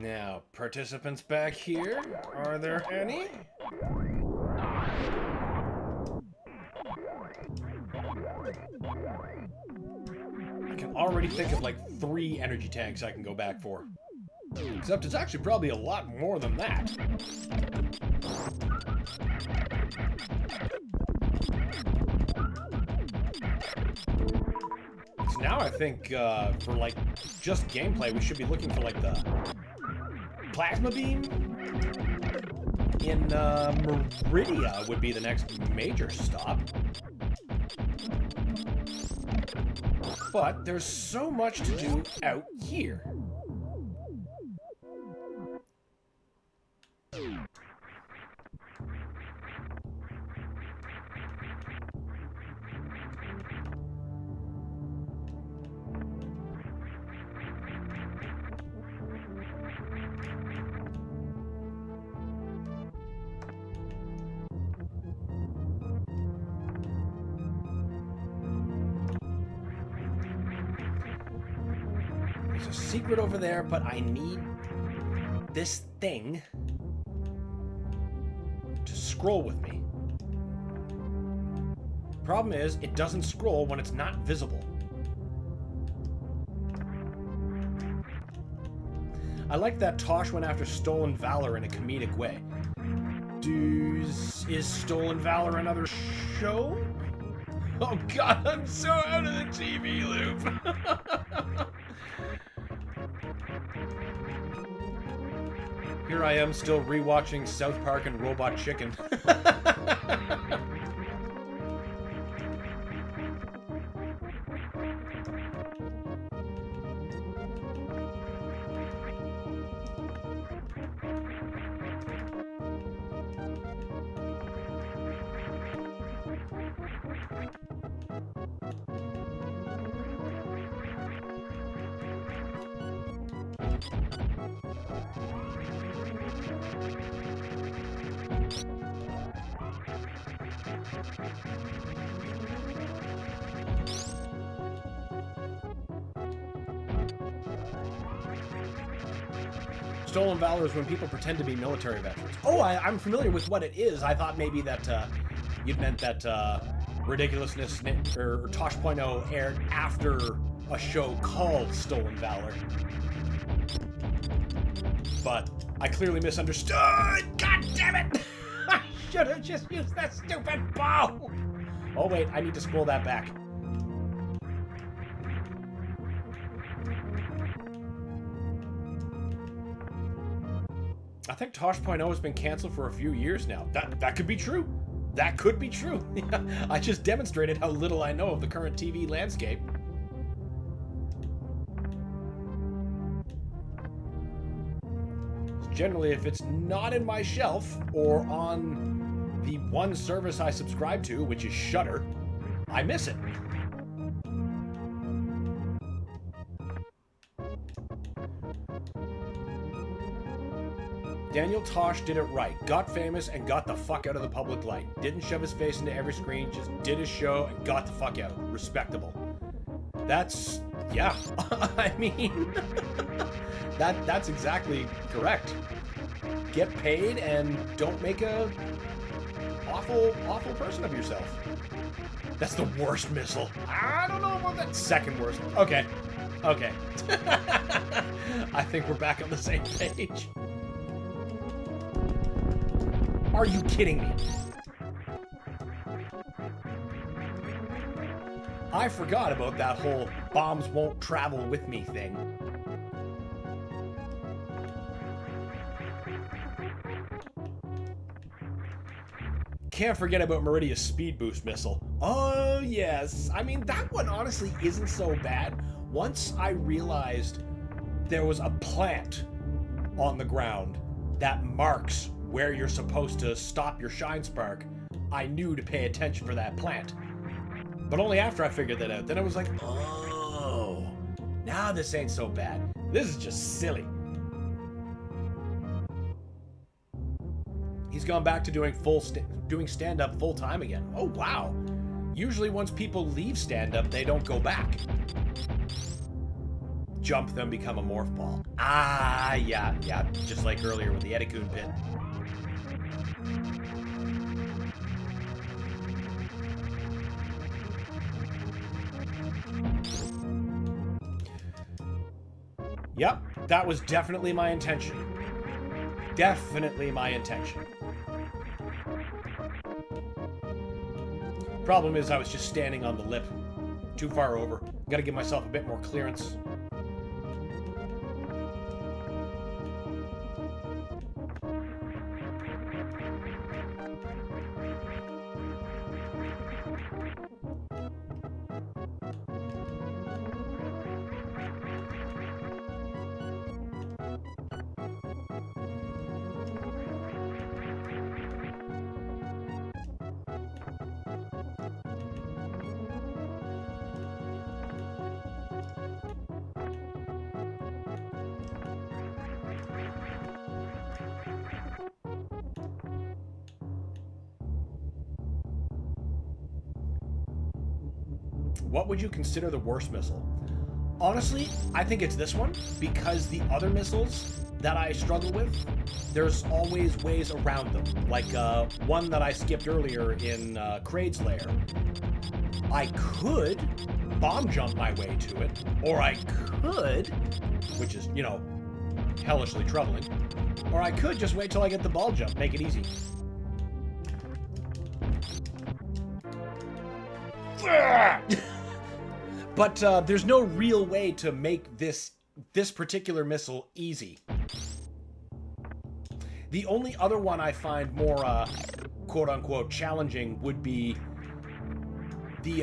Now, participants back here, are there any? I can already think of like 3 energy tanks I can go back for. Except it's actually probably a lot more than that. So now I think for like just gameplay, we should be looking for like the plasma beam in Meridia would be the next major stop. But there's so much to do out here. There's a secret over there, but I need this thing to scroll with me. Problem is, it doesn't scroll when it's not visible. I like that Tosh went after Stolen Valor in a comedic way. Is Stolen Valor another show? Oh god, I'm so out of the TV loop. Here I am still rewatching South Park and Robot Chicken. Stolen Valor is when people pretend to be military veterans. Oh, I'm familiar with what it is. I thought maybe that you'd meant that Ridiculousness or Tosh.0 aired after a show called Stolen Valor. But I clearly misunderstood. God damn it! I should have just used that stupid bow. Oh, wait, I need to scroll that back. I think Tosh.0 has been canceled for a few years now. That could be true. That could be true. I just demonstrated how little I know of the current TV landscape. Generally, if it's not in my shelf or on the one service I subscribe to, which is Shudder, I miss it. Daniel Tosh did it right. Got famous and got the fuck out of the public light. Didn't shove his face into every screen, just did his show and got the fuck out. Respectable. That's... yeah. I mean... that's exactly correct. Get paid and don't make a awful person of yourself. That's the worst missile. I don't know about that second worst. Okay. Okay. I think we're back on the same page. Are you kidding me? I forgot about that whole bombs won't travel with me thing. Can't forget about Meridia's speed boost missile. Oh yes, I mean that one honestly isn't so bad. Once I realized there was a plant on the ground that marks where you're supposed to stop your shine spark, I knew to pay attention for that plant. But only after I figured that out, then I was like, oh, now this ain't so bad. This is just silly. He's gone back to doing doing stand-up full time again. Oh wow. Usually once people leave stand-up, they don't go back. Jump them, become a morph ball. Ah, yeah, just like earlier with the Etikun pit. Yep, that was definitely my intention. Definitely my intention. Problem is, I was just standing on the lip. Too far over. Gotta give myself a bit more clearance. What would you consider the worst missile? Honestly, I think it's this one, because the other missiles that I struggle with, there's always ways around them. Like one that I skipped earlier in Kraid's lair. I could bomb jump my way to it, or I could, which is, you know, hellishly troubling, or I could just wait till I get the ball jump, make it easy. But there's no real way to make this particular missile easy. The only other one I find more quote-unquote challenging would be the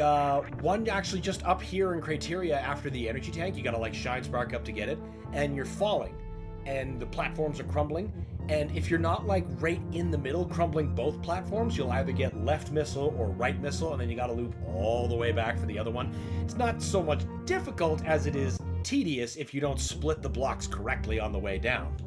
one actually just up here in Criteria after the energy tank. You gotta like shine spark up to get it, and you're falling, and the platforms are crumbling. And if you're not like right in the middle crumbling both platforms, you'll either get left missile or right missile, and then you gotta loop all the way back for the other one. It's not so much difficult as it is tedious if you don't split the blocks correctly on the way down.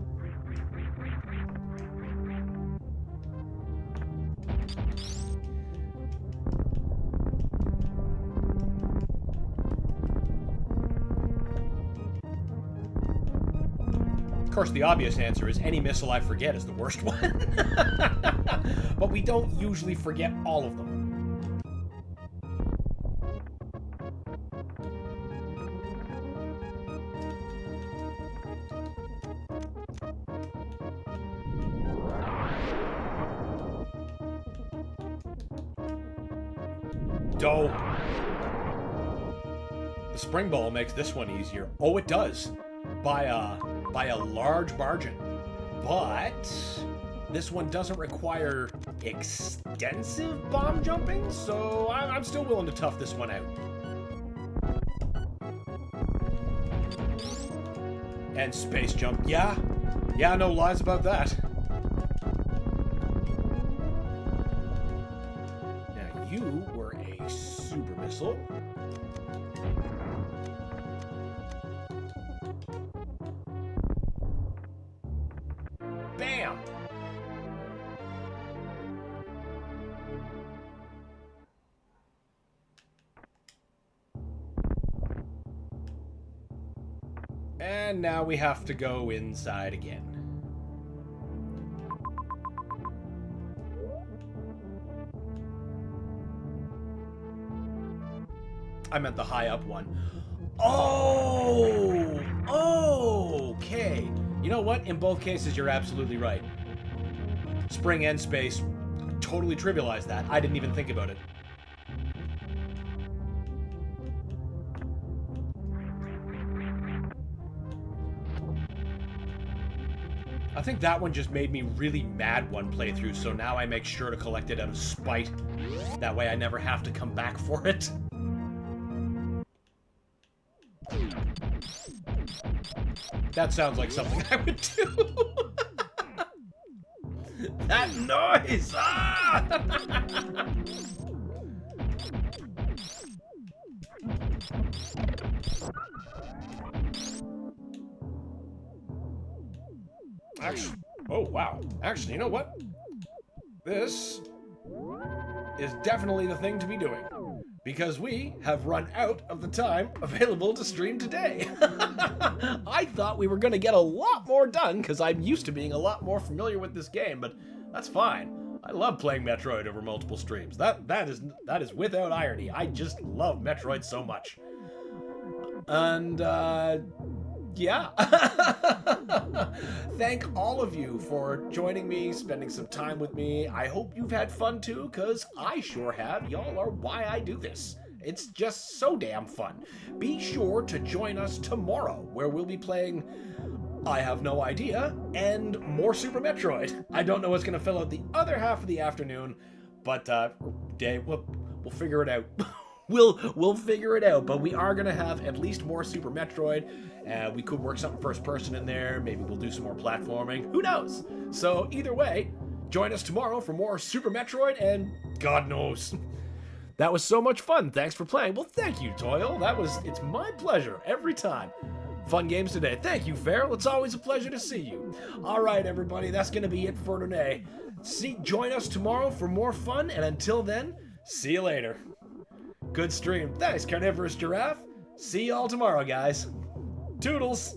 Of course, the obvious answer is any missile I forget is the worst one. But we don't usually forget all of them. Dough. The spring ball makes this one easier. Oh, it does. By a large margin. But this one doesn't require extensive bomb jumping, so I'm still willing to tough this one out. And space jump. Yeah, no lies about that. Now, you were a super missile. Bam! And now we have to go inside again. I meant the high up one. Oh! Okay. You know what? In both cases, you're absolutely right. Spring and space totally trivialized that. I didn't even think about it. I think that one just made me really mad one playthrough, so now I make sure to collect it out of spite. That way I never have to come back for it. That sounds like something I would do. That noise! Ah! Actually, oh wow. Actually, you know what? This is definitely the thing to be doing. Because we have run out of the time available to stream today. I thought we were going to get a lot more done because I'm used to being a lot more familiar with this game, but that's fine. I love playing Metroid over multiple streams. That is without irony. I just love Metroid so much. And yeah. Thank all of you for joining me, spending some time with me. I hope you've had fun too, because I sure have. Y'all are why I do this. It's just so damn fun. Be sure to join us tomorrow, where we'll be playing, I have no idea, and more Super Metroid. I don't know what's going to fill out the other half of the afternoon, but we'll figure it out. We'll figure it out, but we are going to have at least more Super Metroid. We could work something first person in there. Maybe we'll do some more platforming. Who knows? So either way, join us tomorrow for more Super Metroid, and God knows. That was so much fun. Thanks for playing. Well, thank you, Toil. It's my pleasure every time. Fun games today. Thank you, Farrell. It's always a pleasure to see you. All right, everybody, that's going to be it for today. Join us tomorrow for more fun, and until then, see you later. Good stream. Thanks, Carnivorous Giraffe. See y'all tomorrow, guys. Toodles!